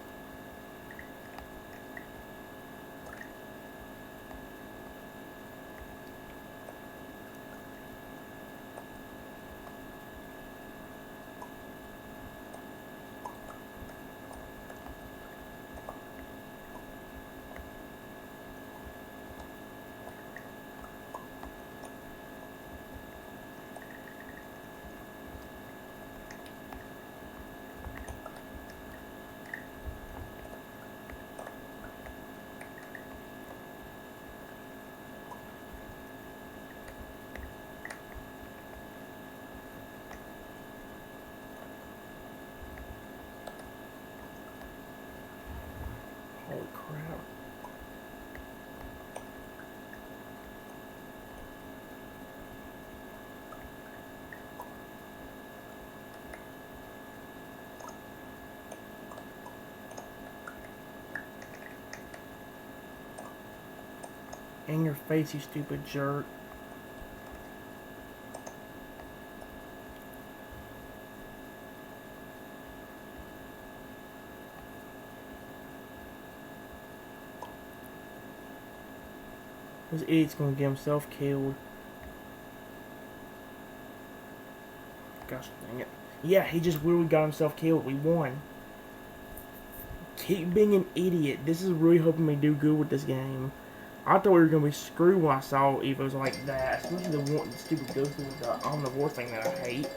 Holy crap. In your face, you stupid jerk. This idiot's gonna get himself killed. Gosh dang it. Yeah, he just literally got himself killed. We won. Keep being an idiot. This is really helping me do good with this game. I thought we were gonna be screwed when I saw Evos like that. Especially the one, the stupid ghost with the omnivore thing that I hate.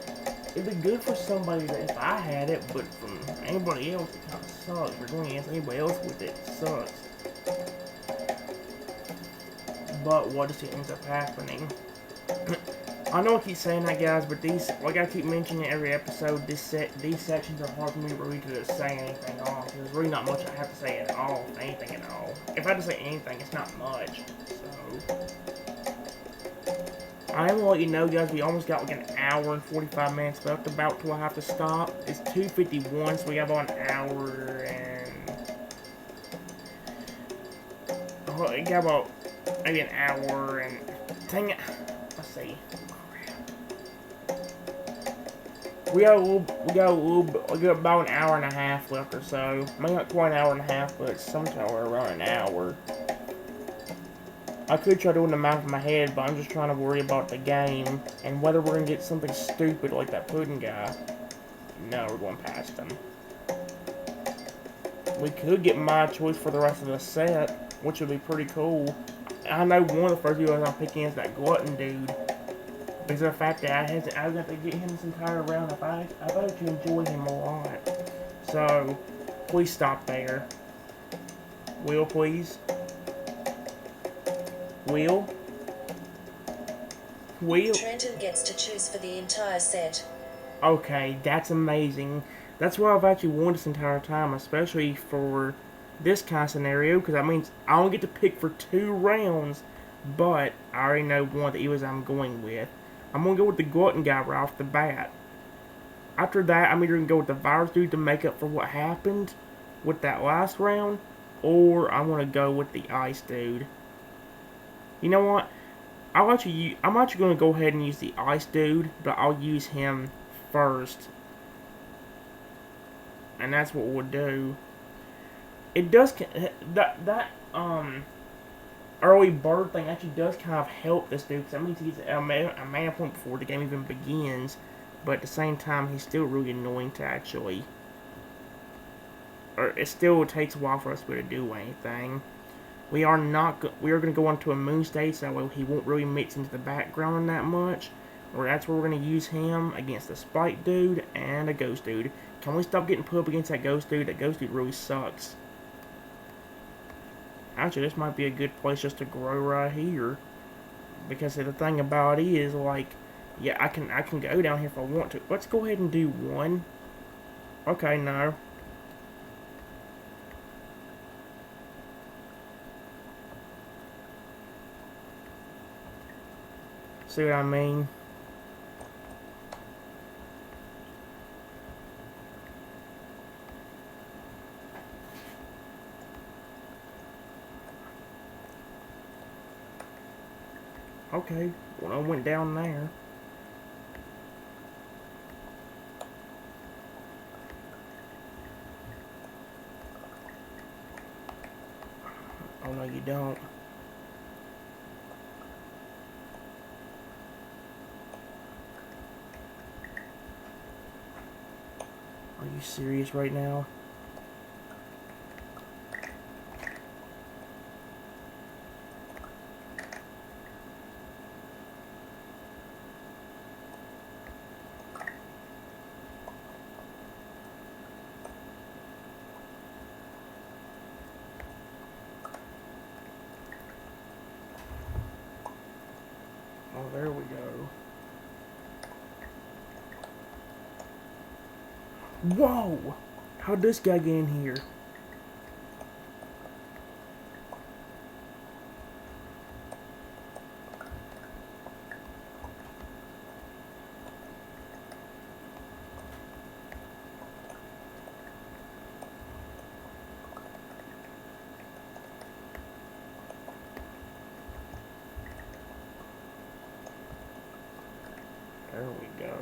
It'd be good for somebody that if I had it, but from anybody else, it kind of sucks. If you're going against anybody else with it, it sucks. But what just ends up happening? I know I keep saying that, guys, but these, like I keep mentioning every episode, these sections are hard for me to really to say anything on. There's really not much I have to say at all, if anything at all. If I have to say anything, it's not much. So, I am gonna let you know, guys, we almost got like an hour and 45 minutes left about till I have to stop. It's 2:51, so we have about an hour and... we got about maybe an hour and... Dang it. Let's see. We got about an hour and a half left or so. Maybe not quite an hour and a half, but somewhere around an hour. I could try doing the math in my head, but I'm just trying to worry about the game and whether we're gonna get something stupid like that pudding guy. No, we're going past him. We could get my choice for the rest of the set, which would be pretty cool. I know one of the first videos I'm picking is that glutton dude. Because of the fact that I was going to have to get him this entire round. I actually enjoy him a lot. So, please stop there. Will, please. Will? Trenton gets to choose for the entire set. Okay, that's amazing. That's what I've actually wanted this entire time, especially for this kind of scenario, because that means I only get to pick for 2 rounds, but I already know one of the Evos I'm going with. I'm going to go with the glutton guy right off the bat. After that, I'm either going to go with the virus dude to make up for what happened with that last round, or I'm going to go with the ice dude. You know what? I'm actually going to go ahead and use the ice dude, but I'll use him first. And that's what we'll do. It does, that early bird thing actually does kind of help this dude, because that means he gets a mana point before the game even begins, but at the same time, he's still really annoying to actually, or it still takes a while for us to be able to do anything. We are not. We are going to go onto a moon stage, so that way he won't really mix into the background that much. Or that's where we're going to use him against a spike dude and a ghost dude. Can we stop getting put up against that ghost dude? That ghost dude really sucks. Actually, this might be a good place just to grow right here. Because the thing about it is, like, yeah, I can go down here if I want to. Let's go ahead and do one. Okay, no. See what I mean? Okay, well, I went down there. Oh, no, you don't. Are you serious right now? Oh, there we go. Whoa! How'd this guy get in here? There we go.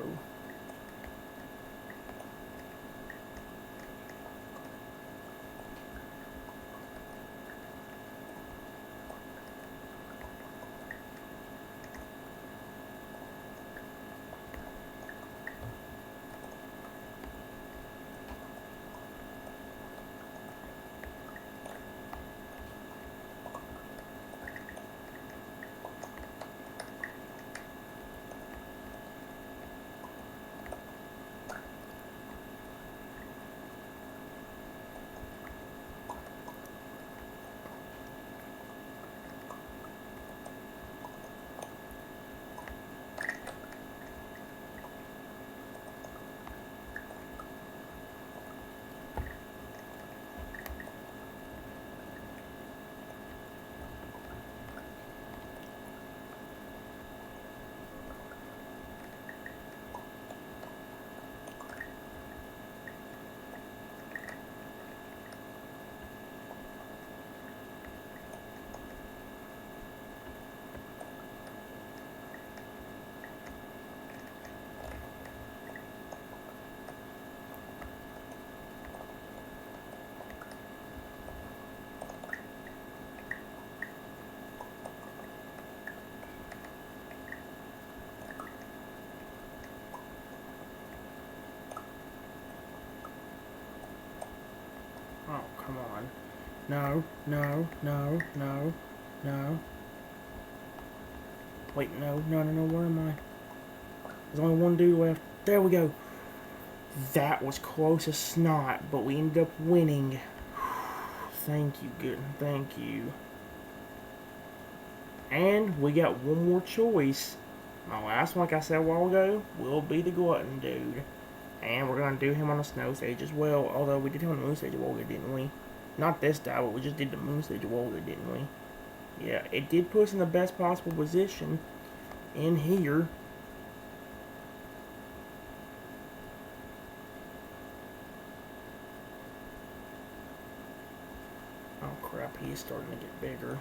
Oh, come on. No, no, no, no, no. Wait, no, no, no, no, where am I? There's only one dude left. There we go. That was close as snot, but we ended up winning. Thank you, good. Thank you. And we got one more choice. My last one, like I said a while ago, will be the glutton dude. And we're going to do him on the snow stage as well. Although we did him on the moon stage a while ago, didn't we? Not this time, but we just did the moon stage a while ago, didn't we? Yeah, it did put us in the best possible position in here. Oh crap, he is starting to get bigger.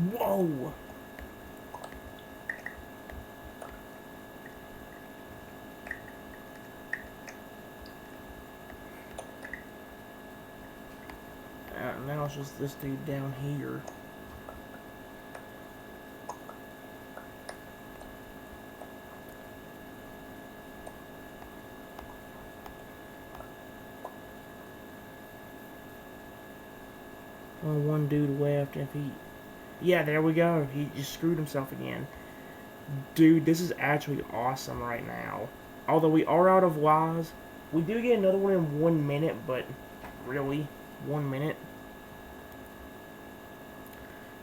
Whoa! Now it's just this dude down here. Only one dude left. If he... Yeah, there we go. He just screwed himself again. Dude, this is actually awesome right now. Although we are out of lives, we do get another one in 1 minute, but really, 1 minute.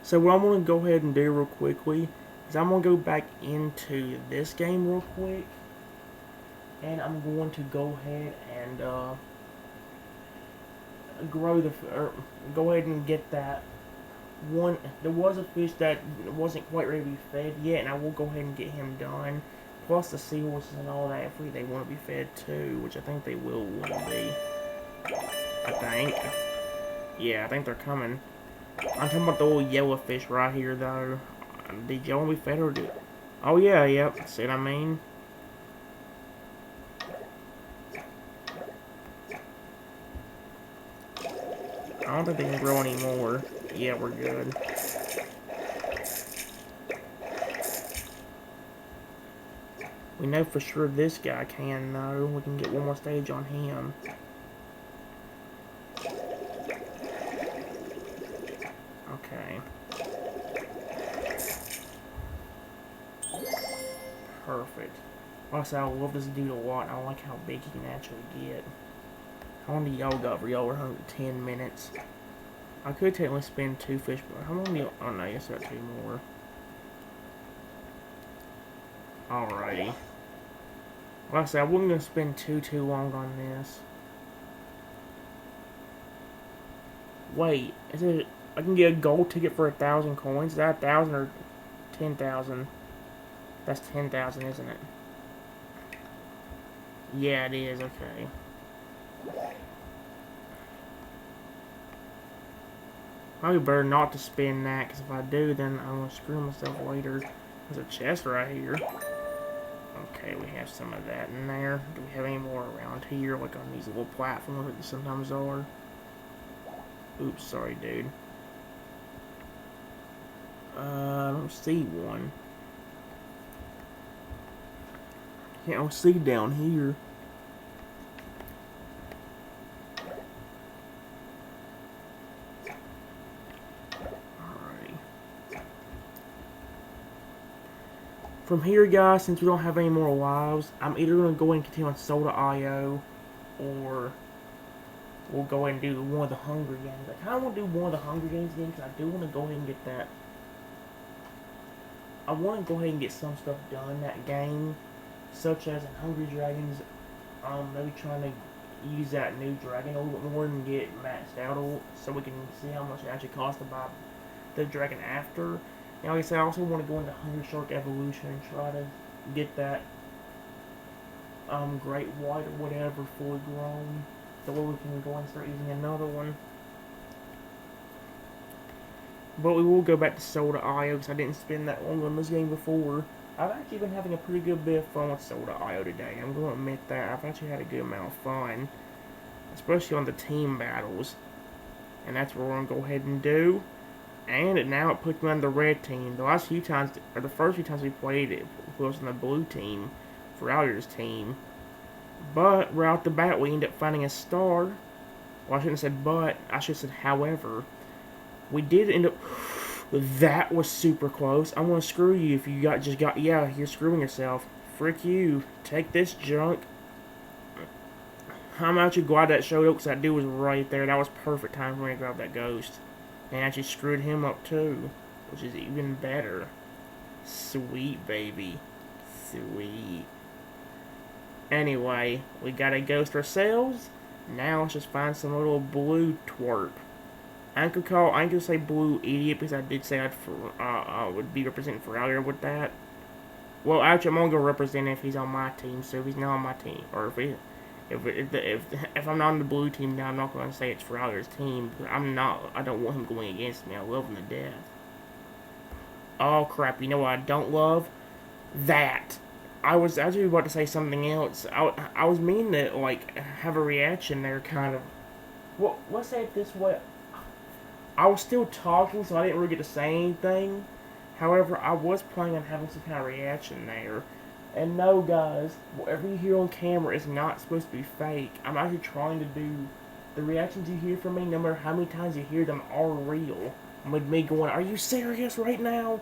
So what I'm going to go ahead and do real quickly is I'm going to go back into this game real quick. And I'm going to go ahead and go ahead and get that one. There was a fish that wasn't quite ready to be fed yet, and I will go ahead and get him done. Plus the seahorses and all that, if they want to be fed too, which I think they will want to be. I think. Yeah, I think they're coming. I'm talking about the little yellow fish right here, though. Did y'all want to be fed or did? Oh yeah, yep. See what I mean? I don't think they can grow anymore. Yeah, we're good. We know for sure this guy can, though. We can get one more stage on him. Okay. Perfect. Also, I love this dude a lot. I like how big he can actually get. How long do y'all got for y'all? We're 110 minutes. I could technically spin 2 fish, but how long do you... Oh no, I guess I got 2 more. Alrighty. Like I said, I wasn't going to spend too long on this. Wait, is it... I can get a gold ticket for 1,000 coins? Is that 1,000 or 10,000? That's 10,000, isn't it? Yeah, it is, okay. Probably better not to spin that, because if I do, then I'm going to screw myself later. There's a chest right here. Okay, we have some of that in there. Do we have any more around here, like on these little platforms that they sometimes are? Oops, sorry, dude. I don't see one. Can't see down here. From here, guys, since we don't have any more lives, I'm either going to go and continue on Soda.io, or we'll go ahead and do one of the Hunger Games. I kind of want to do one of the Hunger Games again, because I do want to go ahead and get that. I want to go ahead and get some stuff done in that game, such as in Hungry Dragons, maybe trying to use that new dragon a little bit more and get maxed out, so we can see how much it actually costs to buy the dragon after. And like I said, I also want to go into Hungry Shark Evolution and try to get that Great White or whatever fully grown, so we can go and start using another one. But we will go back to Soda.io because I didn't spend that long on this game before. I've actually been having a pretty good bit of fun with Soda.io today. I'm going to admit that. I've actually had a good amount of fun, especially on the team battles. And that's what we're going to go ahead and do. And now it puts me on the red team. The last few times, or the first few times we played it, put us on the blue team, for Alier's team. But right off the bat, we end up finding a star. Well, I shouldn't have said but, I should have said however. We did end up... That was super close. I'm gonna screw you if you yeah, you're screwing yourself. Frick you. Take this junk. I'm actually glad that showed up because that dude was right there. That was perfect time for me to grab that ghost. And actually screwed him up too, which is even better. Sweet, baby. Sweet. Anyway, we got a ghost ourselves. Now let's just find some little blue twerp. I ain't gonna say blue idiot because I did say I would be representing Ferrari with that. Well, actually, I'm only gonna represent if he's on my team. So if he's not on my team, or if I'm not on the blue team, now I'm not gonna say it's Ferrari's team. Because I don't want him going against me. I love him to death. Oh crap, you know what I don't love? That. I was actually about to say something else. I was meaning to, like, have a reaction there, kind of. Well, let's say it this way. I was still talking, so I didn't really get to say anything. However, I was planning on having some kind of reaction there. And no, guys, whatever you hear on camera is not supposed to be fake. I'm actually trying to do the reactions you hear from me, no matter how many times you hear them, are real. With me going, "Are you serious right now?"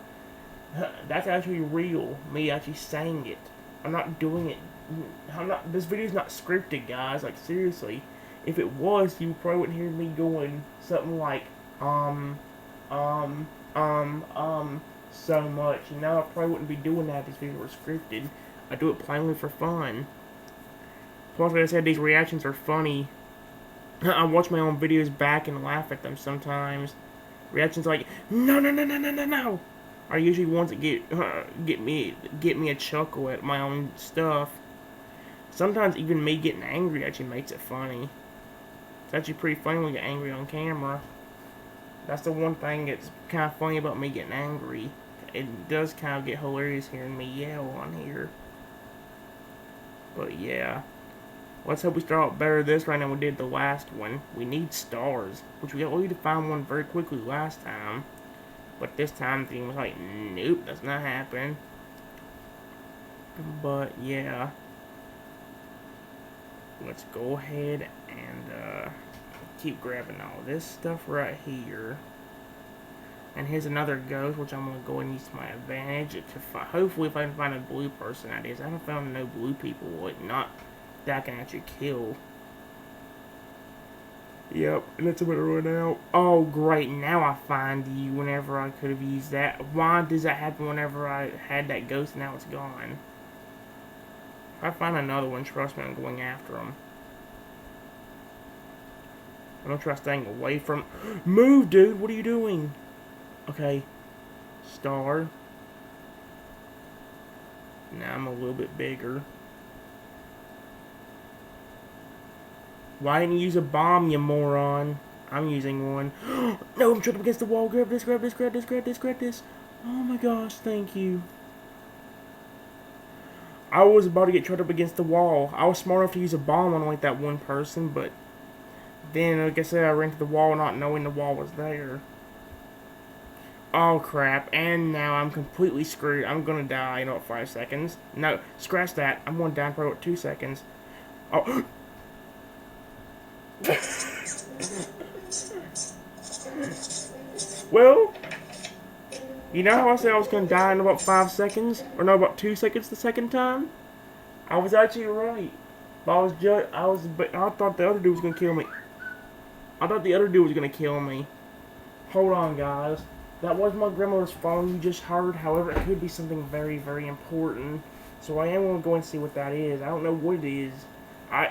That's actually real. Me actually saying it. I'm not doing it. I'm not. This video's not scripted, guys. Like seriously, if it was, you probably wouldn't hear me going something like um, um, so much. You know, I probably wouldn't be doing that if this video were scripted. I do it plainly for fun. Plus, like I said, these reactions are funny. I watch my own videos back and laugh at them sometimes. Reactions like "No, no, no, no, no, no, no" are usually ones that get me a chuckle at my own stuff. Sometimes even me getting angry actually makes it funny. It's actually pretty funny when you get angry on camera. That's the one thing that's kind of funny about me getting angry. It does kind of get hilarious hearing me yell on here. But yeah. Let's hope we start out better this round than we did the last one. We need stars, which we only to find one very quickly last time. But this time the thing was like, nope, that's not happening. But yeah. Let's go ahead and keep grabbing all this stuff right here. And here's another ghost, which I'm going to go and use to my advantage. Hopefully if I can find a blue person, that is. I haven't found no blue people, like, not that I can actually kill. Yep, and it's about to run out. Oh, great, now I find you whenever I could have used that. Why does that happen whenever I had that ghost and now it's gone? If I find another one, trust me, I'm going after him. I'm gonna try staying away from... Move, dude, what are you doing? Okay, star. Now I'm a little bit bigger. Why didn't you use a bomb, you moron? I'm using one. No, I'm trapped up against the wall. Grab this, grab this, grab this, grab this, grab this. Oh my gosh, thank you. I was about to get trapped up against the wall. I was smart enough to use a bomb on like that one person, but then, like I said, I ran to the wall not knowing the wall was there. Oh crap, and now I'm completely screwed. I'm gonna die in about 5 seconds. No, scratch that. I'm gonna die in probably about 2 seconds. Oh. Well, you know how I said I was gonna die in about 5 seconds? Or no, about 2 seconds the second time? I was actually right. But but I thought the other dude was gonna kill me. I thought the other dude was gonna kill me. Hold on, guys. That was my grandmother's phone you just heard. However, it could be something very, very important. So I am gonna go and see what that is. I don't know what it is.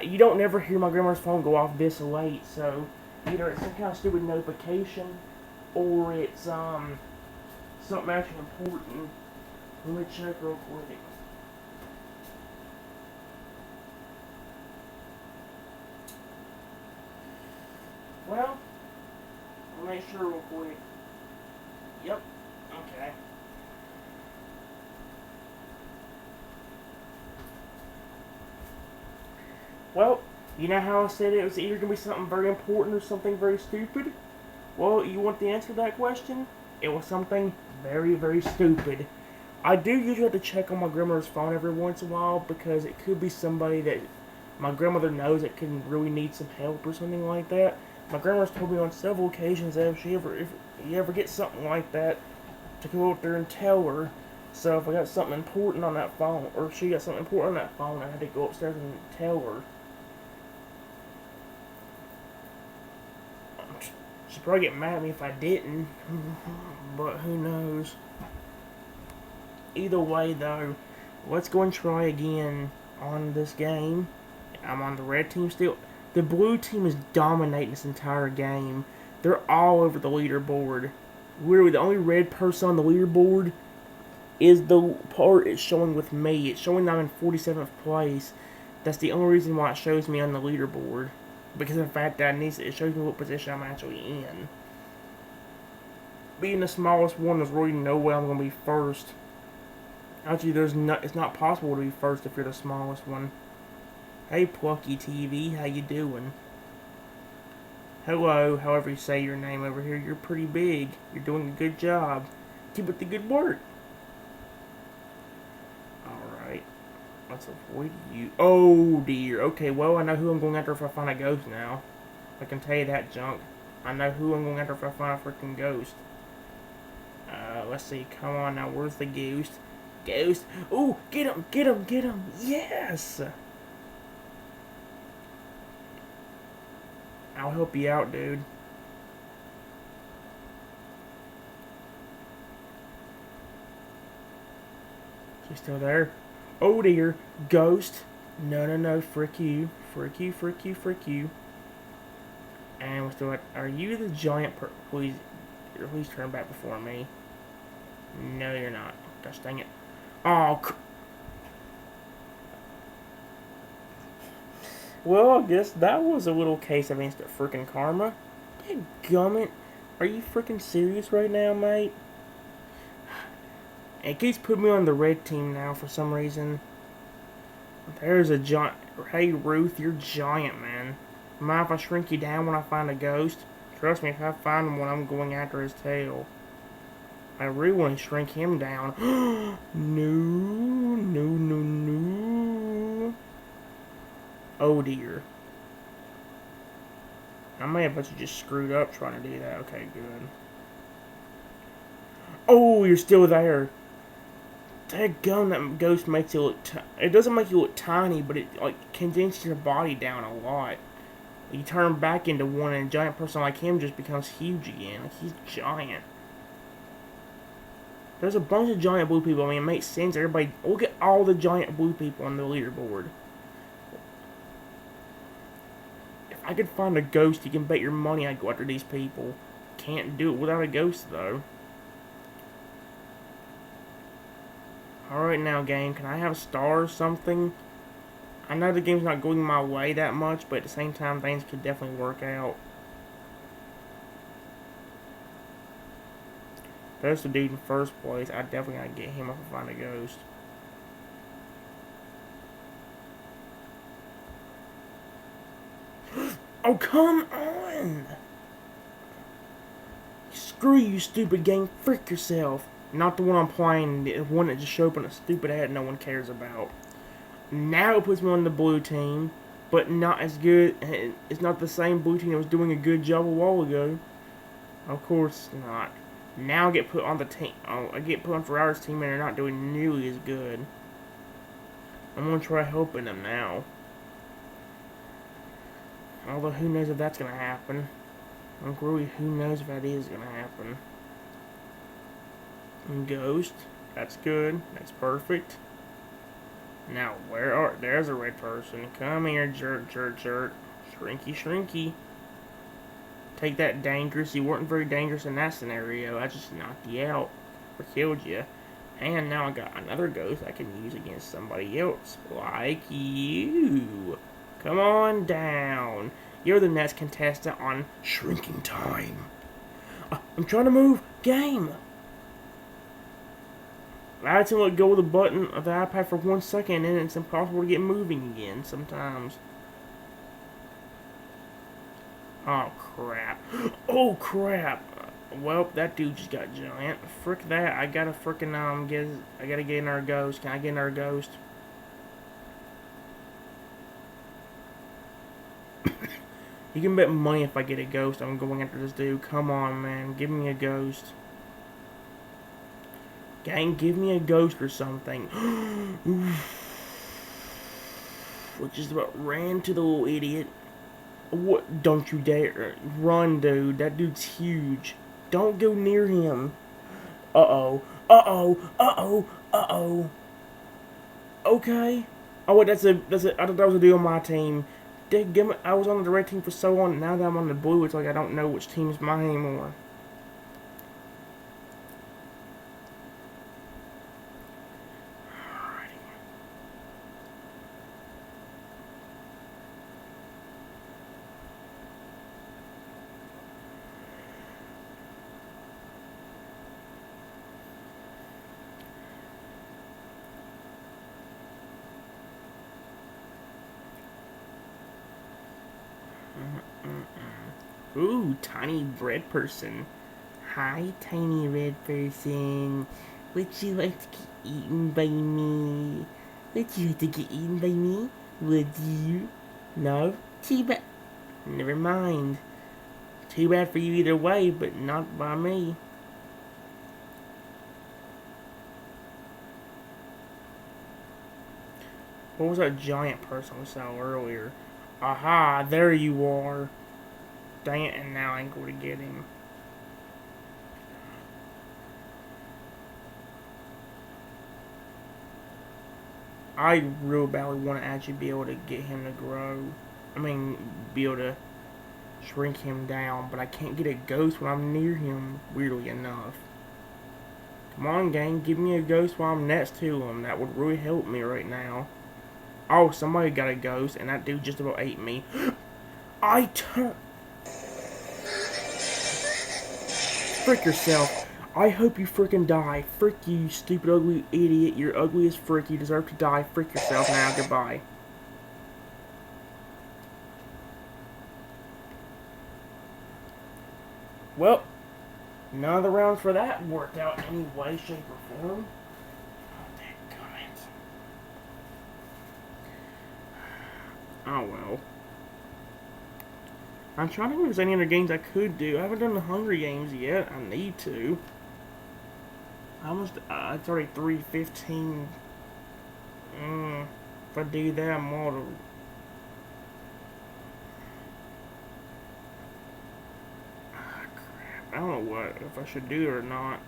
You don't never hear my grandma's phone go off this late, so either it's some kind of stupid notification or it's something actually important. Let me check real quick. Well, I'll make sure real quick. Yep. Okay. Well, you know how I said it was either going to be something very important or something very stupid? Well, you want the answer to that question? It was something very, very stupid. I do usually have to check on my grandmother's phone every once in a while because it could be somebody that my grandmother knows that can really need some help or something like that. My grandmother's told me on several occasions that if you ever get something like that, to go out there and tell her. So if I got something important on that phone, or if she got something important on that phone, I had to go upstairs and tell her. She'd probably get mad at me if I didn't, but who knows. Either way, though, let's go and try again on this game. I'm on the red team still. The blue team is dominating this entire game. They're all over the leaderboard. Literally, the only red person on the leaderboard is the part it's showing with me. It's showing that I'm in 47th place. That's the only reason why it shows me on the leaderboard. Because of the fact that it shows me what position I'm actually in. being the smallest one, there's really no way I'm gonna be first. Actually, it's not possible to be first if you're the smallest one. Hey, Plucky TV, how you doing? Hello, however you say your name over here. You're pretty big. You're doing a good job. Keep up the good work. Alright. Let's avoid you. Oh, dear. Okay, well, I know who I'm going after if I find a ghost now. I can tell you that, junk. I know who I'm going after if I find a freaking ghost. Let's see. Come on now. Where's the ghost? Ghost. Ooh, get him, get him, get him. Yes! I'll help you out, dude. She's still there. Oh dear. Ghost. No, no, no. Frick you. Frick you, frick you, frick you. And we're still at. Are you the giant please turn back before me. No, you're not. Gosh dang it. Oh, well, I guess that was a little case of instant freaking karma. Dadgummit. Are you freaking serious right now, mate? It keeps putting me on the red team now for some reason. There's a giant. Hey, Ruth, you're giant, man. Mind if I shrink you down when I find a ghost? Trust me, if I find one, I'm going after his tail. I really want to shrink him down. No, no, no, no. Oh dear. I may have just screwed up trying to do that. Okay, good. Oh, you're still there. Dadgum, that ghost makes you look. It doesn't make you look tiny, but it like condenses your body down a lot. You turn back into one, and a giant person like him just becomes huge again. Like he's giant. There's a bunch of giant blue people. I mean, it makes sense. Everybody, look at all the giant blue people on the leaderboard. If I could find a ghost, you can bet your money I'd go after these people. Can't do it without a ghost, though. Alright now, game, can I have a star or something? I know the game's not going my way that much, but at the same time, things could definitely work out. There's the dude in first place. I definitely gotta get him if I find a ghost. Oh, come on! Screw you, stupid game. Frick yourself. Not the one I'm playing, the one that just showed up in a stupid ad no one cares about. Now it puts me on the blue team, but not as good. It's not the same blue team that was doing a good job a while ago. Of course not. Now I get put on the team. I get put on Ferrari's team, and they're not doing nearly as good. I'm gonna try helping them now. Although who knows if that's gonna happen. Really, who knows if that is gonna happen. Ghost. That's good. That's perfect. Now, there's a red person. Come here, jerk, jerk, jerk. Shrinky, shrinky. Take that, dangerous. You weren't very dangerous in that scenario. I just knocked you out. Or killed you. And now I got another ghost I can use against somebody else. Like you. Come on down. You're the next contestant on Shrinking Time. I'm trying to move. Game. I had to let go of the button of the iPad for 1 second, and it's impossible to get moving again sometimes. Oh, crap. Oh, crap. Well, that dude just got giant. Frick that. I gotta frickin' I gotta get another ghost. Can I get another ghost? You can bet money if I get a ghost, I'm going after this dude. Come on, man. Give me a ghost. Gang, give me a ghost or something. Which just about ran to the little idiot. What? Don't you dare. Run, dude. That dude's huge. Don't go near him. Uh-oh. Uh-oh. Uh-oh. Uh-oh. Okay. Oh, wait, that's it. I thought that was a deal on my team. I was on the red team for so long. Now that I'm on the blue, it's like I don't know which team is mine anymore. Ooh, tiny red person. Hi, tiny red person. Would you like to get eaten by me? Would you like to get eaten by me? Would you? No? Too bad. Never mind. Too bad for you either way, but not by me. What was that giant person we saw earlier? Aha, there you are. Dang it, and now I'm going to get him. I real badly want to actually be able to get him to grow. I mean, be able to shrink him down, but I can't get a ghost when I'm near him, weirdly enough. Come on, gang, give me a ghost while I'm next to him. That would really help me right now. Oh, somebody got a ghost, and that dude just about ate me. I turn. Frick yourself. I hope you frickin' die. Frick you, you stupid, ugly idiot. You're ugly as frick. You deserve to die. Frick yourself now. Goodbye. Well, none of the rounds for that worked out any way, shape, or form. Oh well. I'm trying to think if there's any other games I could do. I haven't done the Hunger Games yet. I need to. It's already 3:15. If I do that, I'm all to. Crap. I don't know what if I should do it or not.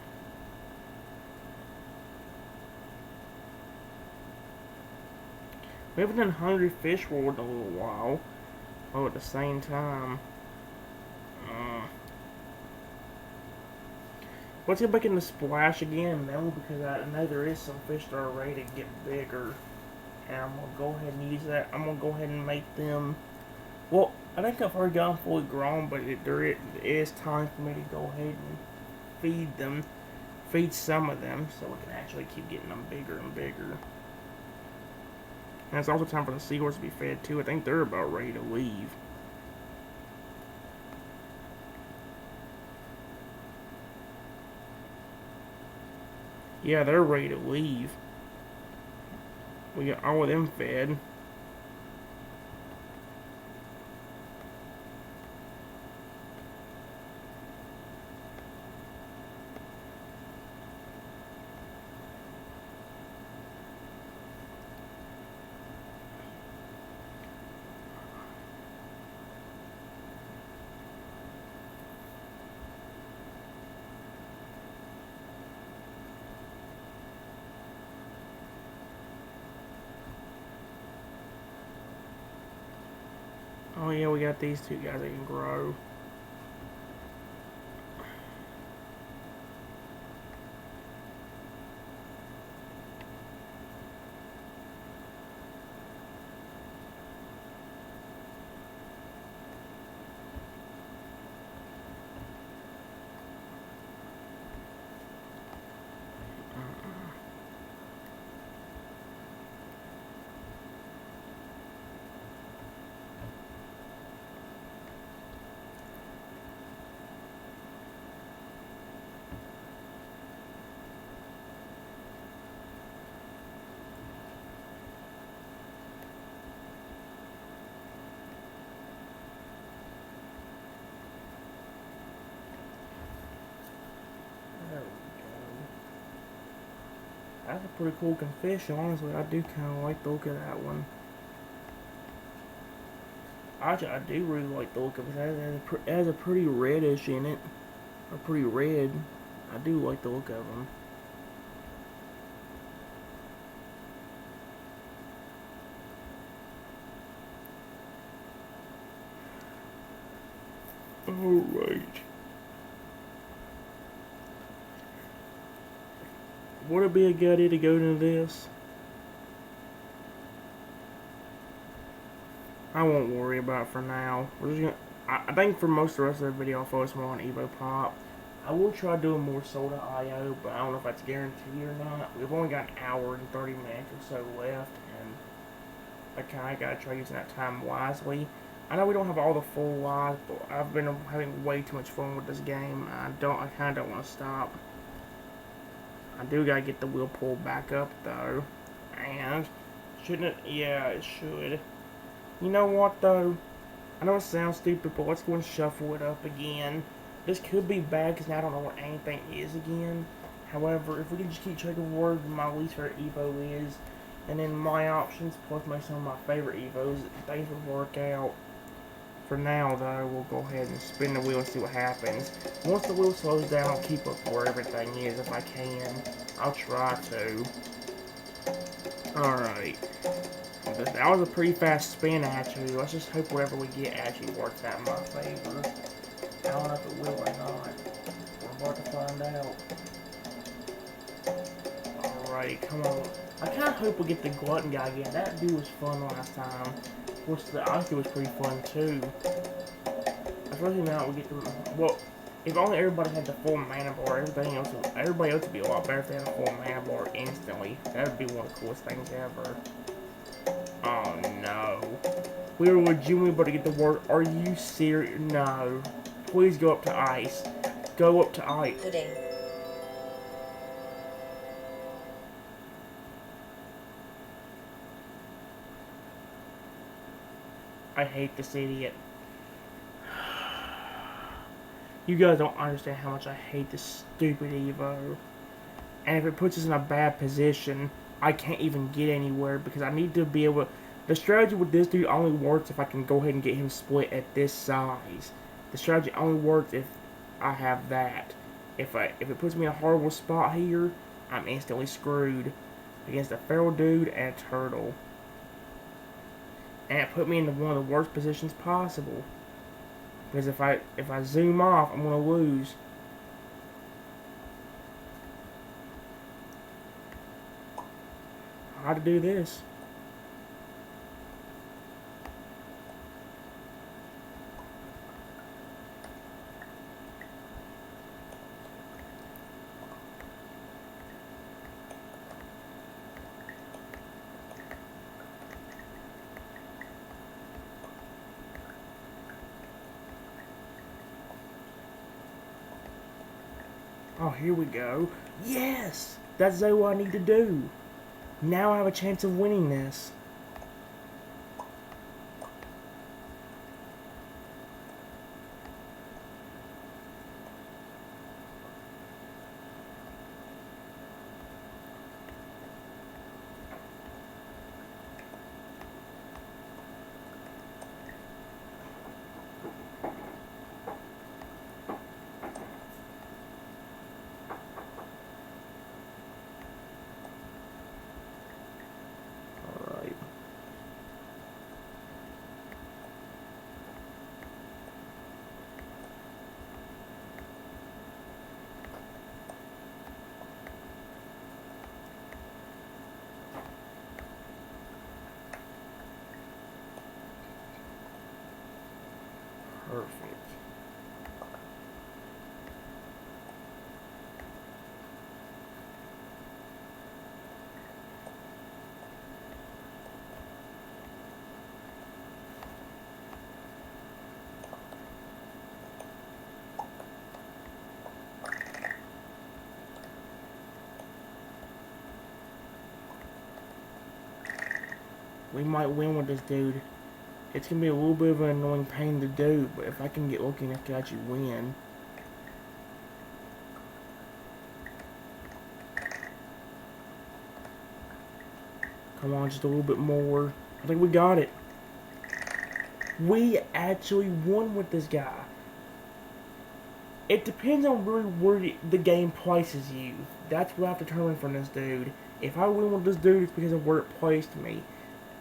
We haven't done Hungry Fish World in a little while. Oh, at the same time. Let's get back in the splash again, though, because I know there is some fish that are ready to get bigger. And I'm going to go ahead and use that. I'm going to go ahead and make them. Well, I think I've already got them fully grown, but there is time for me to go ahead and feed them. Feed some of them so we can actually keep getting them bigger and bigger. And it's also time for the seahorse to be fed, too. I think they're about ready to leave. Yeah, they're ready to leave. We got all of them fed. Oh yeah, we got these two guys that can grow. There we go. That's a pretty cool fish, honestly. I do kind of like the look of that one. Actually, I do really like the look of it. It has a pretty reddish in it. Or pretty red. I do like the look of them. Alright. Would it be a good idea to go into this? I won't worry about it for now. We're just gonna. I think for most of the rest of the video, I'll focus more on EvoPop. I will try doing more Soda.io, but I don't know if that's guaranteed or not. We've only got an hour and 30 minutes or so left, and I kind of gotta try using that time wisely. I know we don't have all the full lives, but I've been having way too much fun with this game. I kind of don't want to stop. I do gotta get the wheel pulled back up though, and shouldn't it? Yeah, it should. You know what though? I know it sounds stupid, but let's go and shuffle it up again. This could be bad because now I don't know where anything is again. However, if we can just keep track of where my least favorite Evo is, and then my options plus maybe some of my favorite Evos, things would work out. For now, though, we'll go ahead and spin the wheel and see what happens. Once the wheel slows down, I'll keep up where everything is if I can. I'll try to. Alright. That was a pretty fast spin, actually. Let's just hope whatever we get actually works out in my favor. I don't know if it will or not. We're about to find out. Alright, come on. I kind of hope we get the glutton guy again. That dude was fun last time. Of course, the ice dude was pretty fun, too. Especially now we get the... Well, if only everybody had the full mana bar, everybody else would be a lot better if they had a full mana bar instantly. That would be one of the coolest things ever. Oh no. We were legitimately about to get the word. Are you serious? No. Please go up to ice. Go up to ice. Pudding. I hate this idiot. You guys don't understand how much I hate this stupid Evo. And if it puts us in a bad position, I can't even get anywhere because I need to be able to... The strategy with this dude only works if I can go ahead and get him split at this size. The strategy only works if I have that. If it puts me in a horrible spot here, I'm instantly screwed against a feral dude and a turtle. And it put me into one of the worst positions possible. Because if I zoom off, I'm gonna lose. How to do this? Oh, here we go. Yes! That's exactly what I need to do. Now I have a chance of winning this. Alright. Perfect. We might win with this dude. It's gonna be a little bit of an annoying pain to do, but if I can get lucky enough to actually win. Come on, just a little bit more. I think we got it. We actually won with this guy. It depends on really where the game places you. That's what I have to determine from this dude. If I win with this dude, it's because of where it placed me.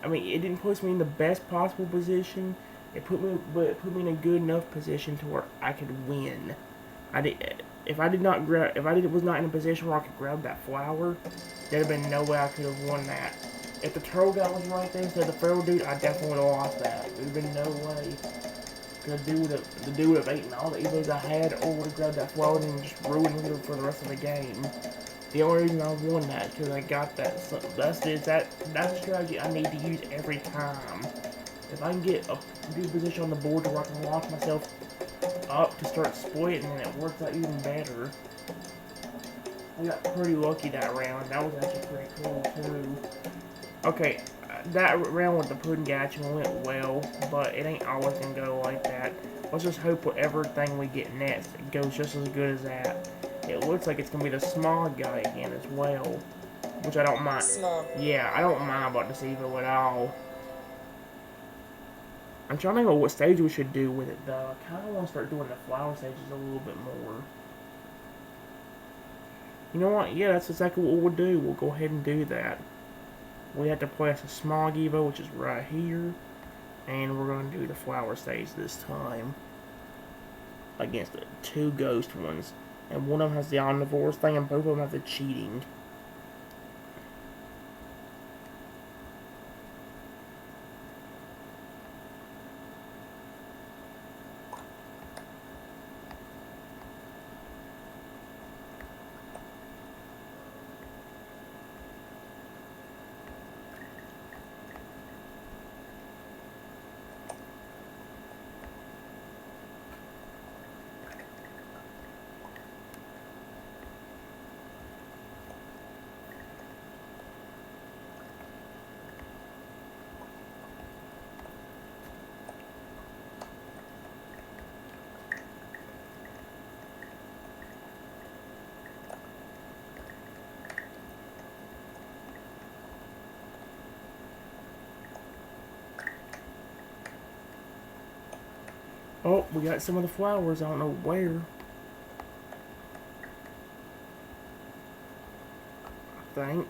I mean, it didn't place me in the best possible position. It put me in a good enough position to where I could win. If I was not in a position where I could grab that flower, there'd have been no way I could have won that. If the troll guy was right there instead of the feral dude, I definitely would have lost that. There'd have been no way. The dude would have eaten all the evos I had, or would have grabbed that flower and just ruined it for the rest of the game. The only reason I won that is because I got that. So that's the strategy I need to use every time. If I can get a good position on the board to where I can lock myself up to start splitting, then it works out even better. I got pretty lucky that round. That was actually pretty cool, too. Okay, that round with the pudding gatching went well, but it ain't always gonna go like that. Let's just hope whatever thing we get next goes just as good as that. It looks like it's gonna be the smog guy again as well, which I don't mind. Smog. Yeah, I don't mind about this Evo at all. I'm trying to think of what stage we should do with it, though. I kind of want to start doing the flower stages a little bit more. You know what? Yeah, that's exactly what we'll do. We'll go ahead and do that. We have to place a smog Evo, which is right here. And we're going to do the flower stage this time. Against the two ghost ones. And one of them has the omnivores thing, and both of them have the cheating. Oh, we got some of the flowers. I don't know where. I think.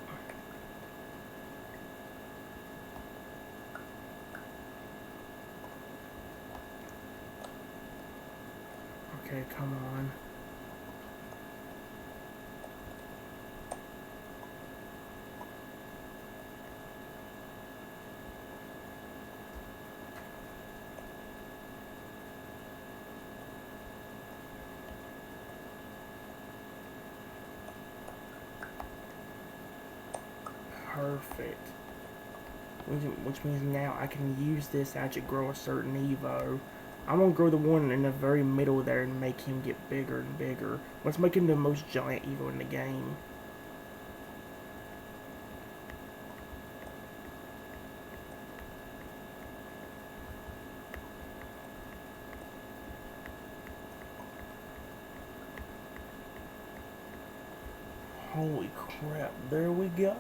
Okay, come on. Perfect. Which means now I can use this to actually grow a certain Evo. I'm gonna grow the one in the very middle there and make him get bigger and bigger. Let's make him the most giant Evo in the game. Holy crap, there we go.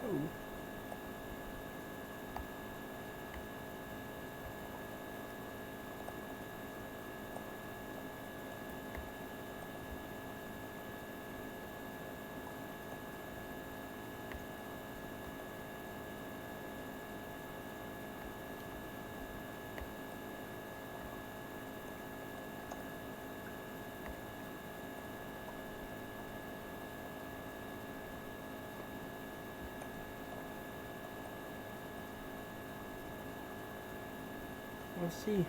Let's see.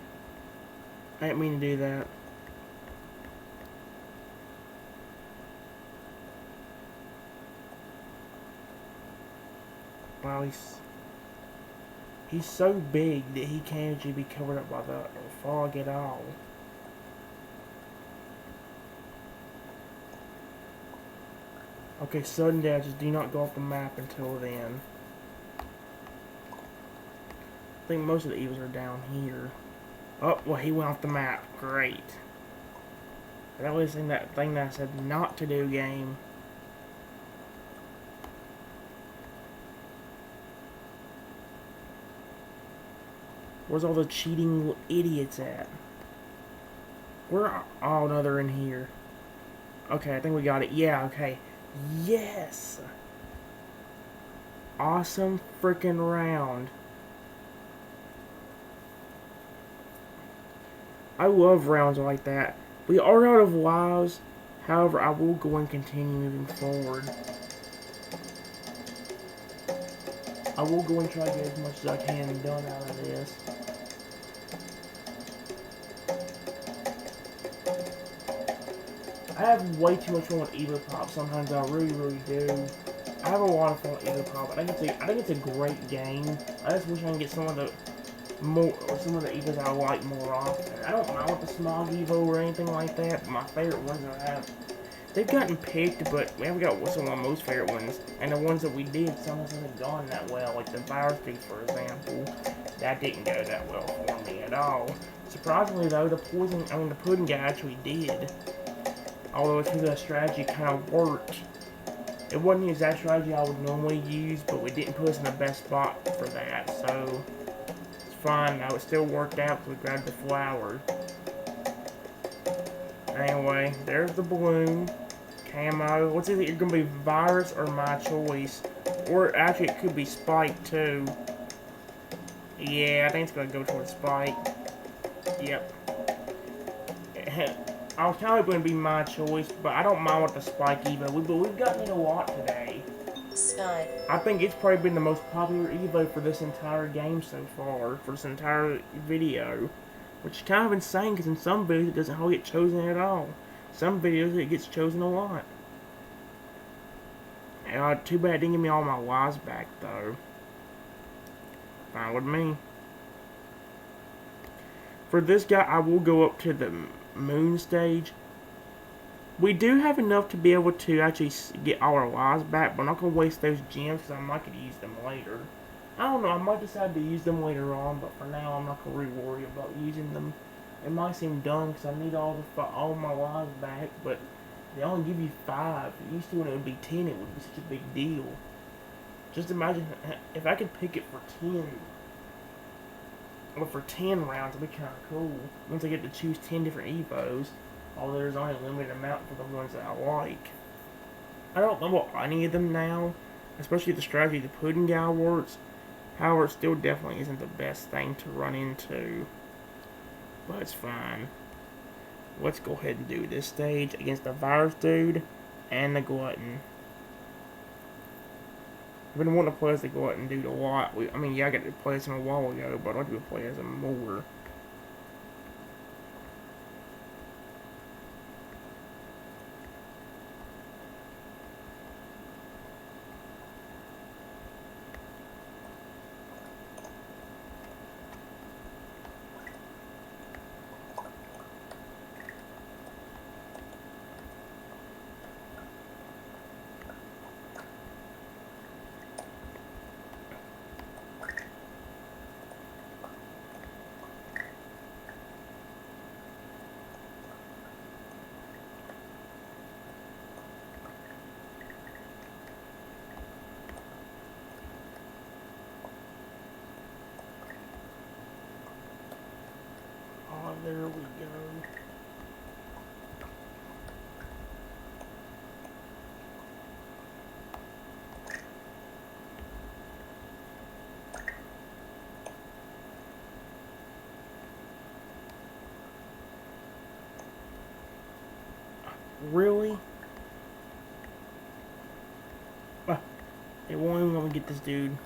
I didn't mean to do that. Wow, he's so big that he can't actually be covered up by the fog at all. Okay, sudden dashes do not go off the map until then. I think most of the Evils are down here. Oh, well, he went off the map. Great. That was that thing that I said not to do, game. Where's all the cheating idiots at? Where? Oh, no, they're in here. Okay, I think we got it. Yeah, okay. Yes! Awesome freaking round. I love rounds like that. We are out of lives. However, I will go and continue moving forward. I will go and try to get as much as I can done out of this. I have way too much fun with EvoPop. Sometimes I really, really do. I have a lot of fun with EvoPop. I think it's a great game. I just wish I can get some of the more, some of the Evos I like more often. I don't mind with the Smog Evo or anything like that, but my favorite ones are have. They've gotten picked, but we haven't got some of my most favorite ones. And the ones that we did, some of them haven't gone that well. Like the Virus Tooth, for example. That didn't go that well for me at all. Surprisingly, though, the pudding guy actually did. Although it's because the strategy kind of worked. It wasn't the exact strategy I would normally use, but we didn't put us in the best spot for that, so it's fine. Now it still worked out because we grabbed the flower. Anyway, there's the balloon. Camo. What's it? It's gonna be Virus or My Choice. Or actually, it could be Spike too. Yeah, I think it's gonna go towards Spike. Yep. I was kind of going to be My Choice, but I don't mind with the Spike Evo. But we've gotten it a lot today. Spike. I think it's probably been the most popular Evo for this entire game so far, for this entire video. Which is kind of insane, because in some videos it doesn't get chosen at all. Some videos it gets chosen a lot. Too bad it didn't give me all my lives back, though. Fine with me. For this guy, I will go up to the moon stage. We do have enough to be able to actually get all our lives back, but I'm not going to waste those gems because I might could use them later. I don't know, I might decide to use them later on, but for now I'm not going to really worry about using them. It might seem dumb because I need all my lives back, but they only give you 5. Used to when it would be 10, it would be such a big deal. Just imagine if I could pick it for 10. Well, for 10 rounds, it'd be kind of cool. Once I get to choose 10 different Evos, although there's only a limited amount for the ones that I like. I don't know any of them now, especially the strategy the pudding guy works. However, it still definitely isn't the best thing to run into. But it's fine. Let's go ahead and do this stage against the Virus Dude and the Glutton. I've been wanting to play as the Glutton Dude a lot. I mean, yeah, I got to play as him a while ago, but I'd like to play as him more. Oh, there we go. Really? It won't even let me get this dude.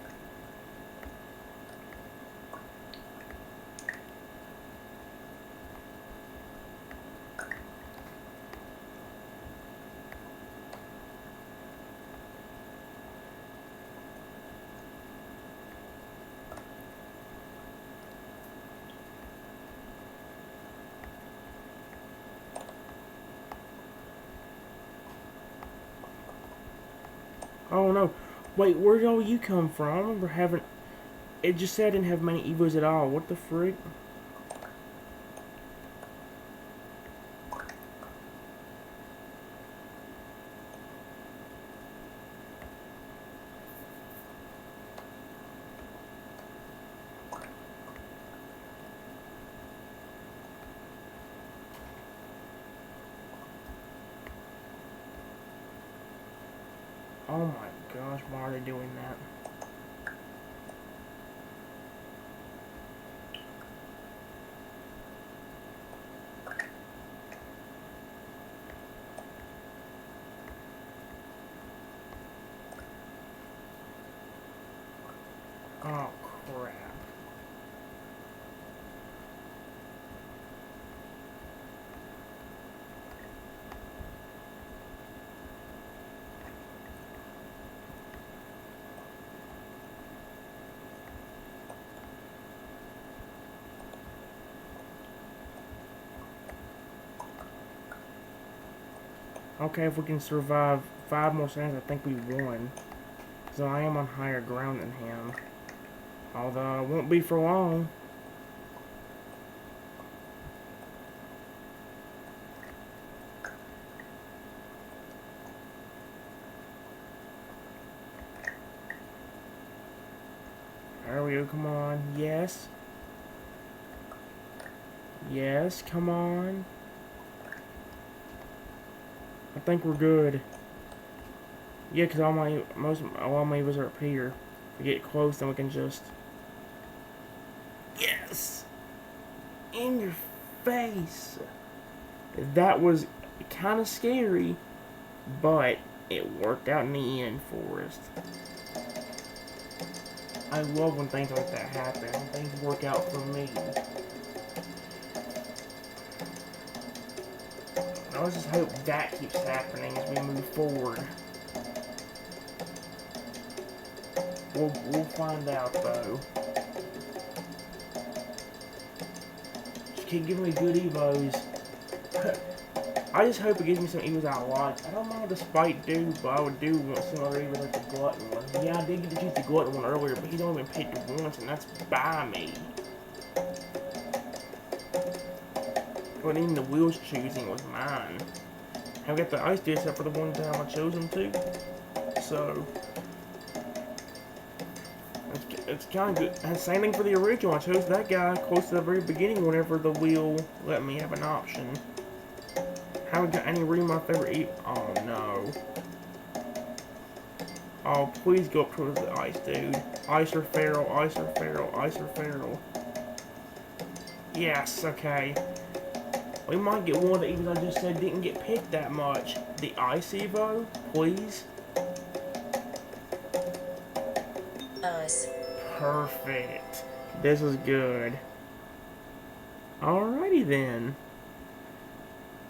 Oh no. Wait, where did all you come from? I remember having... It just said I didn't have many Evos at all. What the frick? Oh my gosh, why are they doing that? Oh crap. Okay, if we can survive 5 more seconds, I think we won. So I am on higher ground than him. Although it won't be for long. There we go, come on. Yes. Yes, come on. I think we're good. Yeah, because all my evils are up here. If we get close, then we can just... Yes! In your face! That was kind of scary, but it worked out in the end for us. I love when things like that happen, when things work out for me. I just hope that keeps happening as we move forward. We'll find out though. Just keep giving me good evos. I just hope it gives me some evos I like. I don't mind what the spike do, but I would do want some other evos like the glutton one. Yeah, I did get to choose the glutton one earlier, but he's only been picked once, and that's by me. But even the wheels choosing was mine. I got the ice dude except for the one time I chose him to. So it's kind of good. And same thing for the original. I chose that guy close to the very beginning whenever the wheel let me have an option. Haven't got any room my favorite oh no. Oh, please go up towards the ice dude. Ice or feral, ice or feral, ice or feral. Yes, okay. We might get one of the evos I just said didn't get picked that much. The ice evo, please. Ice. Perfect. This is good. Alrighty then.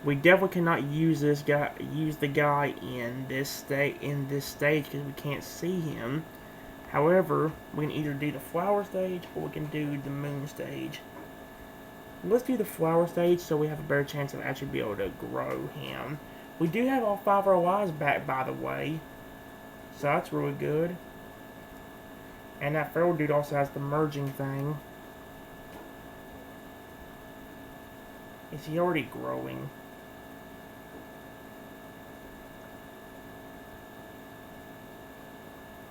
We definitely cannot use the guy in this stage because we can't see him. However, we can either do the flower stage or we can do the moon stage. Let's do the flower stage so we have a better chance of actually be able to grow him. We do have all 5 of our lives back, by the way. So that's really good. And that feral dude also has the merging thing. Is he already growing?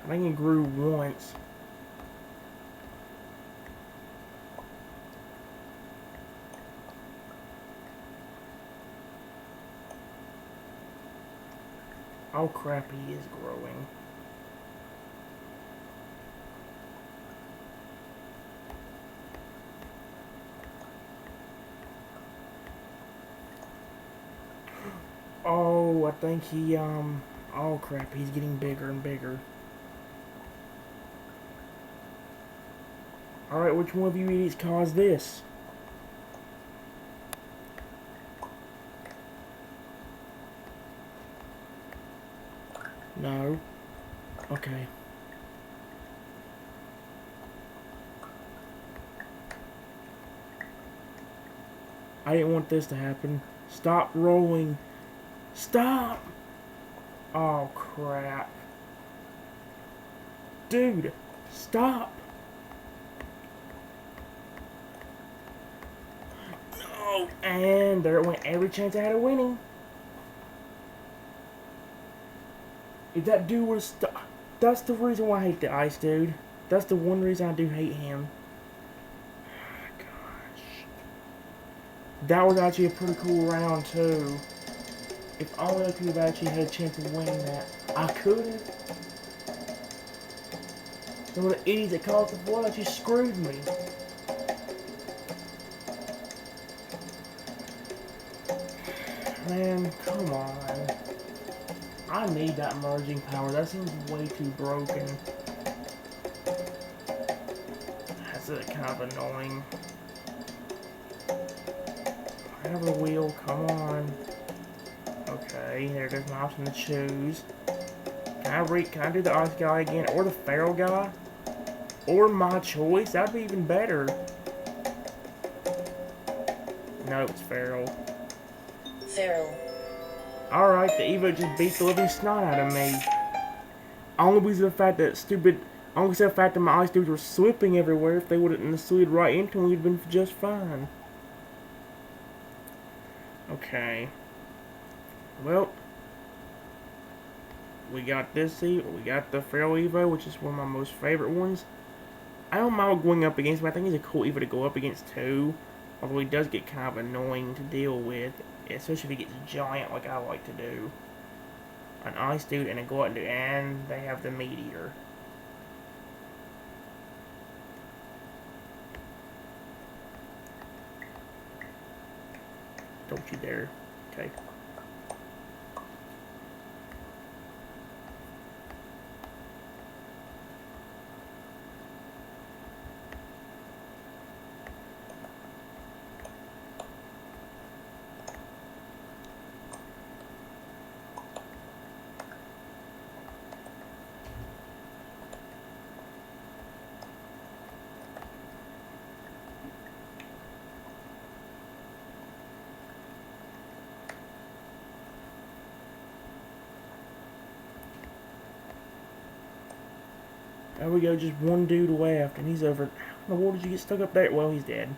I think he grew once. Oh crap, he is growing. Oh, I think he, oh crap, he's getting bigger and bigger. Alright, which one of you idiots caused this? No. Okay. I didn't want this to happen. Stop rolling. Stop! Oh, crap. Dude, stop! No! And there it went. Every chance I had of winning. If that dude would have stopped... That's the reason why I hate the ice dude. That's the one reason I do hate him. Gosh. That was actually a pretty cool round, too. If only I could have actually had a chance of winning that. I couldn't. Some of the idiots that caused the blood actually screwed me. Man, come on. I need that merging power. That seems way too broken. That's kind of annoying. Whatever wheel, come on. Okay, there goes my option to choose. Can I do the ice guy again? Or the feral guy? Or my choice? That'd be even better. No, it's feral. Feral. Alright, the Evo just beat the living snot out of me. Only because of the fact that only because of the fact that my ice dudes were slipping everywhere. If they wouldn't have slid right into me, we'd been just fine. Okay. Well, we got this Evo, we got the Feral Evo, which is one of my most favorite ones. I don't mind going up against him. I think he's a cool Evo to go up against too. Although he does get kind of annoying to deal with, especially if he gets giant like I like to do. An Ice Dude and a Glutton Dude, and they have the Meteor. Don't you dare. Okay. There we go, just one dude left, and he's over. How in the world did you get stuck up there? Well, he's dead.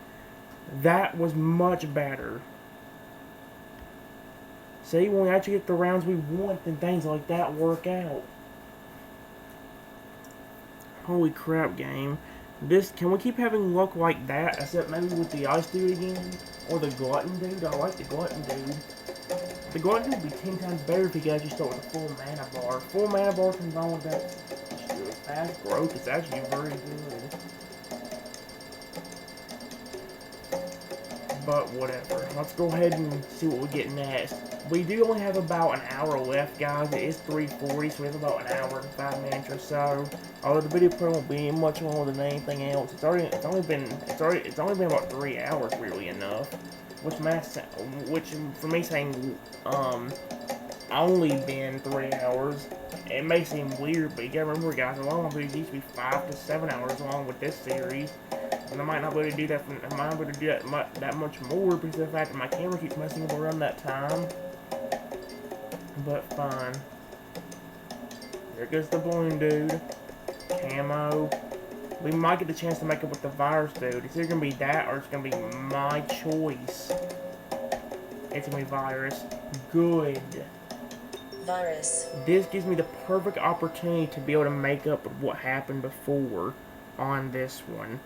That was much better. See, when we actually get the rounds we want, then things like that work out. Holy crap, game. Can we keep having luck like that, except maybe with the Ice Dude again? Or the Glutton Dude? I like the Glutton Dude. The Glutton Dude would be 10 times better if he could actually start with a full mana bar. Full mana bar combined with that fast growth is actually very good. But whatever. Let's go ahead and see what we get next. We do only have about an hour left, guys. It is 3:40, so we have about an hour and 5 minutes or so. Although the video probably won't be much longer than anything else. It's only been about 3 hours, weirdly enough. Which for me saying only been 3 hours, it may seem weird, but you gotta remember, guys, a lot of videos used to be 5 to 7 hours long with this series. And I might not be able to do that. I might not be able to do that much more because of the fact that my camera keeps messing up around that time. But fine. There goes the balloon dude. Camo. We might get the chance to make it with the virus dude. It's either gonna be that or it's gonna be my choice. It's gonna be virus. Good. Virus. This gives me the perfect opportunity to be able to make up with what happened before on this one.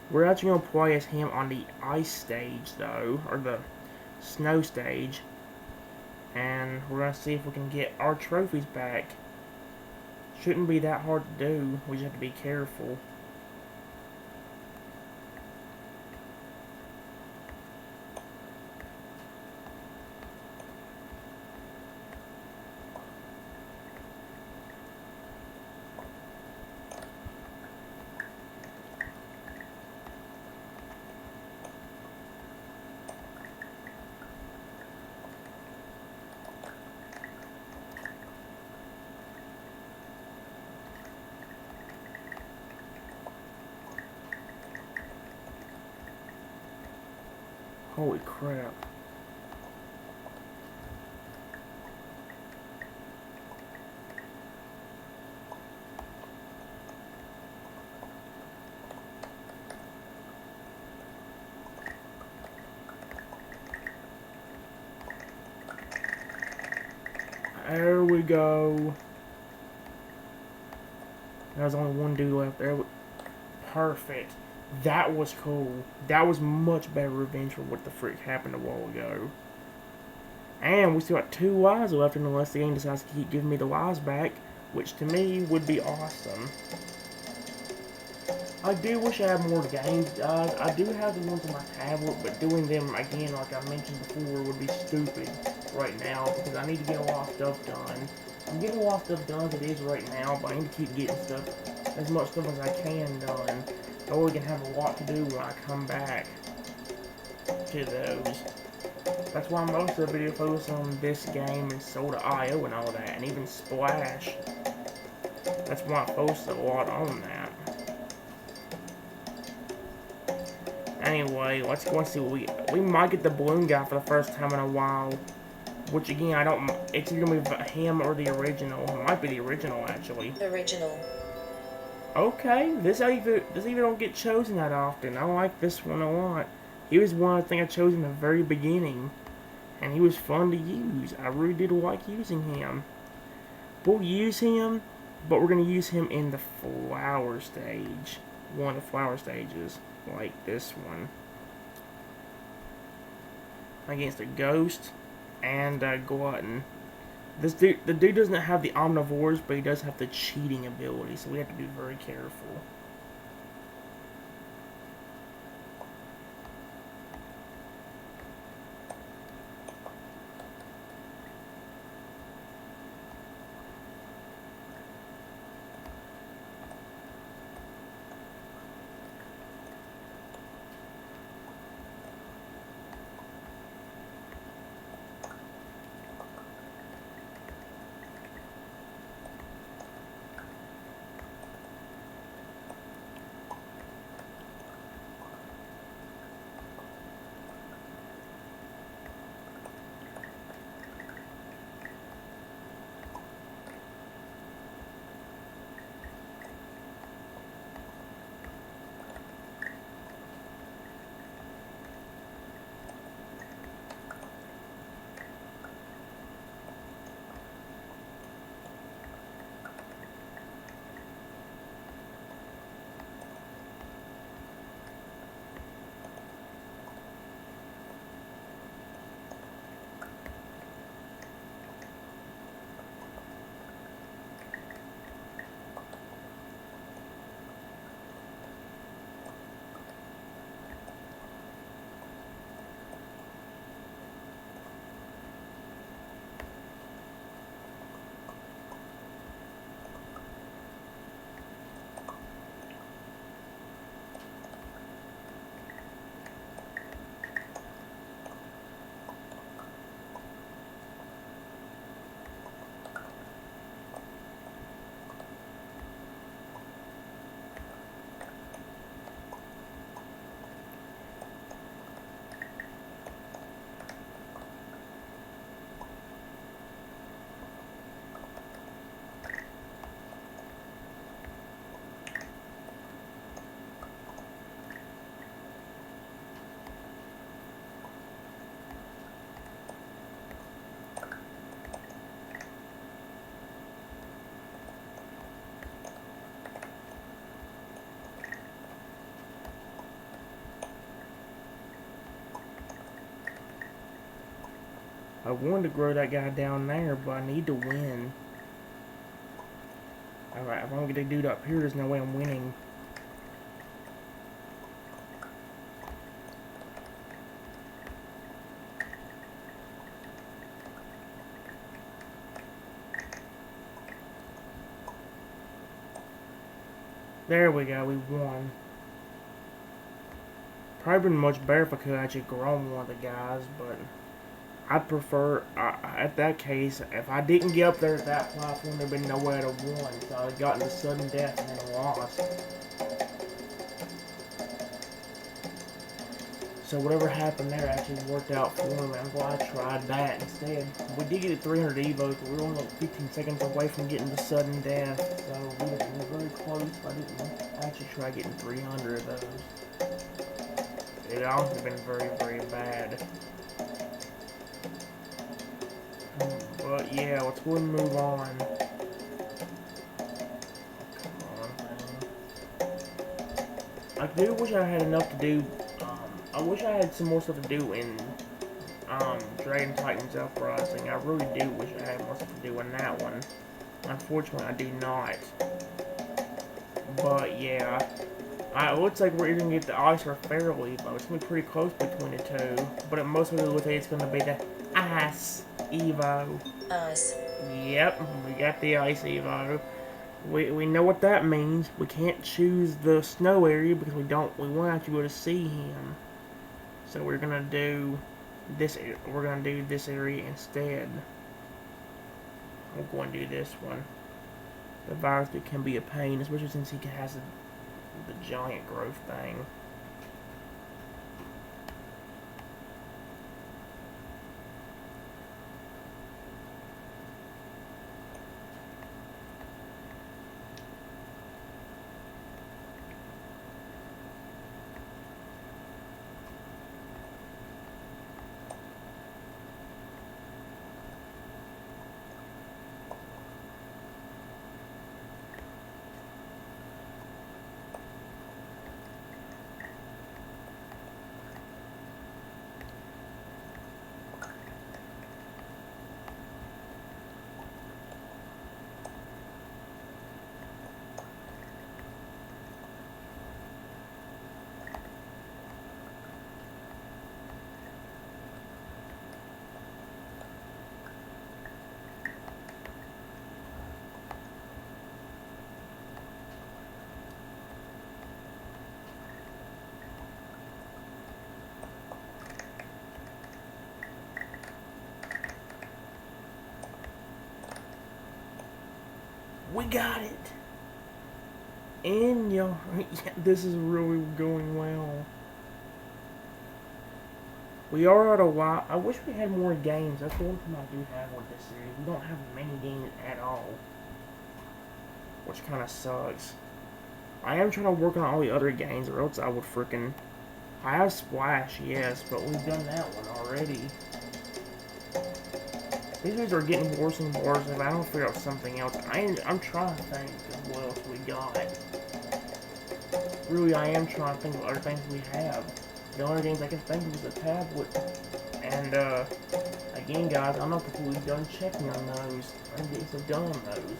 We're actually going to play as him on the ice stage, though, or the snow stage. And we're going to see if we can get our trophies back. Shouldn't be that hard to do. We just have to be careful. Holy crap. There we go. There's only one dude left there. Perfect. That was cool. That was much better revenge for what the frick happened a while ago. And we still got 2 lives left unless the game decides to keep giving me the lives back, which to me would be awesome. I do wish I had more games, guys. I do have the ones on my tablet, but doing them again, like I mentioned before, would be stupid right now because I need to get a lot of stuff done. I'm getting a lot of stuff done as it is right now, but I need to keep getting stuff, as much stuff as I can done. So we can have a lot to do when I come back to those. That's why most of the video focuses on this game and Soda.io and all that, and even Splash. That's why I focus a lot on that. Anyway, let's go and see what we might get the balloon guy for the first time in a while. Which again, I don't. It's either gonna be him or the original. It might be the original actually. Original. Okay, this even don't get chosen that often. I like this one a lot. He was one I think I chose in the very beginning, and he was fun to use. I really did like using him. We'll use him, but we're gonna use him in the flower stage. One of the flower stages, like this one, against a ghost and a glutton. The dude doesn't have the omnivores, but he does have the cheating ability, so we have to be very careful. I wanted to grow that guy down there, but I need to win. Alright, if I'm gonna get a dude up here, there's no way I'm winning. There we go, we won. Probably been much better if I could actually grow one of the guys, but I'd prefer, at that case, if I didn't get up there at that platform, there'd been no way I'd have won. So I'd have gotten to sudden death and then lost. So whatever happened there actually worked out for me. I'm glad I tried that instead. We did get a 300 Evos, but we were only like 15 seconds away from getting to sudden death. So we were very close, but I didn't actually try getting 300 of those. It also have been very, very bad. But yeah, let's go and move on. Come on, man. I do wish I had enough to do. I wish I had some more stuff to do in Dragon Titans Uprising. I really do wish I had more stuff to do in that one. Unfortunately, I do not. But yeah, it looks like we're either gonna get the Ice or Feral Evo. It's gonna be pretty close between the two. But most of the look it's gonna be the Ice Evo. Ice. Yep, we got the Ice Evo. We know what that means. We can't choose the snow area because we want to actually go to see him. So we're gonna do this. We're gonna do this area instead. We're going to do this one. The virus that can be a pain, especially since he has the giant growth thing. We got it. And yo, this is really going well. We are at a lot. I wish we had more games. That's the one thing I do have with this series. We don't have many games at all, which kind of sucks. I am trying to work on all the other games, or else I would freaking. I have Splash, yes, but we've done that one already. These videos are getting worse and worse. If I don't figure out something else, I'm trying to think of what else we got. Really, I am trying to think of other things we have. The only games I can think of is a tablet. And, again, guys, I'm not completely done checking on those. I'm getting so done on those.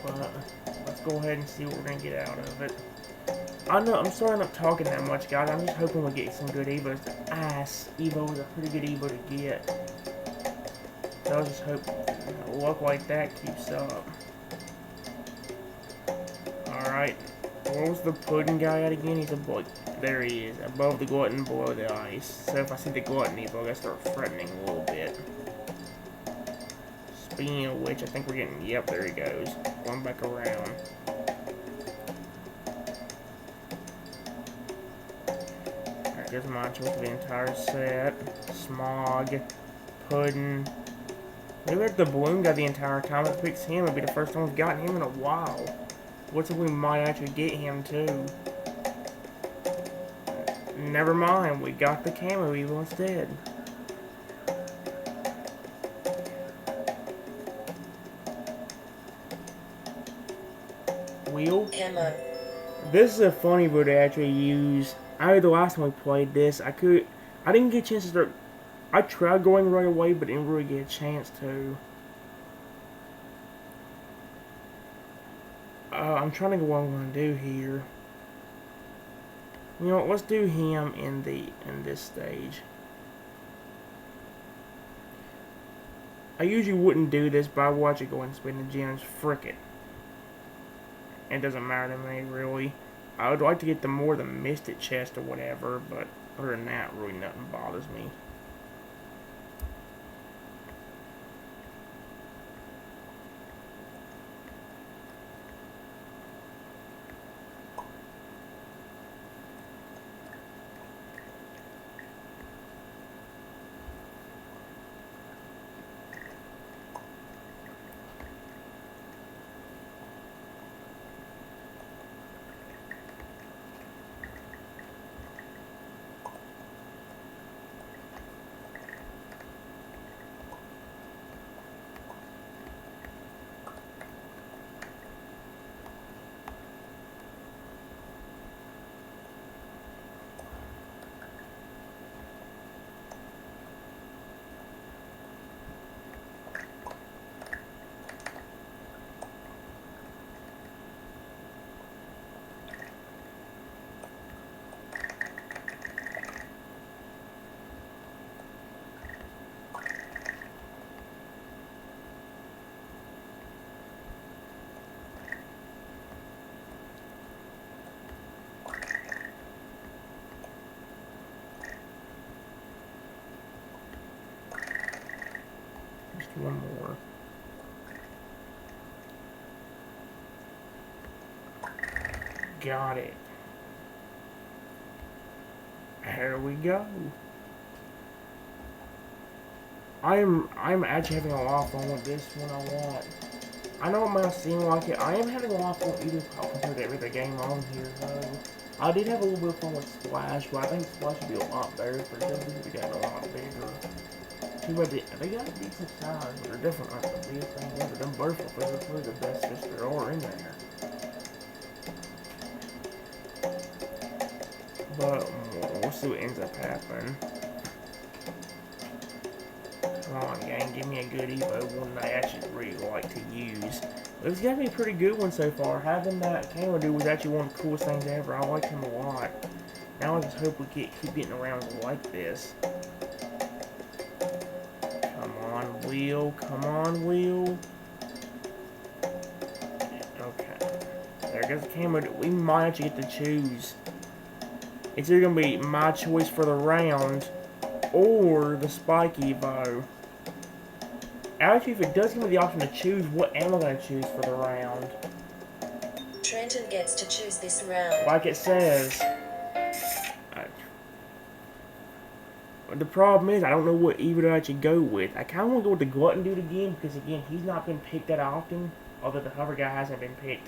But, let's go ahead and see what we're going to get out of it. I know, I'm sorry I'm not talking that much, guys. I'm just hoping we'll get some good Evos. Evo is a pretty good Evo to get. So I just hope luck like that keeps up. Alright. What was the pudding guy at again? He's above. There he is. Above the glutton, below the ice. So if I see the glutton Evo, I gotta start threatening a little bit. Speaking of which, I think we're getting. Yep, there he goes. Going back around. Alright, there's my choice for the entire set. Smog. Pudding. Maybe if the balloon guy the entire time it picks him, it'd be the first time we've gotten him in a while. What's if we might actually get him too? Never mind, we got the camo evil instead. Wheel? Camo. This is a funny word to actually use. I know the last time we played this, I didn't get a chance to start. I tried going right away, but didn't really get a chance to. I'm trying to think what I'm going to do here. You know what, let's do him in this stage. I usually wouldn't do this, but I watch it go and spin the gems. Frick it. It doesn't matter to me, really. I would like to get the more the Mystic chest or whatever, but other than that, really nothing bothers me. Just one more. Got it. Here we go. I'm actually having a lot of fun with this one a lot. I know it might seem like it. I am having a lot of fun with EvoPop compared to every other game on here though. I did have a little bit of fun with Splash, but I think Splash would be a lot better for them because they got a lot bigger. Too bad they got a decent size, but they're definitely not the biggest thing ever. Them butterflies are probably the best fish there are in there. But we'll see what ends up happening. Come on, gang, give me a good Evo, one that I actually really like to use. But it's got to be a pretty good one so far. Having that camo dude was actually one of the coolest things ever. I like him a lot. Now I just hope we keep getting around like this. Come on, wheel. Come on, wheel. Okay. There goes the camo dude. We might actually get to choose. It's either gonna be my choice for the round or the Spike Evo. Actually, if it does give me the option to choose, what am I gonna choose for the round? Trenton gets to choose this round. Like it says. The problem is, I don't know what Evo to actually go with. I kind of want to go with the Glutton dude again, because again, he's not been picked that often. Although the Hover guy hasn't been picked.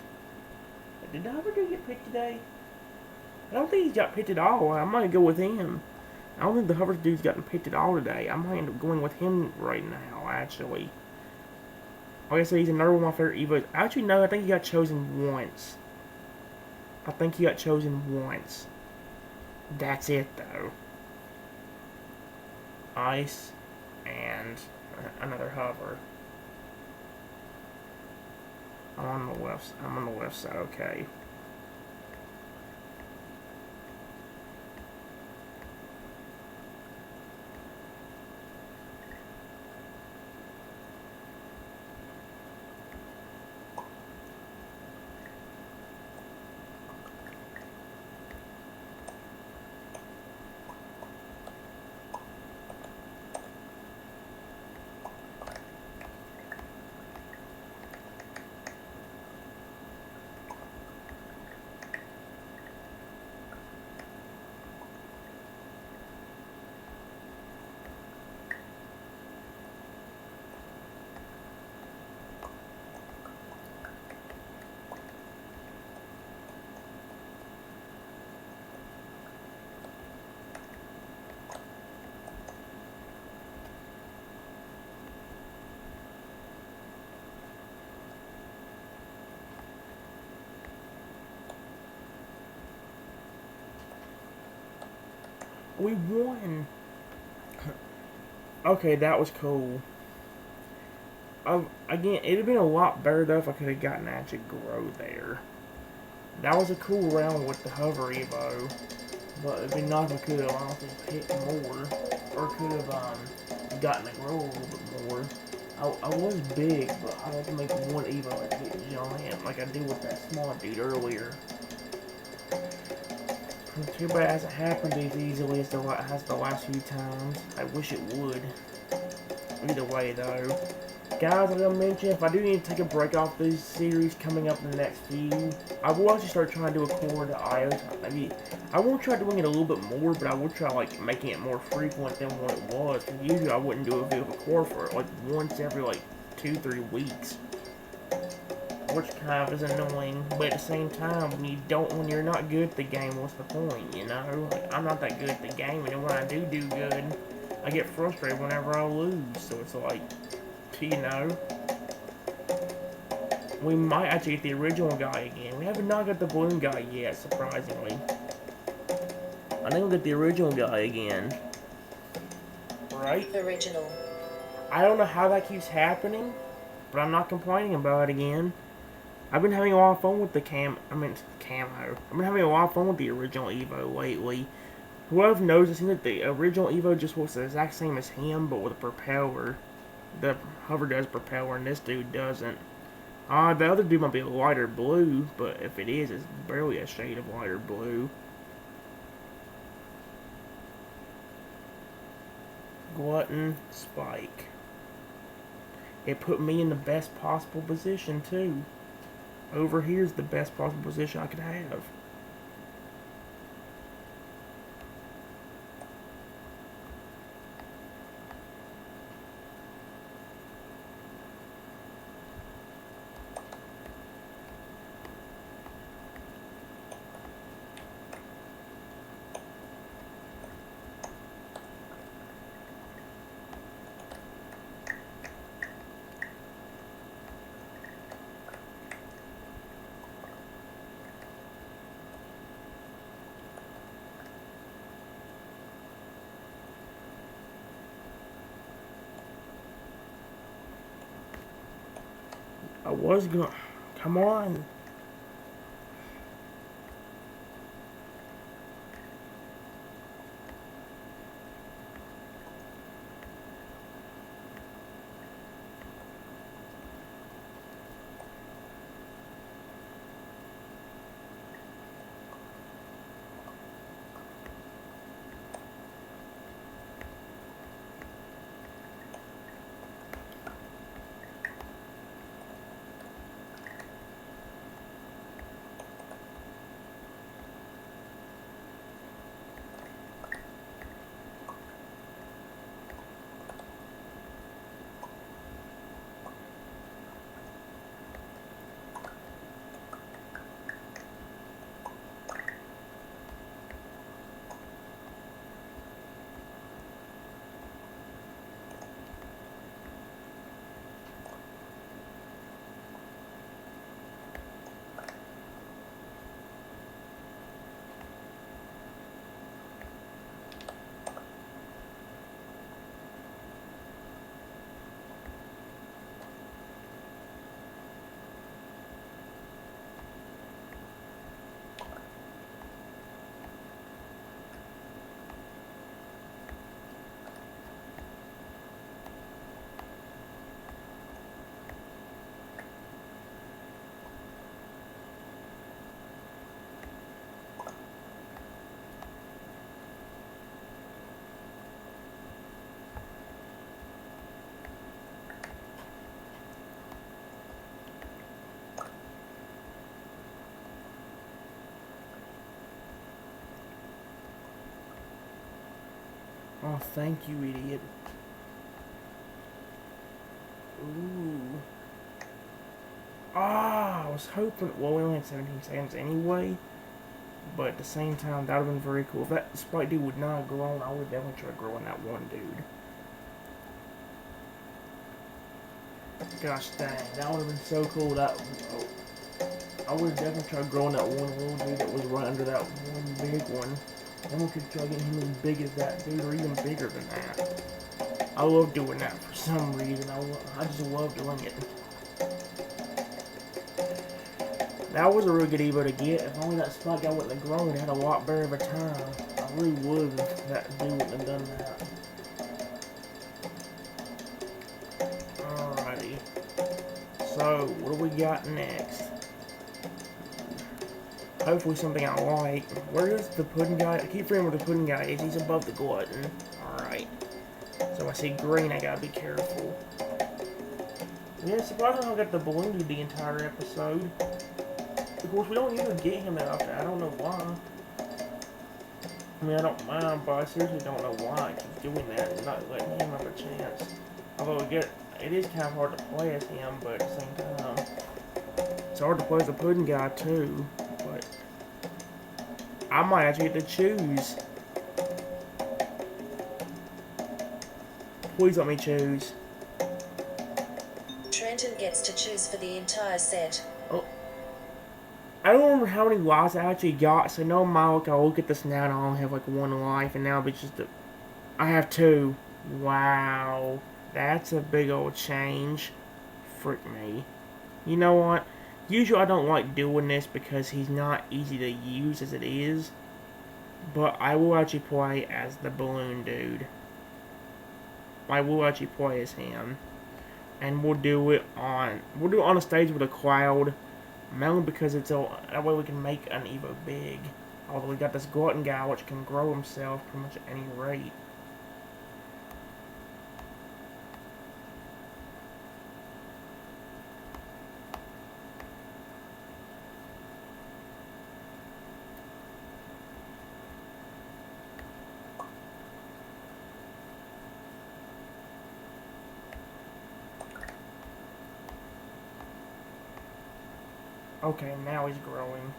Did the Hover dude get picked today? I don't think he's got picked at all. I might go with him. I don't think the Hover dude's gotten picked at all today. I might end up going with him right now, actually. Like I said, he's another one of my favorite Evos. Actually, no, I think he got chosen once. I think he got chosen once. That's it, though. Ice and another Hover. I'm on the left side, okay. We won. Okay, that was cool. Again, it'd have been a lot better though if I could have gotten to actually grow there. That was a cool round with the Hover Evo, but it'd be nice if I could have honestly picked more, or could have gotten to grow a little bit more. I was big, but I had to make one Evo like get giant, like I did with that small dude earlier. Too bad it hasn't happened as easily as it has the last few times. I wish it would. Either way, though. Guys, as I mentioned, if I do need to take a break off this series coming up in the next few, I will actually start trying to do a core to IO. Maybe I won't try doing it a little bit more, but I will try like making it more frequent than what it was. Usually, I wouldn't do a video of a core for like once every like 2-3 weeks, which kind of is annoying. But at the same time, when you're not good at the game, what's the point? You know, like, I'm not that good at the game, and when I do good, I get frustrated whenever I lose. So it's like, you know, we might actually get the original guy again. We haven't not got the balloon guy yet, surprisingly. I think we'll get the original guy again. Right? Original. I don't know how that keeps happening, but I'm not complaining about it again. I've been having a lot of fun with the camo. I've been having a lot of fun with the original Evo lately. Whoever knows, it seems like the original Evo just looks the exact same as him, but with a propeller. The Hover does propeller, and this dude doesn't. The other dude might be a lighter blue, but if it is, it's barely a shade of lighter blue. Glutton, Spike. It put me in the best possible position, too. Over here's the best possible position I could have. I was gonna... Come on. thank you, idiot. Ooh. I was hoping. Well, we only had 17 seconds anyway. But at the same time, that would have been very cool. If that Spike dude would not have grown, I would definitely try growing that one dude. Gosh dang, that would have been so cool. I would have definitely tried growing that one little dude that was right under that one big one. Then we could try getting him as big as that dude, or even bigger than that. I love doing that for some reason. I just love doing it. That was a really good Evo to get. If only that Spike guy wouldn't have grown, it had a lot better of a time. I really would if that dude wouldn't have done that. Alrighty. So, what do we got next? Hopefully something I like. Where is the pudding guy? I keep forgetting where the pudding guy is. He's above the glutton. Alright. So I see green, I gotta be careful. Yeah, surprisingly I got the balloon the entire episode. Of course, we don't even get him that often. I don't know why. I mean, I don't mind, but I seriously don't know why I keep doing that and not letting him have a chance. Although it is kind of hard to play as him, but at the same time, it's hard to play as the pudding guy too. But I might actually get to choose. Please let me choose. Trenton gets to choose for the entire set. Oh. I don't remember how many lives I actually got, so no mind, I'll look at this now and I only have like one life, and now it'll be just I have two. Wow. That's a big old change. Frick me. You know what? Usually I don't like doing this because he's not easy to use as it is, but I will actually play as the balloon dude. I will actually play as him. And we'll do it on a stage with a cloud. Mainly because that way we can make an Evo big. Although we got this glutton guy which can grow himself pretty much at any rate. Okay, now he's growing.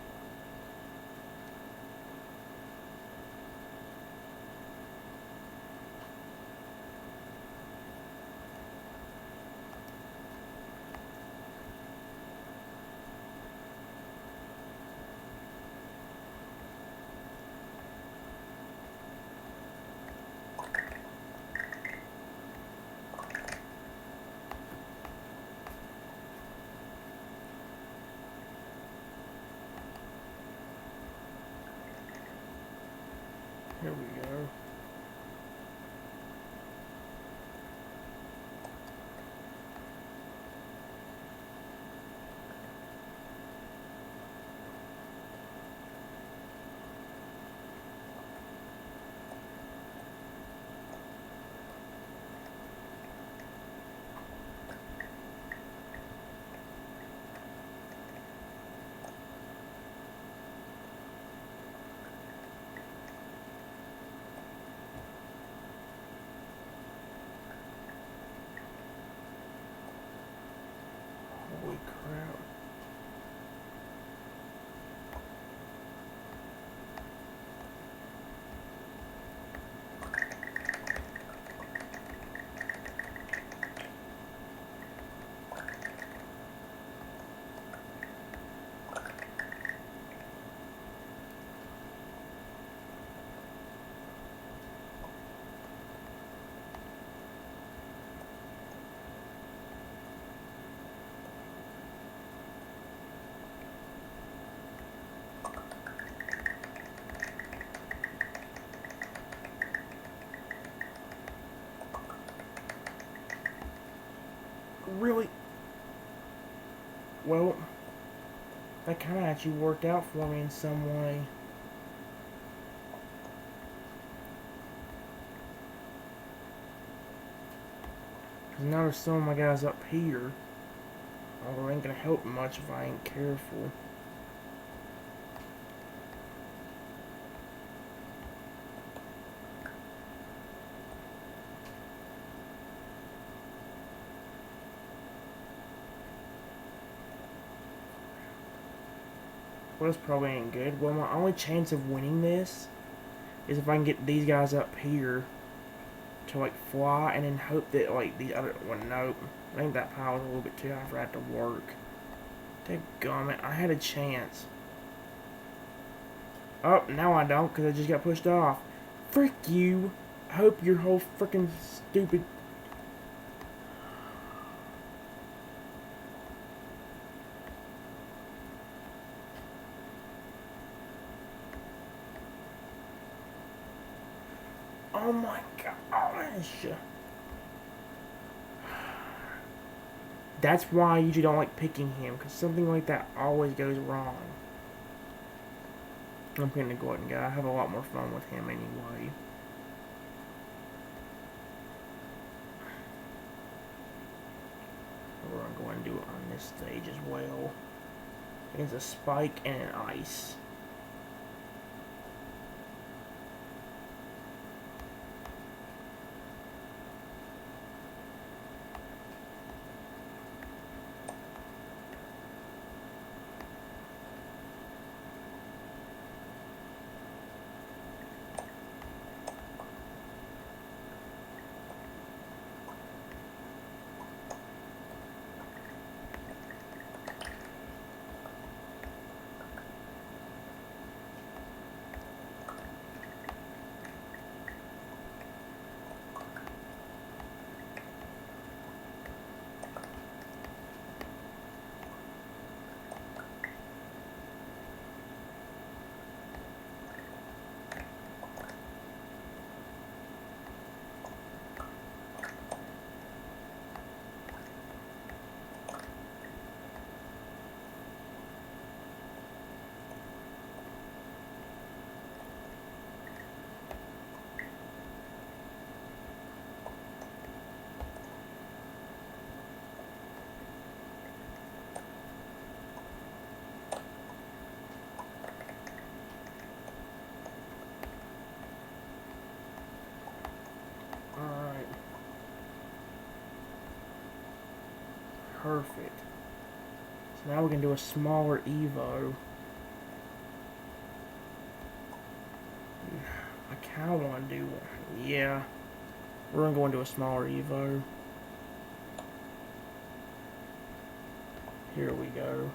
Here we go. Holy crap. Really? Well, that kind of actually worked out for me in some way. Because now there's some of my guys up here. Although it ain't gonna help much if I ain't careful. Well, this probably ain't good. Well, my only chance of winning this is if I can get these guys up here to, like, fly and then hope that, like, these other... Well, nope. I think that pile was a little bit too high for that to work. Dadgummit, I had a chance. Oh, now I don't, because I just got pushed off. Frick you. I hope your whole freaking stupid... Oh my gosh. That's why I usually don't like picking him, because something like that always goes wrong. I'm gonna go ahead and go. I have a lot more fun with him anyway. We're gonna go ahead and do it on this stage as well. It's a spike and an ice. Alright. Perfect. So now we can do a smaller Evo. I kind of want to do one. Yeah. We're going to go into a smaller Evo. Here we go.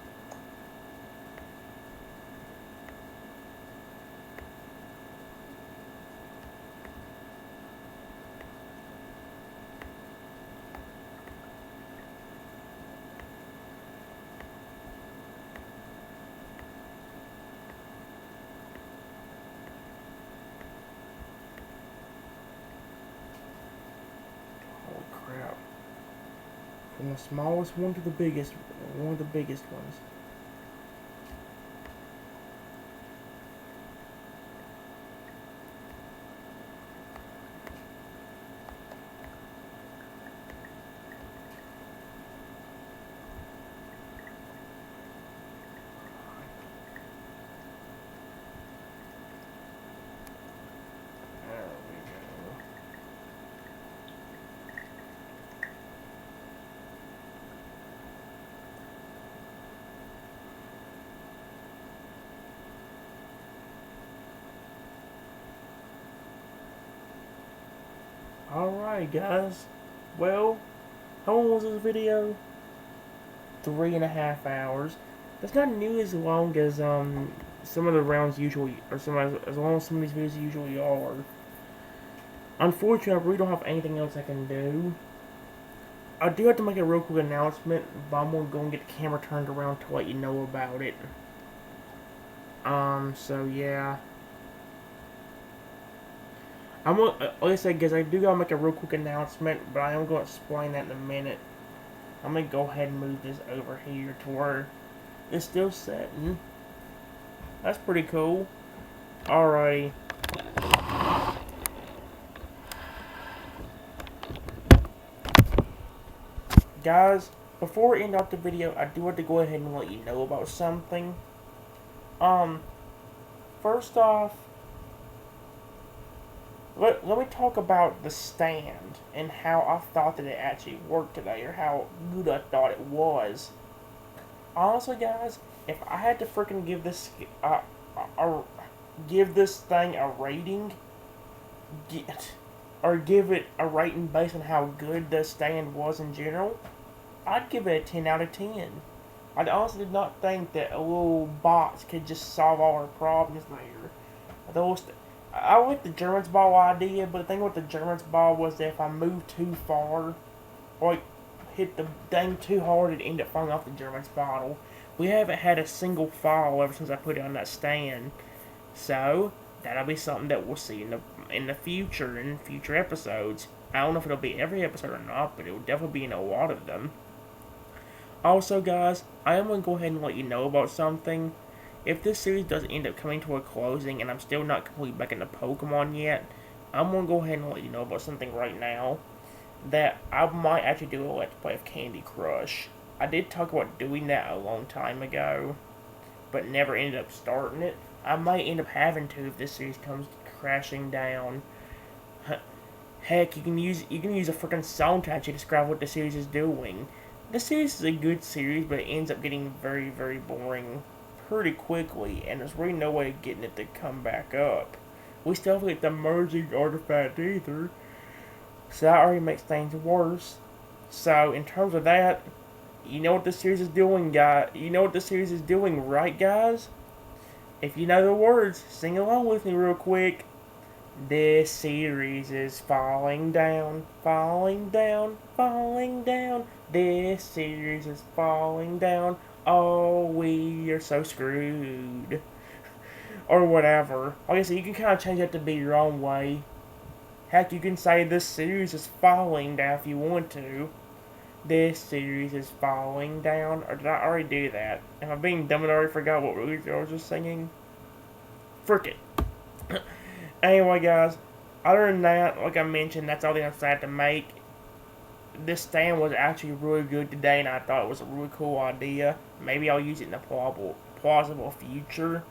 Holy crap. From the smallest one to the biggest, one of the biggest ones. There we go. Alright guys, well, how long was this video? 3.5 hours. That's not nearly as long as some of the rounds usually, or as long as some of these videos usually are. Unfortunately, I really don't have anything else I can do. I do have to make a real quick announcement, but I'm gonna go and get the camera turned around to let you know about it. So yeah. I'm gonna, like I said, guys, I do gotta make a real quick announcement, but I am gonna explain that in a minute. I'm gonna go ahead and move this over here to where it's still setting. That's pretty cool. Alrighty. Guys, before we end off the video, I do have to go ahead and let you know about something. First off, let me talk about the stand and how I thought that it actually worked today, or how good I thought it was. Honestly, guys, if I had to freaking give this a give this thing a rating, get, or give it a rating based on how good the stand was in general, I'd give it a 10 out of 10. I honestly did not think that a little box could just solve all our problems there. Those, I like the German's ball idea, but the thing with the German's ball was that if I moved too far, like hit the thing too hard, it'd end up falling off the German's bottle. We haven't had a single fall ever since I put it on that stand, so that'll be something that we'll see in the future, in future episodes. I don't know if it'll be every episode or not, but it will definitely be in a lot of them. Also, guys, I am going to go ahead and let you know about something. If this series does end up coming to a closing and I'm still not completely back into Pokemon yet, I'm going to go ahead and let you know about something right now. That I might actually do a Let's Play of Candy Crush. I did talk about doing that a long time ago, but never ended up starting it. I might end up having to if this series comes crashing down. Heck, you can use a freaking soundtrack to describe what the series is doing. The series is a good series, but it ends up getting very, very boring pretty quickly, and there's really no way of getting it to come back up. We still have to get the merging artifact either, so that already makes things worse. So, in terms of that, you know what this series is doing, guys? You know what this series is doing, right, guys? If you know the words, sing along with me real quick. This series is falling down, falling down, falling down. This series is falling down. Oh, we are so screwed. Or whatever. Like I said, you can kind of change that to be your own way. Heck, you can say this series is falling down if you want to. This series is falling down. Or did I already do that? Am I being dumb and already forgot what really I was just singing? Frick it. Anyway, guys, other than that, like I mentioned, that's all the episode I had to make. This stand was actually really good today, and I thought it was a really cool idea. Maybe I'll use it in the plausible future.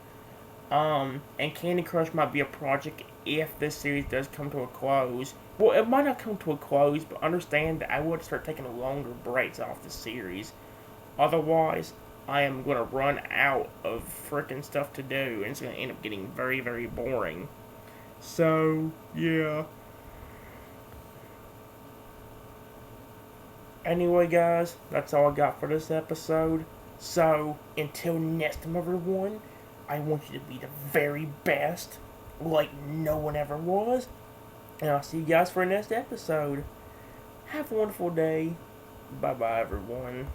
And Candy Crush might be a project if this series does come to a close. Well, it might not come to a close, but understand that I would start taking longer breaks off the series. Otherwise, I am going to run out of freaking stuff to do, and it's going to end up getting very, very boring. So, yeah. Anyway, guys, that's all I got for this episode. So, until next time, everyone, I want you to be the very best, like no one ever was. And I'll see you guys for the next episode. Have a wonderful day. Bye-bye, everyone.